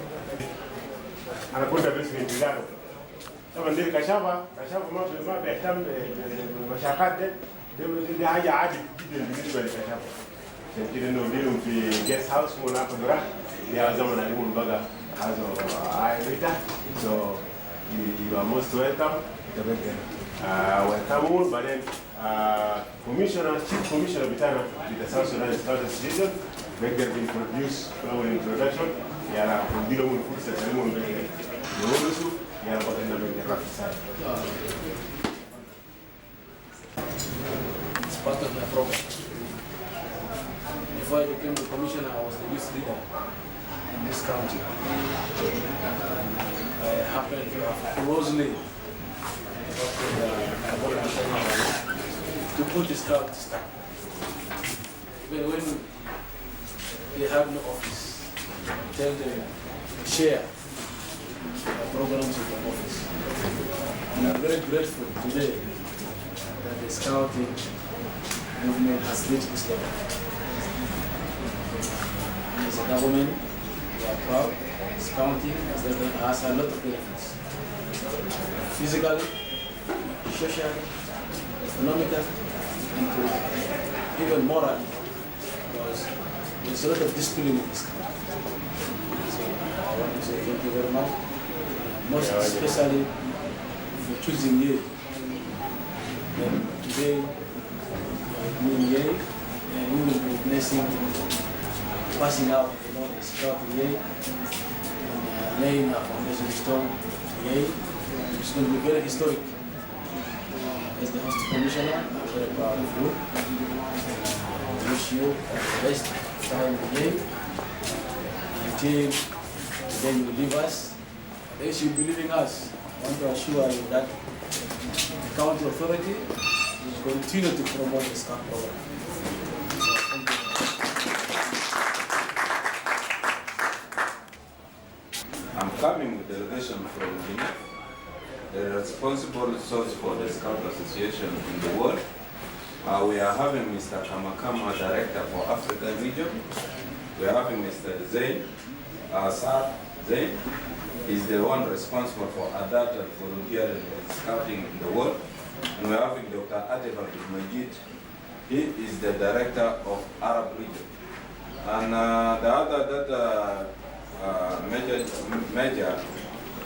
أنا كنت بس في انتظاره. طبعا دي كشافة ما بيهتم بالمشاقات دي حاجة عادي جدا بالنسبة لكشافة. عشان كده إنه نديرهم في جيست هاوس وناخد راحة. دي زمن عليهم بقى هذا عائلته. So you are most welcome. welcome. بعدين chief commissioner بتاعنا في South Sudan Scout Association بقدر introduce our introduction يعني نديلهم الفرصة تسلمهم يورثوا يعني بدنا بنقرا في الساعة. It's part of my program. Before I became the commissioner, I was the youth leader in this county. I happened to have closely worked with to put the scout to start. Even when they have no office, tell them to share programs in the office. And I'm very grateful today that the scouting movement has reached this level. As a government, we are proud. Scouting has a lot of benefits. Physically, socially, economically, and even morally, because there's a lot of discipline in this country. So I want to say thank you very much, most especially for choosing Ye. And today, me Ye, and we will be witnessing passing out the scout Ye and laying a foundation stone Ye. It's going to be very historic. As the host commissioner, I'm very proud of you. I wish you the best time today until the day you leave us. As you believe in us, I want to assure you that the county authority will continue to promote the SCAP program. I'm coming with a delegation from Guinea, the responsible source for the Scout Association in the world. We are having Mr. Kamakama, Director for African region. We are having Mr. Zain, Sir Zain. He's the one responsible for adult and volunteering and scouting in the world. And we are having Dr. Atif Abdelmageed. He is the Director of Arab region. And the other Major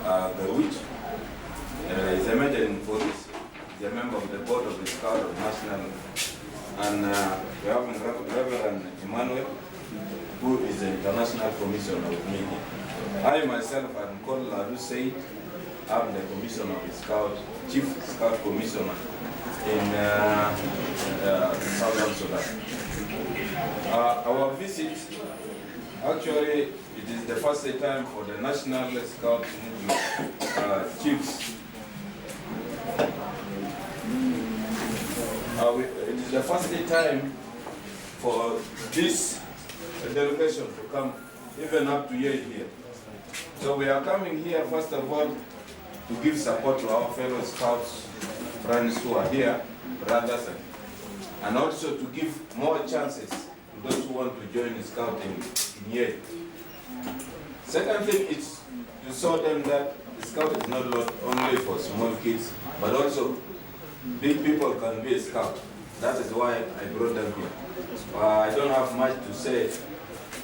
Garwich is a major in police. He's a member of the board of the Scout of National. And we have Reverend Emmanuel, who is the International Commissioner of Media. I myself am called Ladu Said. I'm the Commissioner of the Scout, Chief Scout Commissioner in Southern Sudan. Our visit, actually, it is the first time for the National Scout Movement chiefs. It is the first time for this delegation to come even up to here. So we are coming here, first of all, to give support to our fellow scouts, friends who are here, brothers, and also to give more chances to those who want to join scouting in here. Second thing is to show them that the scout is not only for small kids, but also big people can be a scout. That is why I brought them here. I don't have much to say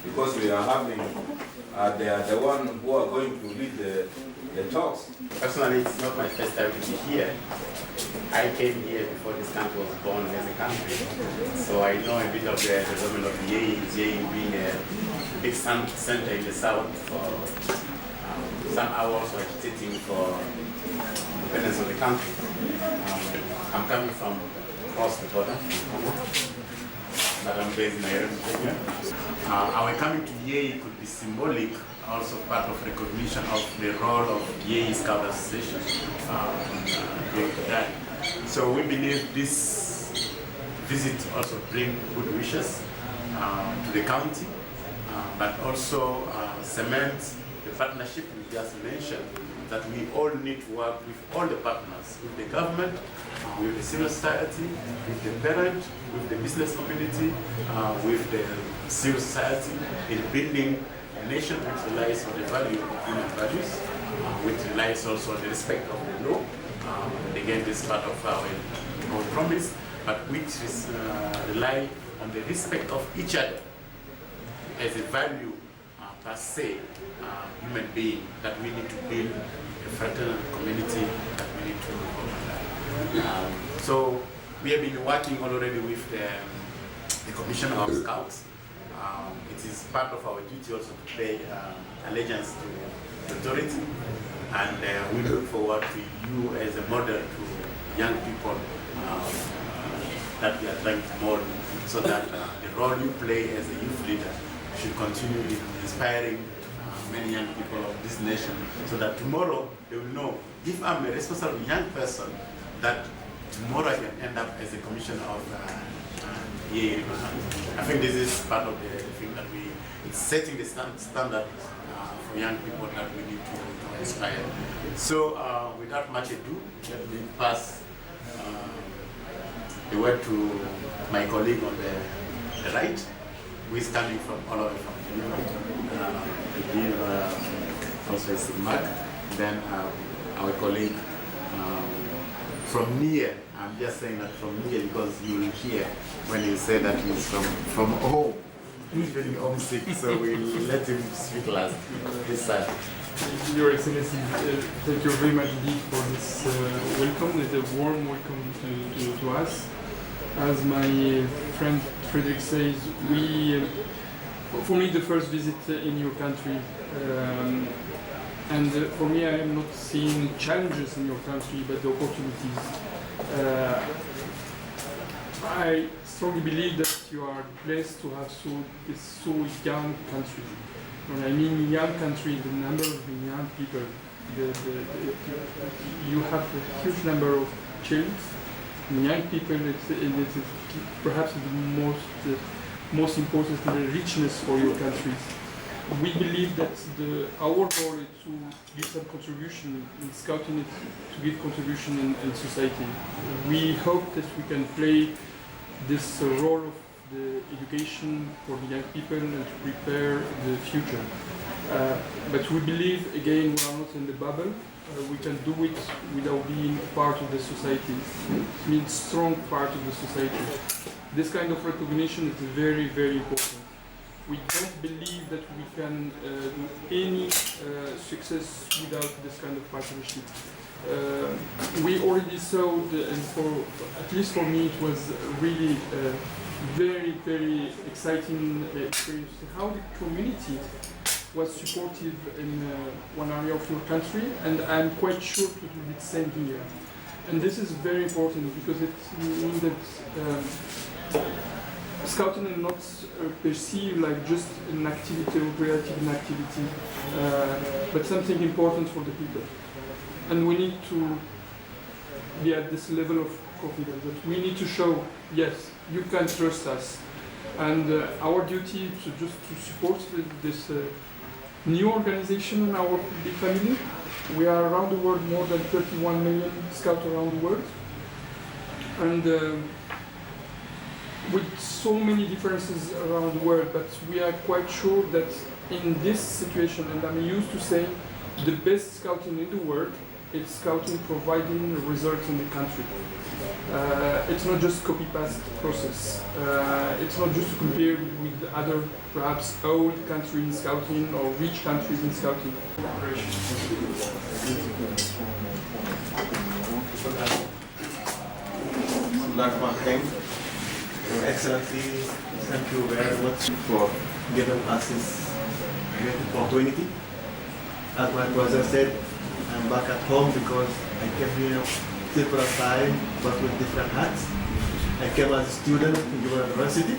because we are having, they are the one who are going to lead the talks. Personally, it's not my first time to be here. I came here before this country was born as a country. So I know a bit of the development of Yei being a big center in the south. For some hours agitating for independence of the country. I'm coming from across the border, but I'm based in Nairobi, Kenya. Our coming to Yei could be symbolic, also part of recognition of the role of Yei Scout Association during that. So we believe this visit also bring good wishes to the county, but also cement the partnership we just mentioned, that we all need to work with all the partners, with the government, with the civil society, with the parent, with the business community, with the civil society in building a nation which relies on the value of human values, which relies also on the respect of the law. And again, this is part of our promise, but which is rely on the respect of each other as a value per se, human being, that we need to build a fraternal community that we need to so we have been working already with the Commissioner of Scouts. It is part of our duty also to pay allegiance to the authority, and we look forward to you as a model to young people that we are trying to mold, so that the role you play as a youth leader should continue in inspiring many young people of this nation, so that tomorrow they will know, if I'm a responsible young person, that tomorrow I can end up as a commissioner of EA. I think this is part of the thing that it's setting the standard for young people that we need to inspire. So without much ado, let me pass the word to my colleague on the right, who is coming from all over from Geneva. To give also his remark. Then our colleague from near, I'm just saying that from near because you will hear when you say that he's from home. He's feeling homesick, so we'll let him speak last. This side. Your Excellency, thank you very much indeed for this welcome. It's a warm welcome to us. As my friend Frederick says, for me the first visit in your country, and for me I am not seeing challenges in your country but the opportunities. I strongly believe that you are blessed to have this so young country. When I mean young country, the number of young people, you have a huge number of children. Young people, it's perhaps the most important richness for your countries. We believe that our role is to give some contribution in scouting, it to give contribution in society. We hope that we can play this role of the education for the young people and to prepare the future. But we believe, again, we are not in the bubble. We can do it without being part of the society. It means strong part of the society. This kind of recognition is very, very important. We don't believe that we can do any success without this kind of partnership. We already saw, and at least for me, it was really very, very exciting experience how the community was supportive in one area of your country, and I'm quite sure it will be the same here. And this is very important because it means that scouting is not perceived like just an activity or creative activity, but something important for the people. And we need to be at this level of confidence that we need to show, yes, you can trust us. And our duty is to support this new organization in our big family. We are around the world, more than 31 million scouts around the world. And with so many differences around the world, but we are quite sure that in this situation, and I'm used to say, the best scouting in the world is scouting providing results in the country. It's not just copy-paste process. It's not just to compare with other, perhaps old countries in scouting or rich countries in scouting. Your Excellency, thank you very much for giving us this great opportunity. As my brother said, I'm back at home because I came here several times, but with different hats. I came as a student in Judo University,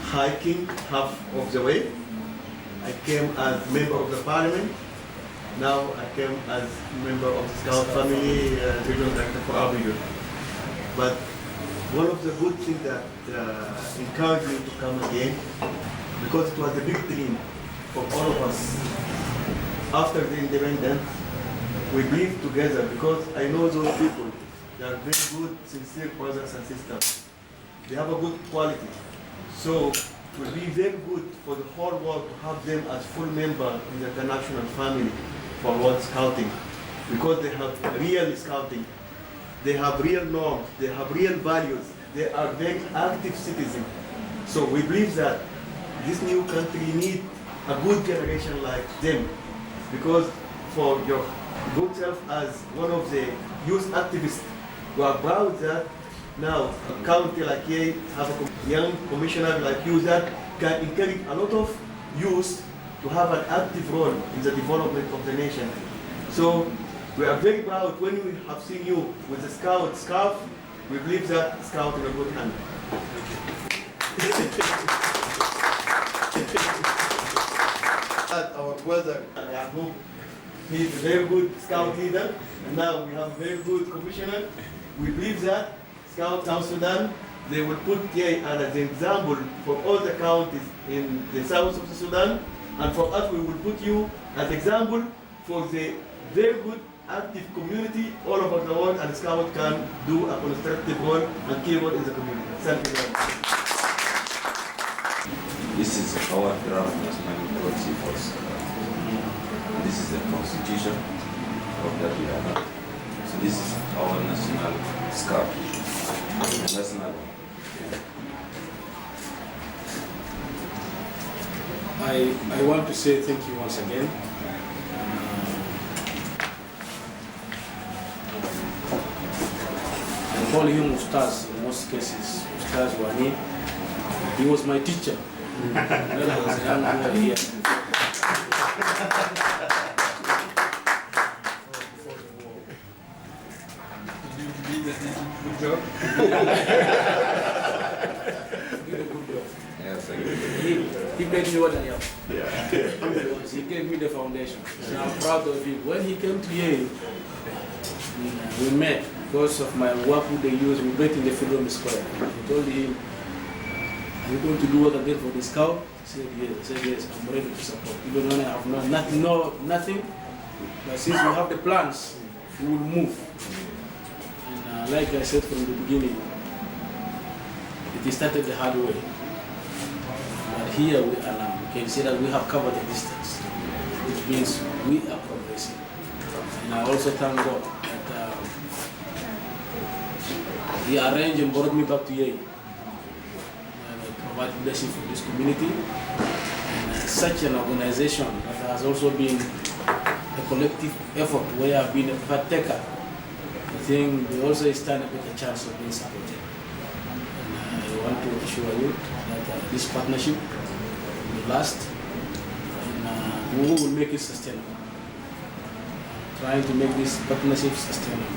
hiking half of the way. I came as member of the parliament. Now I came as member of the Scout family, regional director for ARTDO. But one of the good things that encouraged me to come again, because it was a big dream for all of us after the independence, we live together because I know those people. They are very good, sincere brothers and sisters. They have a good quality. So it will be very good for the whole world to have them as full member in the international family for World Scouting, because they have real scouting. They have real norms, they have real values. They are very active citizens. So we believe that this new country needs a good generation like them, because for your good self as one of the youth activists, we are proud that now a county like Yei have a young commissioner like you that can encourage a lot of youth to have an active role in the development of the nation. So we are very proud when we have seen you with the scout scarf. We believe that scout in a good hand. Our brother Yaqub, he is a very good scout leader, and now we have a very good commissioner. We believe that Scout South Sudan, they will put Yei as an example for all the counties in the south of the Sudan, and for us we will put you as example for the very good active community all over the world, and Scout can do a constructive role and key role in the community. Thank you very much. This is our draft national policy force. This is the constitution of that we have. So this is our national scarf. National. I want to say thank you once again. I call him Ustaz in most cases, Ustaz Wani. He was my teacher when I was a young boy here. Good job. He made me what I am. He gave me the foundation. So I'm proud of him. When he came to Yale, we met because of my work with the youth. We met in the Freedom Square. I told him, "Are you going to do what I did for the scout?" He said, "Yes." I said, "Yes, I'm ready to support. Even when I have nothing, but since we have the plans, we will move." And like I said from the beginning, it started the hard way. But here we are now. We can say that we have covered the distance, which means we are progressing. And I also thank God that He arranged and brought me back to Yei. And provide leadership for this community. And such an organization that has also been a collective effort where I've been a partaker. I think they also stand a better chance of being supported. And I want to assure you that this partnership will last, and we will make it sustainable. Trying to make this partnership sustainable.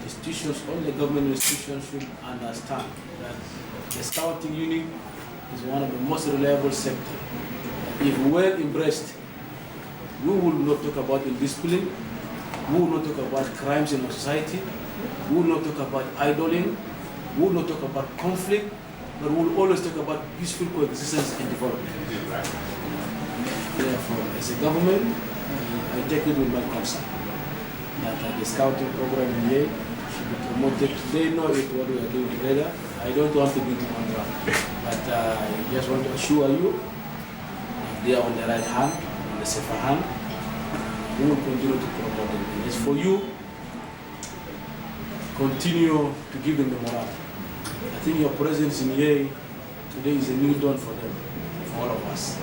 Institutions, all the government institutions should understand that the scouting unit is one of the most reliable sectors. If well embraced, we will not talk about indiscipline, we will not talk about crimes in our society, we will not talk about idling, we will not talk about conflict, but we will always talk about peaceful coexistence and development. Therefore, as a government, I take it with my concern that the scouting program in Yei should be promoted. They know it, what we are doing together. I don't want to be in one round, but I just want to assure you they are on the right hand, on the safer hand. We will continue to promote them. And as for you, continue to give them the morale. I think your presence in Yei today is a new dawn for them, for all of us.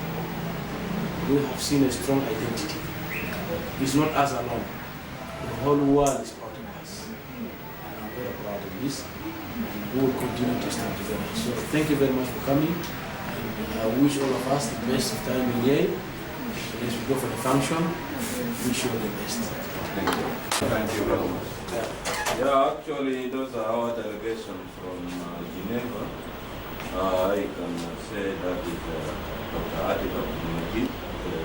We have seen a strong identity. It's not us alone. The whole world is proud of us. And I'm very proud of this. And we will continue to stand together. So thank you very much for coming. And I wish all of us the best of time in Yei. And as we go for the function, wish you all the best. Thank you. Thank you very much. Yeah, actually, those are our delegation from Geneva. I can say that is Dr. Atif Abdelmageed, the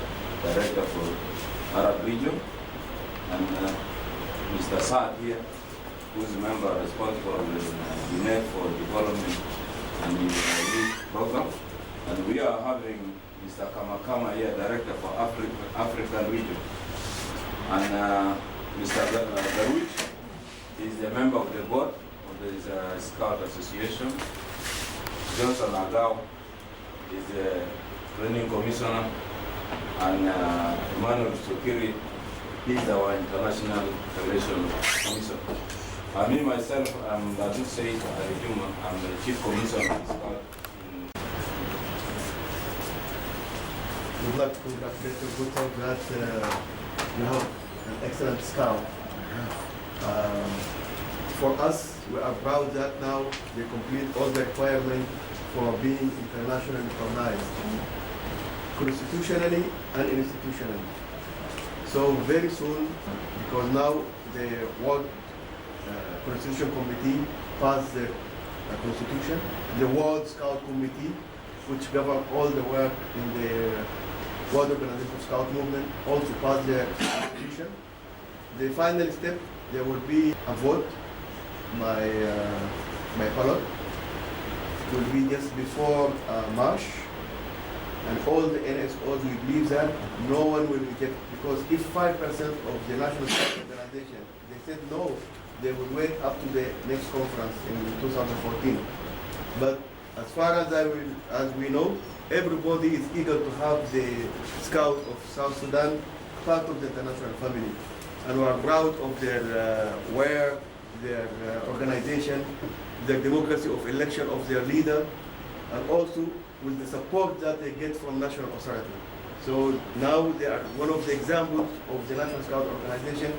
Director for Arab region, and Mr. Saad here, who is a member responsible in Geneva for development and the youth program. And we are having Mr. Kamakama here, Director for African region. And Mr. Darwich is a member of the board of the Scout Association. Johnson Agao is the training commissioner. And Emmanuel Sokiri, he's our international relations commissioner. Me myself, I'm Atif Abdelmageed. I'm the chief commissioner of Scout. We'd like to congratulate you good talk that you have an excellent scout. For us, we are proud that now they complete all the requirements for being internationally recognized, constitutionally and institutionally. So very soon, because now the World Constitution Committee passed the constitution, the World Scout Committee, which governs all the work in the World Organization of Scout Movement, also passed the constitution. The final step, there will be a vote by ballot. It will be just before March. And all the NSOs, we believe that no one will reject, because if 5% of the National Scout Organization, they said no, they will wait up to the next conference in 2014. But as far as we know, everybody is eager to have the Scout of South Sudan part of the international family. And we are proud of their work, their organization, the democracy of election of their leader, and also with the support that they get from national authority. So now they are one of the examples of the National Scout Organization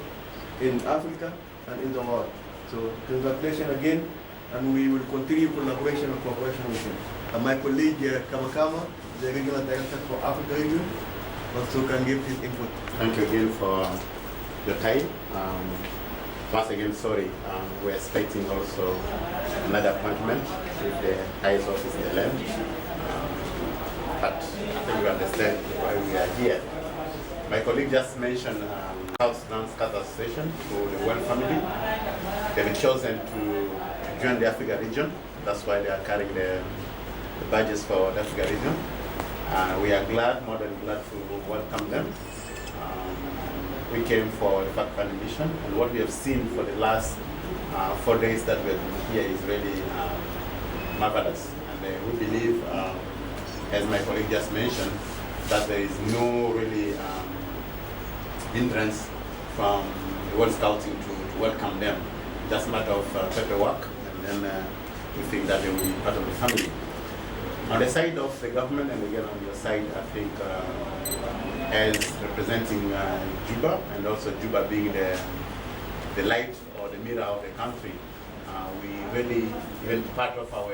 in Africa and in the world. So congratulations again, and we will continue collaboration and cooperation with you. And my colleague Kamakama, the Regional Director for Africa region, also can give his input. Thank you again for your time. Once again, sorry, we're expecting also another appointment with the highest office in the land. But I think you understand why we are here. My colleague just mentioned South Sudan Scout Association for the One Family. They've been chosen to join the Africa region. That's why they are carrying the badges for the Africa region. We are glad, more than glad to welcome them. We came for the fact-finding mission, and what we have seen for the last 4 days that we have been here is really marvelous. And we believe, as my colleague just mentioned, that there is no really hindrance from the World Scouting to welcome them. Just a matter of paperwork, and then we think that they will be part of the family. On the side of the government, and again on your side, I think as representing Juba, and also Juba being the light or the mirror of the country, we really, even part of our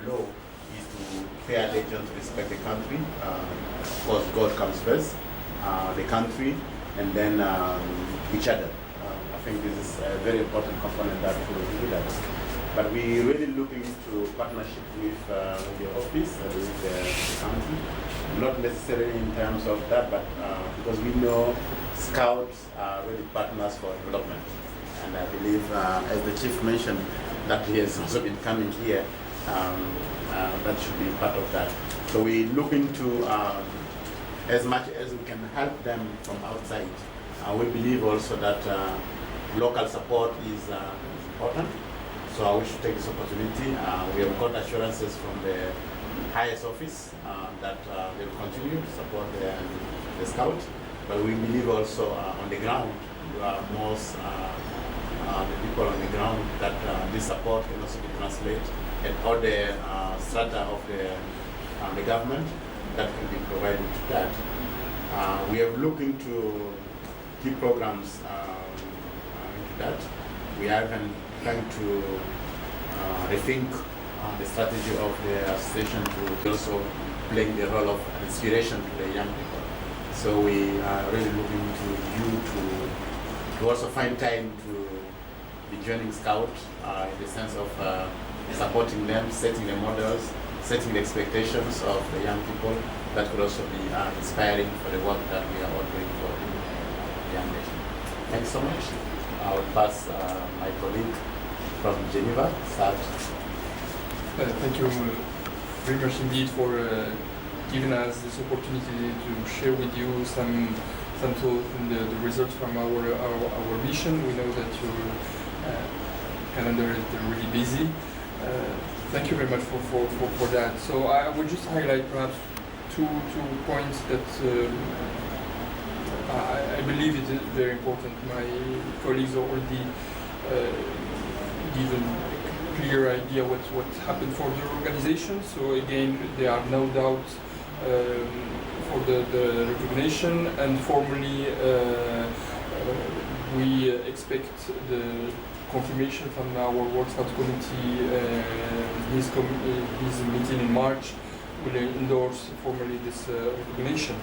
law is to pay attention to respect the country. Of course, God comes first, the country, and then each other. I think this is a very important component that we do that. But we really looking into partnership with the office and with the country, not necessarily in terms of that, but because we know Scouts are really partners for development. And I believe, as the chief mentioned, that he has also been coming here, that should be part of that. So we look into, as much as we can help them from outside, we believe also that local support is important. So I wish to take this opportunity. We have got assurances from the highest office that they will continue to support the Scout. But we believe also on the ground, most the people on the ground, that this support can also be translated at all the strata of the government that can be provided to that. We are looking to key programs into that. We are even trying to rethink the strategy of the association to also play the role of inspiration to the young people. So we are really looking to you to also find time to be joining Scout in the sense of supporting them, setting the models, setting the expectations of the young people. That could also be inspiring for the work that we are all doing for the young nation. Thanks so much. I will pass my colleague from Geneva, Saj. Thank you very much indeed for given us this opportunity to share with you some thought and the results from our mission. We know that your calendar is really busy. Thank you very much for that. So I would just highlight perhaps two points that I believe it is very important. My colleagues already given a clear idea what happened for the organization. So again, there are no doubts for the recognition, and formally we expect the confirmation from our World Scout Committee. His meeting in March will endorse formally this recognition.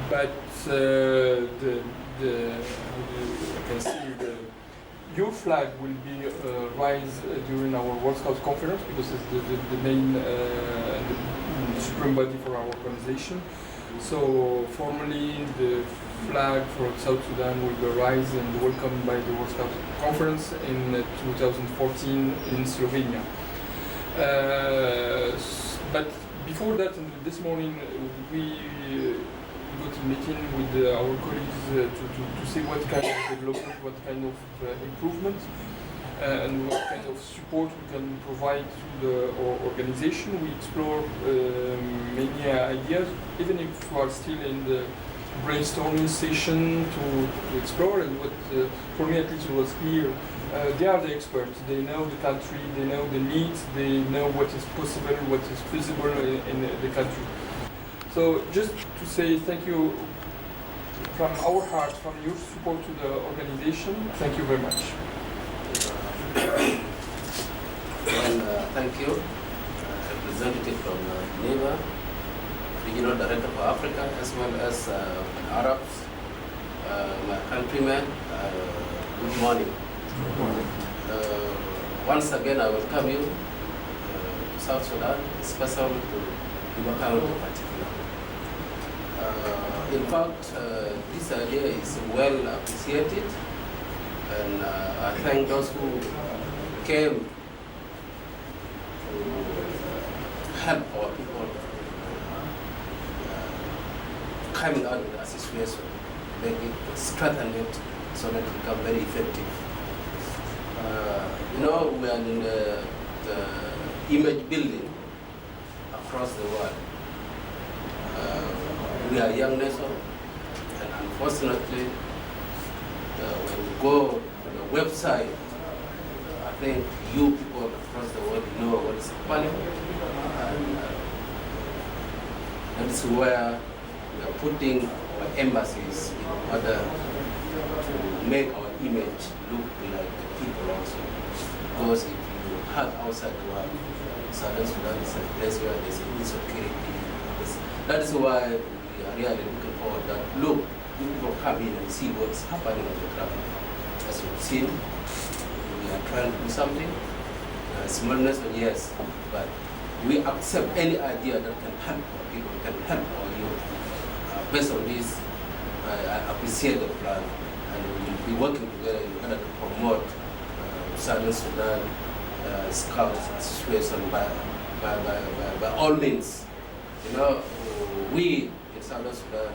But your flag will be raised during our World Scout conference, because it's the main the supreme body for our organization. So formally the flag for South Sudan will be raised and welcomed by the World Scout conference in 2014 in Slovenia. But before that, this morning we got a meeting with our colleagues to see what kind of development, what kind of improvement, and what kind of support we can provide to our organization. We explore many ideas, even if we are still in the brainstorming session to explore. And what for me at least was clear, they are the experts. They know the country, they know the needs, they know what is possible, what is feasible in the country. So just to say thank you from our heart, from your support to the organization. Thank you very much. Well, thank you. Representative from Geneva, Regional Director for Africa, as well as Arabs, my countrymen. Good morning. Once again, I welcome you to South Sudan, especially to Juba County in particular. In fact, this idea is well appreciated, and I thank those who came to help our people coming out of a situation, make it, strengthen it so that it become very effective. You know, we are in the image building across the world. We are a young nation, and unfortunately, when you go to the website, I think you people across the world know what is happening, and that is where we are putting our embassies in order to make our image look like the people also. Because if you have outside the world, Southern Sudan is a place where there's insecurity. That is why we are really looking forward that, look, you people come in and see what is happening on the ground. As you've seen, we are trying to do something. Smallness, yes, but we accept any idea that can help our people, can help our youth. Based on this, I appreciate the plan, and we will be working together in order to promote Southern Sudan Scout situation by all means. You know, we in Southern Sudan,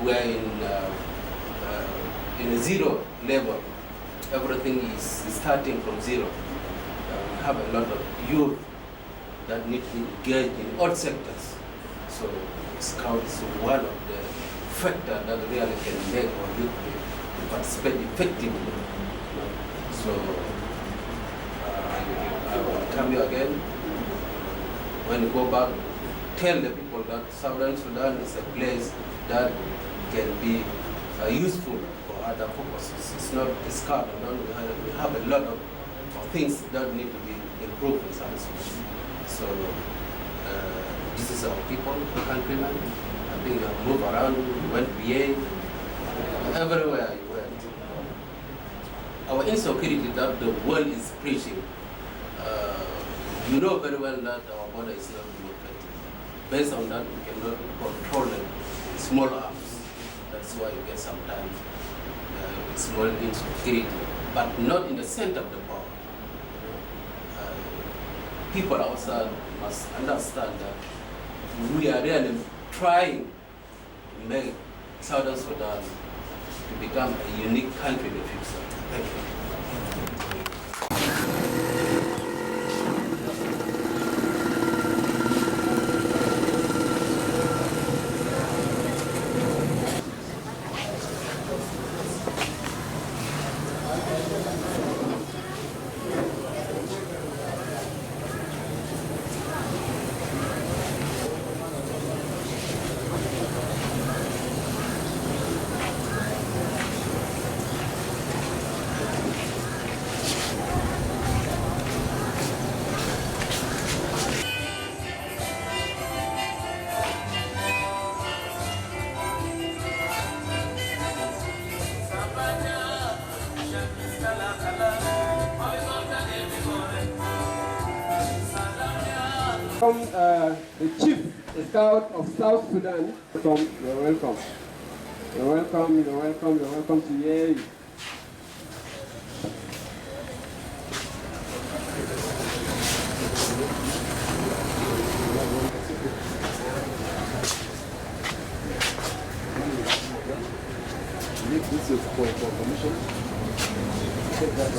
we are in a zero level. Everything is starting from zero. We have a lot of youth that need to engage in all sectors. So Scout is one of the factors that really can make our youth participate effectively. So I will come here again. When you go back, tell the people that Southern Sudan is a place that can be useful for other purposes. It's not a Scout alone. We have a lot of things that need to be improved in Southern Sudan. So this is our people, our countrymen. I think you move around, you went PA, everywhere you went. Our insecurity that the world is preaching, you know very well that our border is not democratic. Based on that, we cannot control the small arms. That's why you get sometimes small insecurity, but not in the center of the power. People outside must understand that we are really trying to make Southern Sudan to become a unique country in the future. Thank you. From the Chief Scout of South Sudan. Welcome, you're welcome. You're welcome, you're welcome, you're welcome to Yale. This is for commission. Take that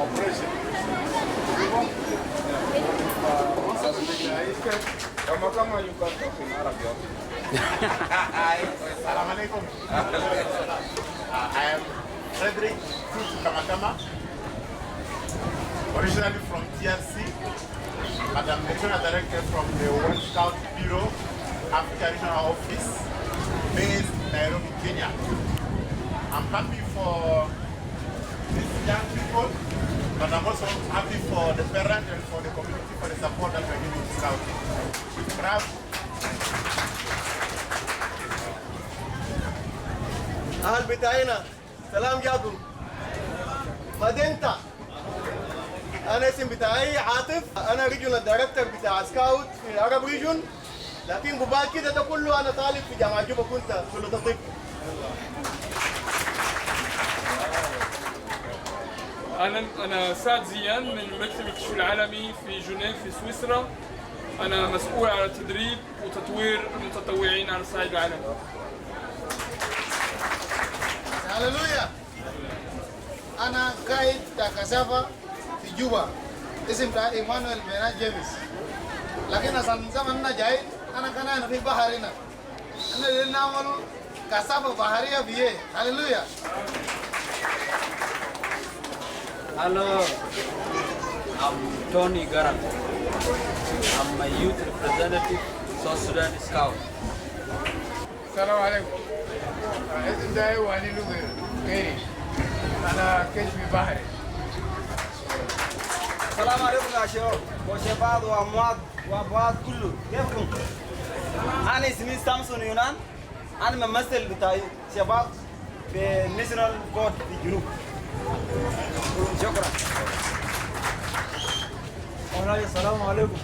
operation. Kama you can talk in Arabic. Assalamu alaikum. I am Frederick Kamakama, originally from TRC, but I'm the National Director from the World Scout Bureau, Africa Regional Office, based in Nairobi, Kenya. I'm happy for these young people, but I'm also happy for the parents and for the community for the support that we're giving to Scouting. Bravo. أهل بتاعنا سلام جاكم مدينتا أنا اسم بتاعي عاطف أنا ريجونال دايركتور بتاع سكاوت في العرب ريجون لكن قبال كده ده كله أنا طالب في جامعة جوبا كنت كله طب أنا سعد زيان من مكتب الكشف العالمي في جنوب في سويسرا. أنا مسؤول على تدريب وتطوير المتطوعين على الصعيد العالمي. هللويا. أنا قائد بكشافة في جوبا اسم إيمانويل ميراج جيمس لكن أصلا زماننا جاي أنا كان في البحر هنا أنا اللي نعمل كشافة بحرية فيه. هللويا. Hello, I'm Tony Garan. I'm a youth representative, South Sudan Scout. السلام عليكم. اسم داي واني لوغير كيري. أنا كشف بحري. السلام عليكم يا شباب وشباب وأموات وأبوات كله كيفكم؟ أنا اسمي سامسون يونان. أنا ممثل بتاع شباب في ناشونال بورد في جنوب. شكرا. السلام عليكم.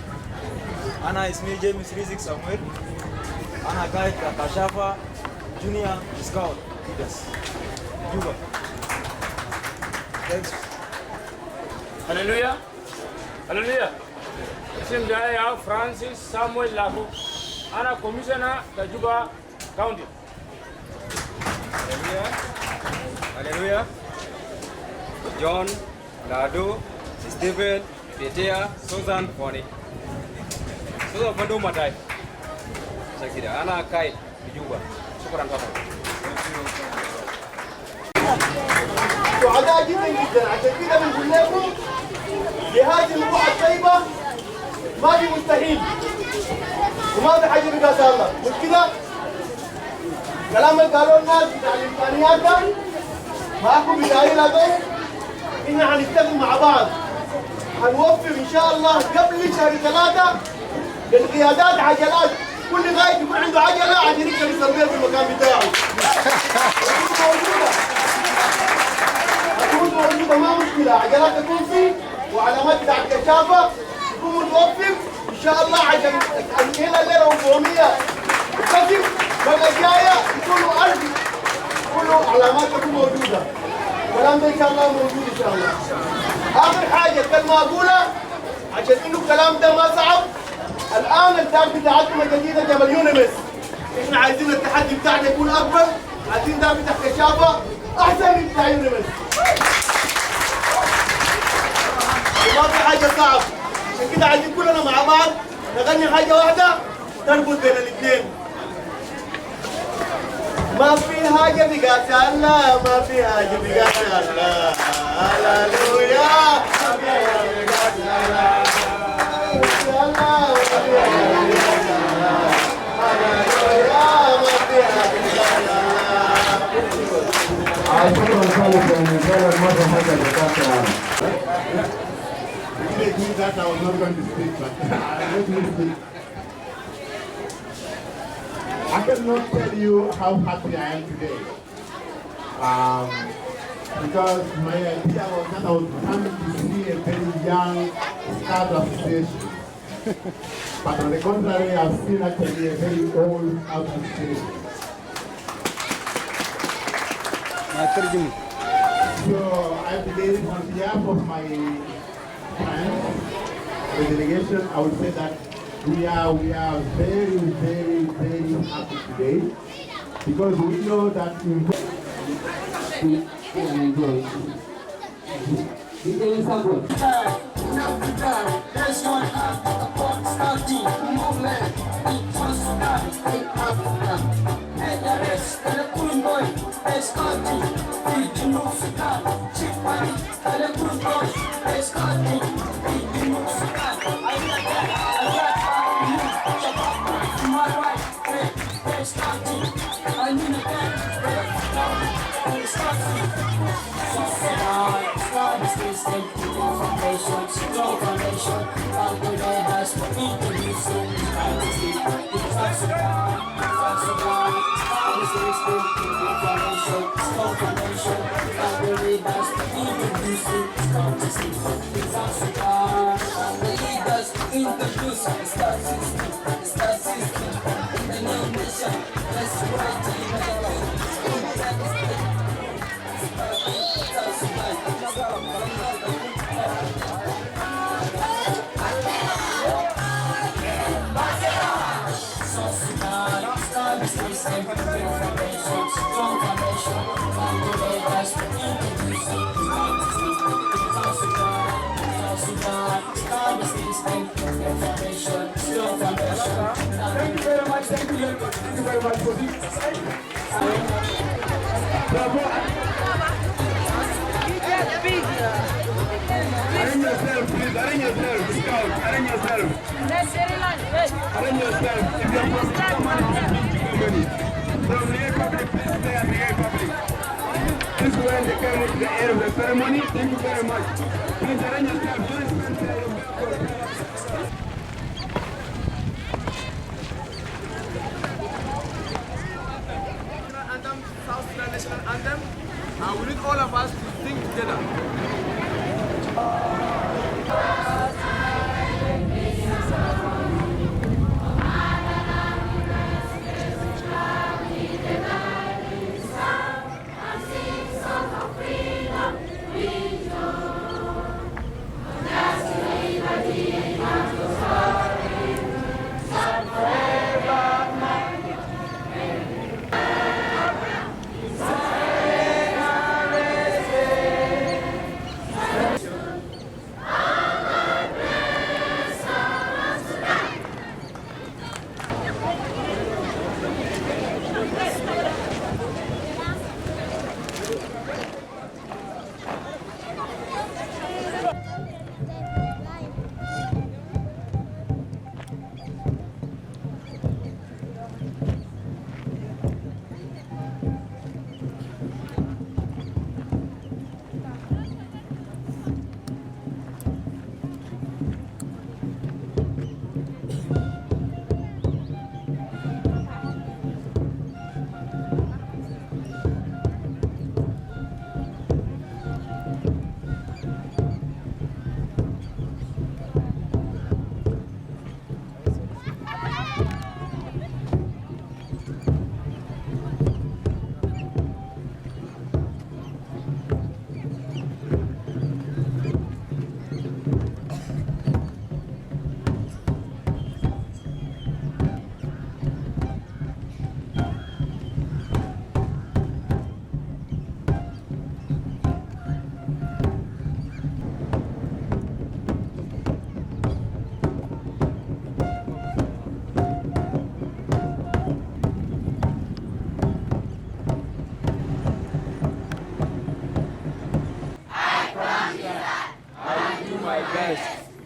أنا اسمي جيمس ريزيك سامويل. أنا قائد بكشافة جونيور سكاوت ليدرز جوبا. هللويا. هللويا. اسم دايا فرانسيس سامويل لابو. أنا كوميشنر جوبا كاونتي. هللويا. هللويا. جون لادو ستيفن بيتيا سوزان فوني سوزان فندو ماتاي شكرا أنا كاي بجوبا شكرا كمان سعداء جدا جدا عشان كده بنقول لكم بهذه الروح الطيبة ما في مستحيل وما في حاجة بقاسى الله مش كده؟ كلام اللي قالوا الناس بتاع الإمكانيات ده معاكم بداية لازم إحنا هنشتغل مع بعض هنوفر إن شاء الله قبل شهر 3 للقيادات عجلات كل قائد يكون عنده عجلة عشان يقدر يسويها في المكان بتاعه. تكون موجودة ما مشكلة عجلات تكون فيه وعلامات بتاعت كشافة تكون متوفر إن شاء الله عشان هنا الليلة 400 قسم بقى جاية يكونوا 1000 كله علامات تكون موجودة. الكلام ده ان شاء الله موجود ان شاء الله. اخر حاجه كلمه اقولها عشان انه الكلام ده ما صعب. الان الدار بتاعتكم الجديده جبل يونس احنا عايزين التحدي بتاعنا يكون اكبر. عايزين دار بتاع كشافه احسن من بتاع يونس. وما في حاجه صعب عشان كده عايزين كلنا مع بعض نغني حاجه واحده تربط بين الاثنين. ما في حاجة بقاسى الله ما في حاجة بقاسى الله. هللويا. ما في حاجة بقاسى الله. ما في حاجة بقاسى الله. هللويا. ما في حاجة بقاسى الله. شكرا خالص يعني فعلا ما في حاجة بقاسى الله. It means that I was not going to speak, but let me speak. I cannot tell you how happy I am today. Because my idea was that I was coming to see a very young Scout association. But on the contrary, I've seen actually a very old Scout association. So I believe on behalf of my friends, the delegation, I would say that we are very, very, very happy today because we know that DJ sample. There's one starting movement. It was Sudan, in Africa. And the rest of the cool boy is starting. Judo Sudan, Chief Party, and the cool boy is starting. Judo Sudan. I like that. To my right, they're starting. I need a dance. They're starting. Sudan is listening to information, strong foundation. Algorithm has for introducing Sudan. Sudan is listening to information, strong foundation. Algorithm has for introducing Sudan. The leaders introduce star system in the new nation. Let's write it. Thank you very much. Thank you very much for this. Arrange yourself, please. Arrange yourself. Scout. Arrange yourself. Arrange yourself. If you're from someone from the air public, please stay at the air public. This is when they come into the air of the ceremony. Thank you very much. Please arrange yourself. Don't spend time. Anthem, South Sudan national anthem. We need all of us to sing together.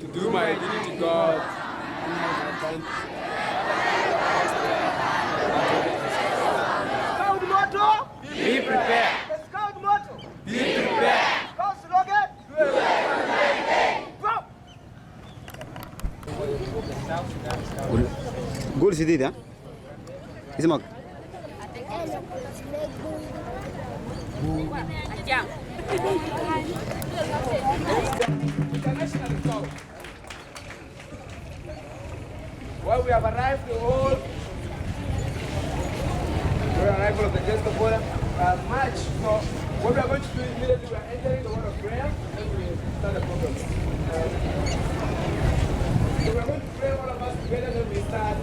To do my duty to God and Scout motto. be prepared. The Scout motto. Be prepared. Scout slogan. قول سديد ها اسمك Well, we have arrived to all the arrival of the guest of honor match. So what we are going to do immediately, we are entering the word of prayer, and we start the program. So we are going to pray all of us together, then we start.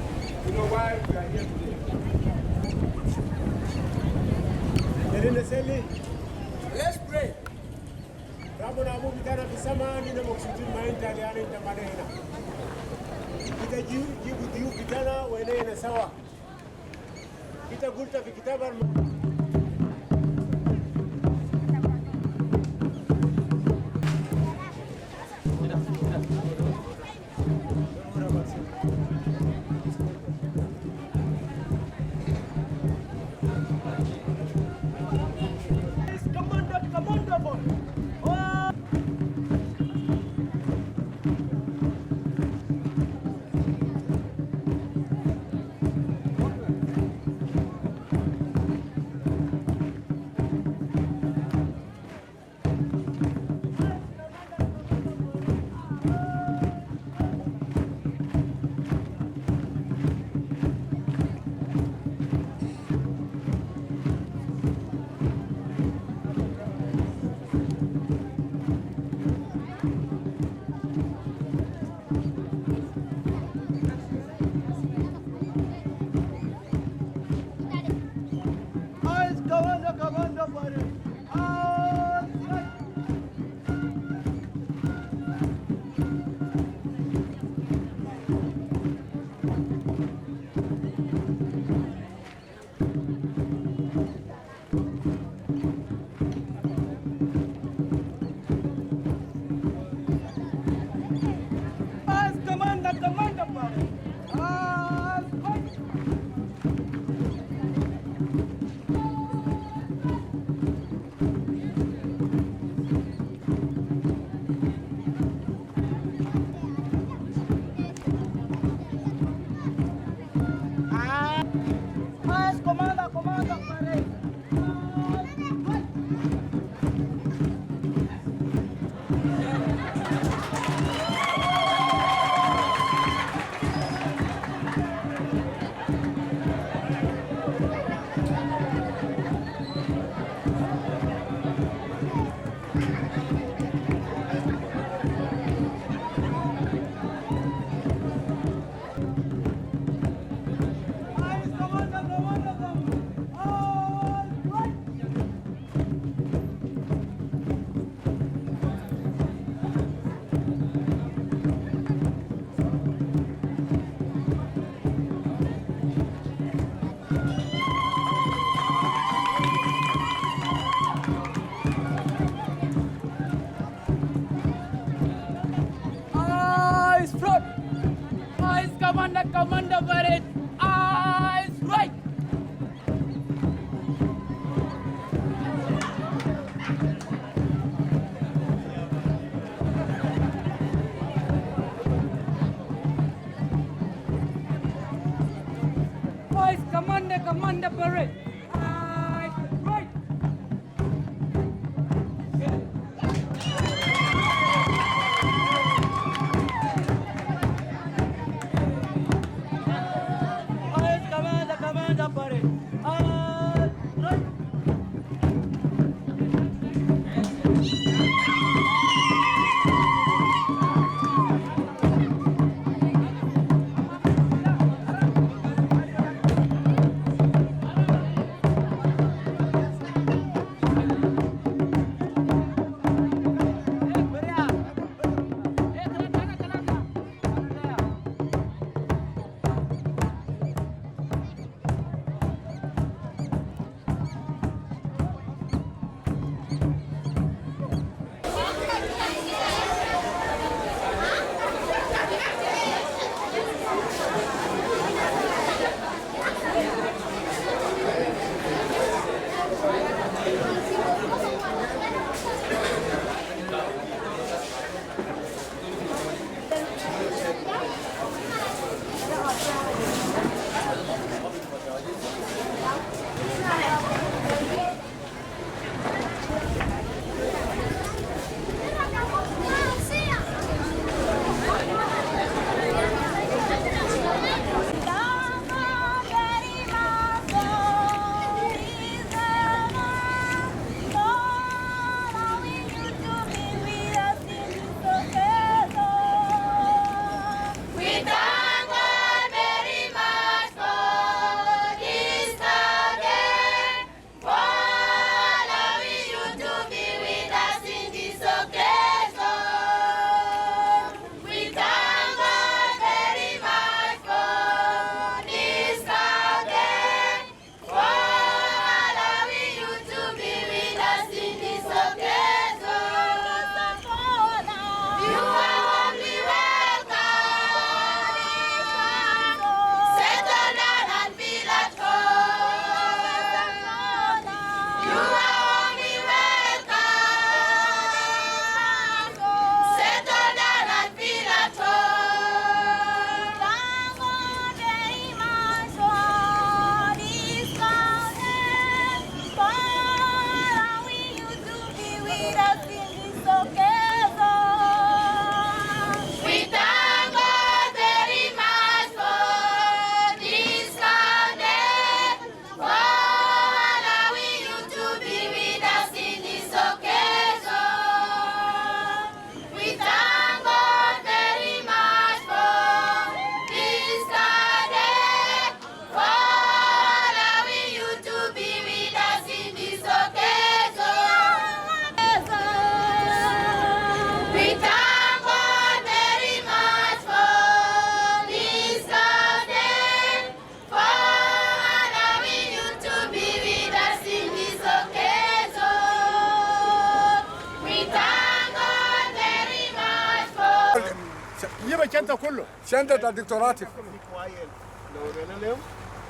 You know why we are here today. Let's pray. Rabbuna Abu Bidana sama nina maksudin main tadi ana inta mana hina. Kita jibu diu kitana wene ina sawa. Kita gulta fi kitaban Commander Barrett, eyes right. Eyes Commander Barrett, eyes right. Commander Barrett, right. الشنطه كله شنطه الدكتور عاطف لو ورينا لهم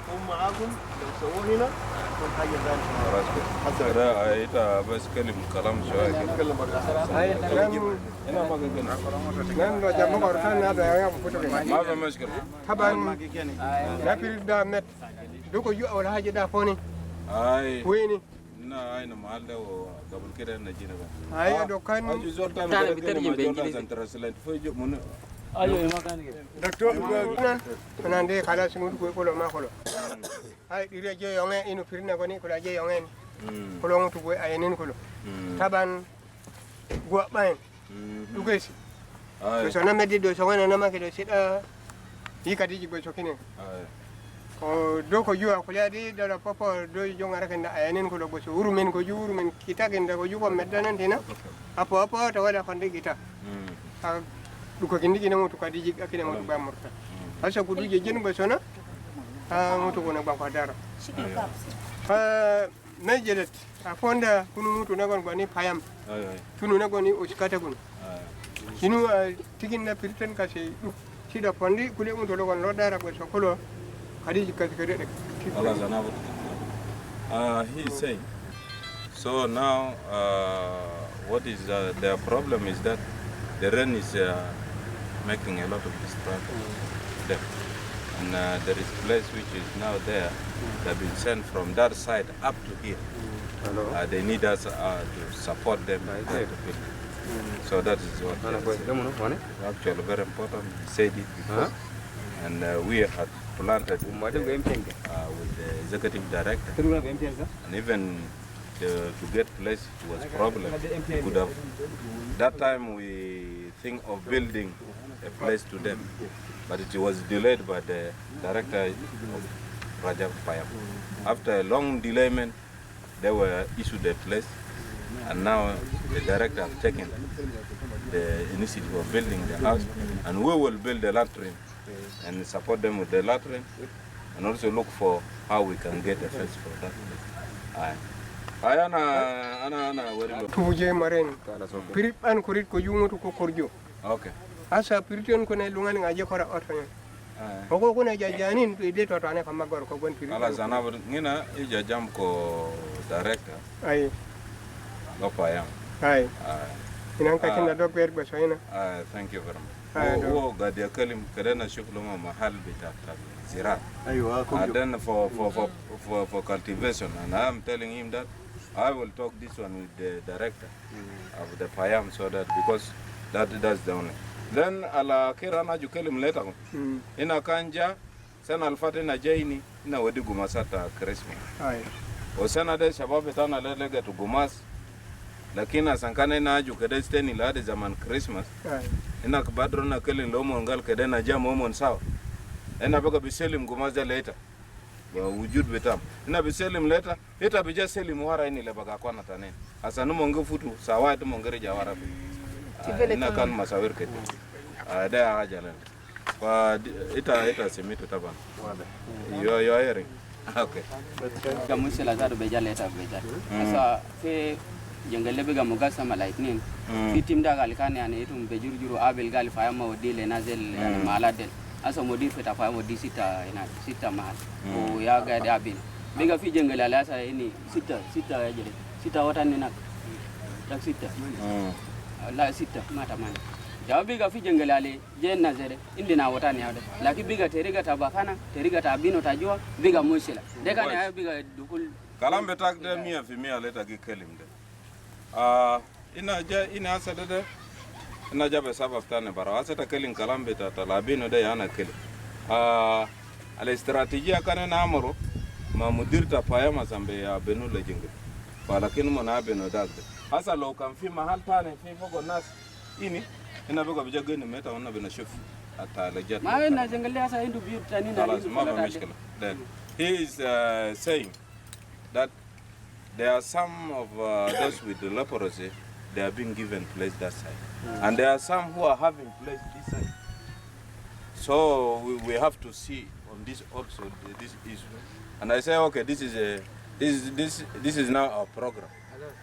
هم معاكم لو سووه هنا تكون حاجه ثانيه. لا انت بس كلم كلام شويه كده. نتكلم هنا ما قلنا. نعم لو جمعوا أركان هذا يا ما في مشكله. طبعا لا في ده مت دوكو جو أول حاجة ده فوني. ويني؟ نا أنا محل ده وقبل كده نجينا بقى. أيوة دكان. أجي زور تاني بترجم بإنجليزي. أيوة ما كان كده. دكتور أنا عندي خلاص نقول كله ما كله. هاي دي جاي يومين إنه فيرنا كوني كله جاي يومين. كله مو تقول أينين كله. طبعا gua main juga sih. Besoknya mesti dosokan nama kita sih ika di besok ini. Oh doko juga kuliah di dalam papa do jongar kena ayanin kulo besok urumen kita kena ko juga medanan tina apa tahu ada kondi kita. Duka kini kita mau tukar di akhirnya mau tukar murta. Asa kudu jejen besoknya mau tukar nak bangkadar. Najelet afonda kunu mutu nagon bani payam kunu nagoni uskata kunu kinu tigin na pirten kasi sida fondi kule mutu logon lodara ko sokolo kadi jikati kede Allah zanabu he is saying so now what is their problem is that the rain is making a lot of destruction there. And there is a place which is now there that been sent from that side up to here. They need us to support them to build. So that is what actually very important. We said it before. And we had planted with the executive director. And even to get place was a problem. Could have, that time we think of building a place to them. But it was delayed by the director of Rajab Payam. After a long delayment, they were issued a place, and now the director has taken the initiative of building the house, and we will build the latrine and support them with the latrine, and also look for how we can get a fence for that place. Ana tuje maren pirip an kurit ko yungo to ko korjo. Okay. Asa piriton ko ne lungan ngaje kora otonya. Oko kuna jajanin to ide to ane kama gor ko gon piriton. Ala sana ngina ija jam ko director. Ai. Lopa yam. Ai. Inan ka kinda dog wer ba soina. Thank you very much. Wo gadia kalim kadana shukluma mahal bita zirat. Aywa. And then for cultivation, and I am telling him that I will talk this one with the director of the Payam so that because that's the only. Then ala kira na jukelim leta ko. Ina kanja sana alfate na jaini ina wadi gumasata Christmas. Ai. O sana de shababe tana lelega tu gumas. Lakini asankana ina jukede steni la de zaman Christmas. Ai. Ina kabadro na kelin lomo ngal kede na jamo mon sawa. Ina baka biselim gumas da later. Wa wujud betam. Ina biselim later. Ita bija selim wara ini le baka kwa natane. Asanu mongo futu sawa tu mongere jawara. Ina kan masawir kete. Ada ajalan. Wa ita semitu taban. Yo hearing. Okay. Kamu selazar beja leta beja. Asa fe jengale bega mugasa malaiknin. Fitim da galikane ane itu bejuru abel gal fa ma wadile nazel maladel. Asa modir feta fa modi sita ina sita mahal. O ya ga da abin. Bega fi jengale ala asa ini sita ya jadi. Sita watan ni nak. Tak sita. La sita mata man. Jawab biga fi jengale ale jen nazere indina wata ni hawde laki biga teriga tabakana teriga tabino tajua biga mushila deka ne ayo biga dukul kalam betak de mia fi mia leta gi kelim de ina asada de ina jabe sabab tane bara asata kelin kalam beta talabino de yana kelim ala strategia kana na amaro ma mudirta payama zambe ya benu le jingi lakini mona beno dagde asa lo kan fi mahal tane fi fogo nas ini ina bego bija gani meta wana bina shuf ata lajat ma ina jengale asa indu biut tani na then he is saying that there are some of those with the leprosy, they are being given place that side, and there are some who are having place this side. So we have to see on this also this issue, and I say okay, this is now our program.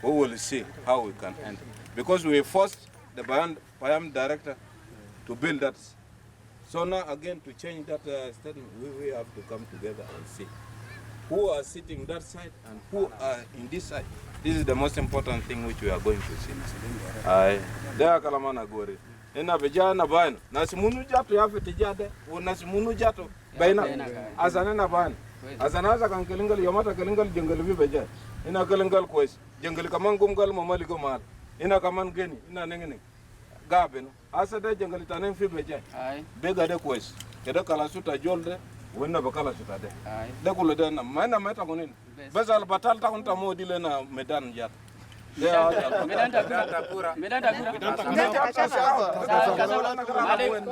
We will see how we can handle, because we forced the Payam director to build that So now again to change that statement, we have to come together and see who are sitting that side and who are in this side. This is the most important thing which we are going to see. Aye. There kalamana gore. Ina vijana bana. Nasimunu jato yafe tijade. Nasimunu jato baina. Asana na bana. Asana za kan kelingal yamata kelingal jungle bi beja. Ina kelingal kwes. Jungle kaman gumgal mamali gomal. Ina kaman geni. Ina nengene. Gabe no. Asa da jungle tanen fi beja. Aye. Bega de kwes. Keda kala suta jolde. Wenna bakala suta de. Aye. De kulo de na mana meta konin. Basal batal ta kunta modi le na medan jat. Medan takura.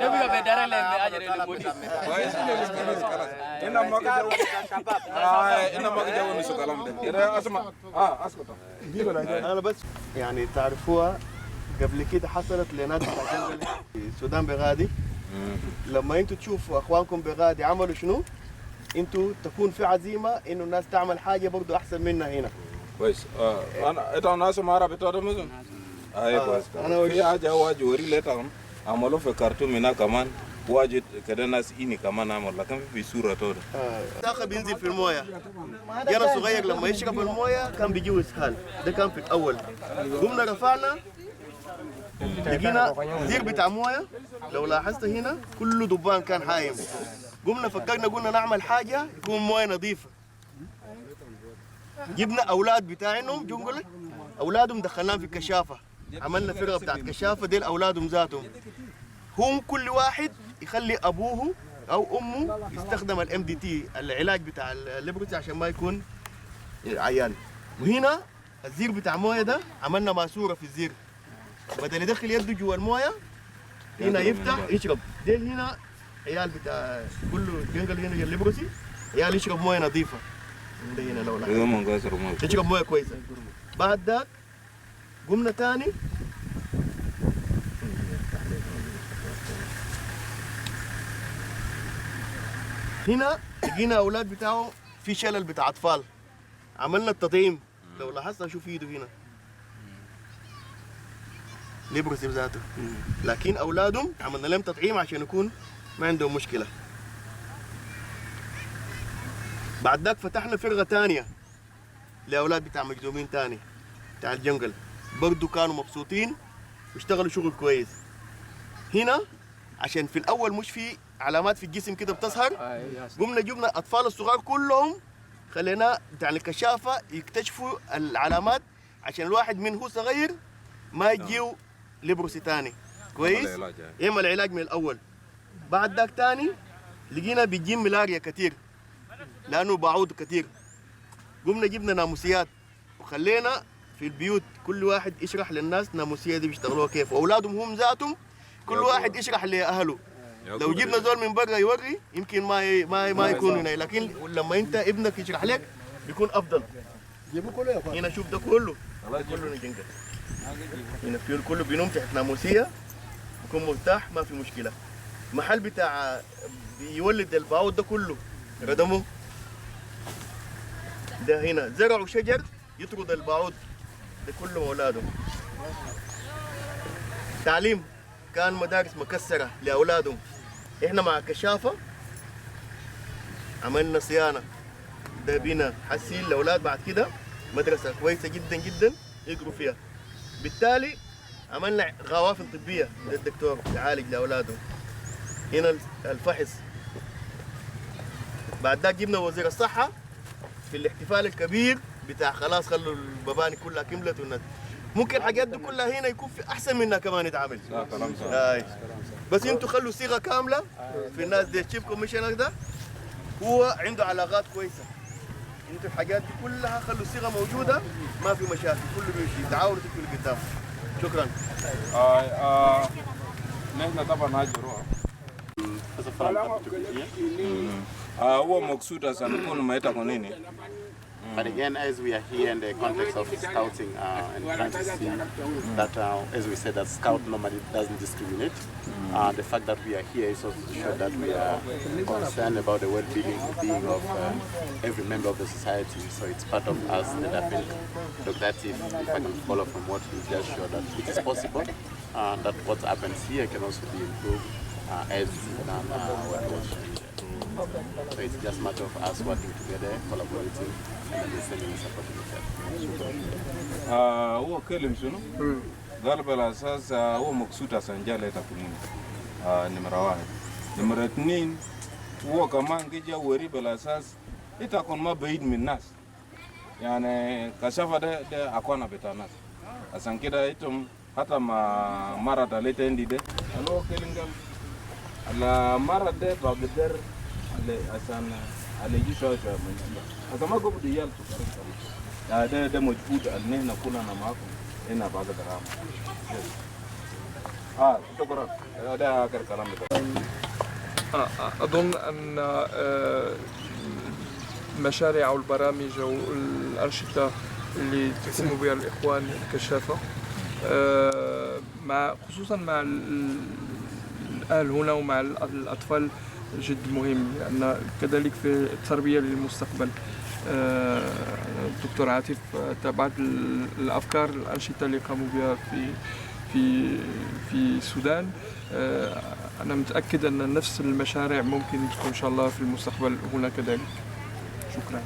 Debi bedara le ajere le modi. Ina magi jawo ni sukalam de. Ira asma. اسكت. انا بس يعني تعرفوها قبل كده حصلت لناس في السودان بغادي. لما انتوا تشوفوا اخوانكم بغادي عملوا شنو؟ انتوا تكون في عزيمه انه الناس تعمل حاجه برضه احسن منها هنا. كويس. انا انت ناس ما عرفت هذا مثلا. اي كويس. انا في حاجه واجي وري لتاهم عملوا في كرتون هنا كمان واجد كده ناس اني كمان عمل لكن في صوره تور. داخل بينزل في المويه. جرى صغير لما يشرب المويه كان بيجيو اسهال. ده كان في الاول. قمنا رفعنا لقينا زير بتاع مويه. لو لاحظت هنا كله دبان كان حايم. قمنا فكرنا قلنا نعمل حاجه يكون مويه نظيفه. جبنا اولاد بتاعهم جنجله اولادهم دخلناهم في كشافه. عملنا فرقه بتاعت كشافه ديل اولادهم ذاتهم. هم كل واحد يخلي ابوه او امه يستخدم الام دي تي العلاج بتاع الليبروسي عشان ما يكون عيان. وهنا الزير بتاع مويه ده عملنا ماسوره في الزير. بدل يدخل يده جوا المويه هنا يفتح يشرب. ديل هنا عيال بتاع كله جنجل هنا الليبروسي عيال يشرب مويه نظيفه. ده هنا لو لاحظت يشرب مويه كويسه. بعد ذاك قمنا تاني هنا لقينا اولاد بتاعه في شلل بتاع اطفال. عملنا التطعيم. لو لاحظت شوف ايده هنا ليبروسي بذاته. لكن اولادهم عملنا لهم تطعيم عشان يكون ما عندهم مشكله. بعد ذاك فتحنا فرقه ثانيه لاولاد بتاع مجذومين ثاني بتاع الجنجل. برضو كانوا مبسوطين واشتغلوا شغل كويس. هنا عشان في الاول مش في علامات في الجسم كده بتظهر. قمنا جبنا الاطفال الصغار كلهم خلينا بتاع الكشافه يكتشفوا العلامات عشان الواحد من هو صغير ما يجيو ليبروسي ثاني. كويس؟ يعمل العلاج من الاول. بعد ذاك ثاني لقينا بيجي ملاريا كثير لانه بعوض كثير. قمنا جبنا ناموسيات وخلينا في البيوت كل واحد يشرح للناس ناموسيه دي بيشتغلوها كيف. واولادهم هم ذاتهم كل واحد يشرح لاهله. لو جبنا زول من برا يوري يمكن ما يكون هنا. لكن لما انت ابنك يشرح لك بيكون افضل. جيبوا كله هنا. شوف ده كله جنجل. هنا في كله بينوم تحت ناموسيه بيكون مرتاح ما في مشكله. محل بتاع بيولد البعوض ده كله ردمه. ده هنا زرعوا شجر يطرد البعوض ده كله اولادهم. تعليم كان مدارس مكسره لاولادهم. احنا مع كشافه عملنا صيانه. ده بينا حسين الاولاد بعد كده مدرسه كويسه جدا جدا يقروا فيها. بالتالي عملنا غوافل طبيه للدكتور يعالج لاولادهم. هنا الفحص. بعد ذاك جبنا وزير الصحه في الاحتفال الكبير بتاع خلاص خلوا المباني كلها كملت والناس. ممكن الحاجات دي كلها هنا يكون في احسن منها كمان يتعمل. كلام صحيح. بس انتوا خلوا صيغه كامله في الناس دي. الشيف كوميشنر ده هو عنده علاقات كويسه. انتوا الحاجات دي كلها خلوا الصيغه موجوده ما في مشاكل كله بيمشي. تعاونوا تكتبوا قدام. شكرا. نحن طبعا هاجروا. هو مقصود عشان نكون ما يتكونيني. But again, as we are here in the context of scouting and trying to see that, as we said, that scout normally doesn't discriminate. The fact that we are here is also to show that we are concerned about the well-being of every member of the society. So it's part of us, and I think Dr. Atif, if I can follow from what he just showed, that it is possible, that what happens here can also be improved as Sudan what was. So it's just a matter of us working together, collaborating, and understanding and supporting each other. هو كلم شنو؟ قال بالأساس هو مقصود أسنجالة تكمل نمرة واحد. نمرة اثنين هو كمان كي جا وري بالأساس يتكون ما بعيد من الناس. يعني كشافة ده أكوانا بتاع الناس. عشان كده إتهم حتى ما مرة تلاتة عندي ده. أنا كلم قال على مرة ده بقدر عشان على يجي شوية من هذا ما قبل ديال تكرر. ده مجهود أننا نكون أنا معكم هنا بعد الدرام. شكرا. ده آخر كلام بتاعي. أظن أن المشاريع والبرامج والأنشطة اللي تقوم بها الإخوان بكشافة خصوصا مع الأهل هنا ومع الأطفال جد مهم، لأن كذلك في التربية للمستقبل. الدكتور عاطف تابعت الأفكار الأنشطة اللي قاموا بها في السودان. أنا متأكد أن نفس المشاريع ممكن تكون إن شاء الله في المستقبل هنا كذلك. شكرا.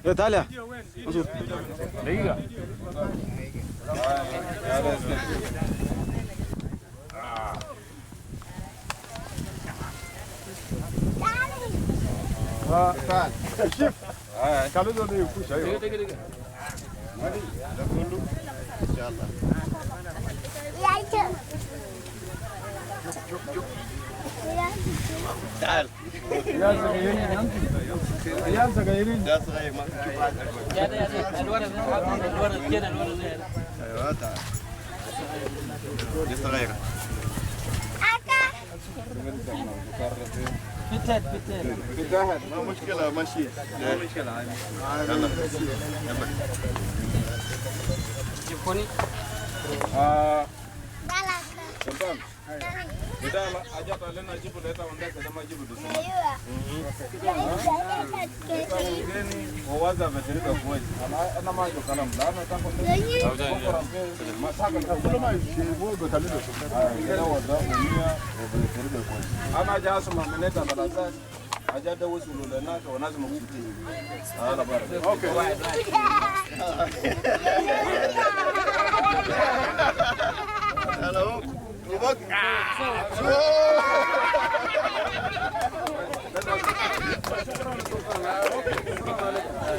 يا تعالى دقيقة. تعال شوف كانوا دول يفوش ايوه دقيقة ده كله ان شاء الله تعال يا صغيرين يا صغيرين يا صغير ما تشوف يا الورد كده الورد ايوه تعال يا صغير بتاعت ما مشكلة ماشي ما مشكلة عادي يلا جيبوني سلطان بدأ أجاب لنا جيبوا لتا وندك لما جيبوا دسمة ووزع بطريقة كويس أنا ما أجو كلام لا أنا تاخد ما ساكن كل ما يشيبوا بتعملوا كده وزع ومية وبطريقة كويس أنا جا أسمع من هذا بالأساس أجا دوسوا لنا وناس مبسوطين هذا بارك أوكي هلا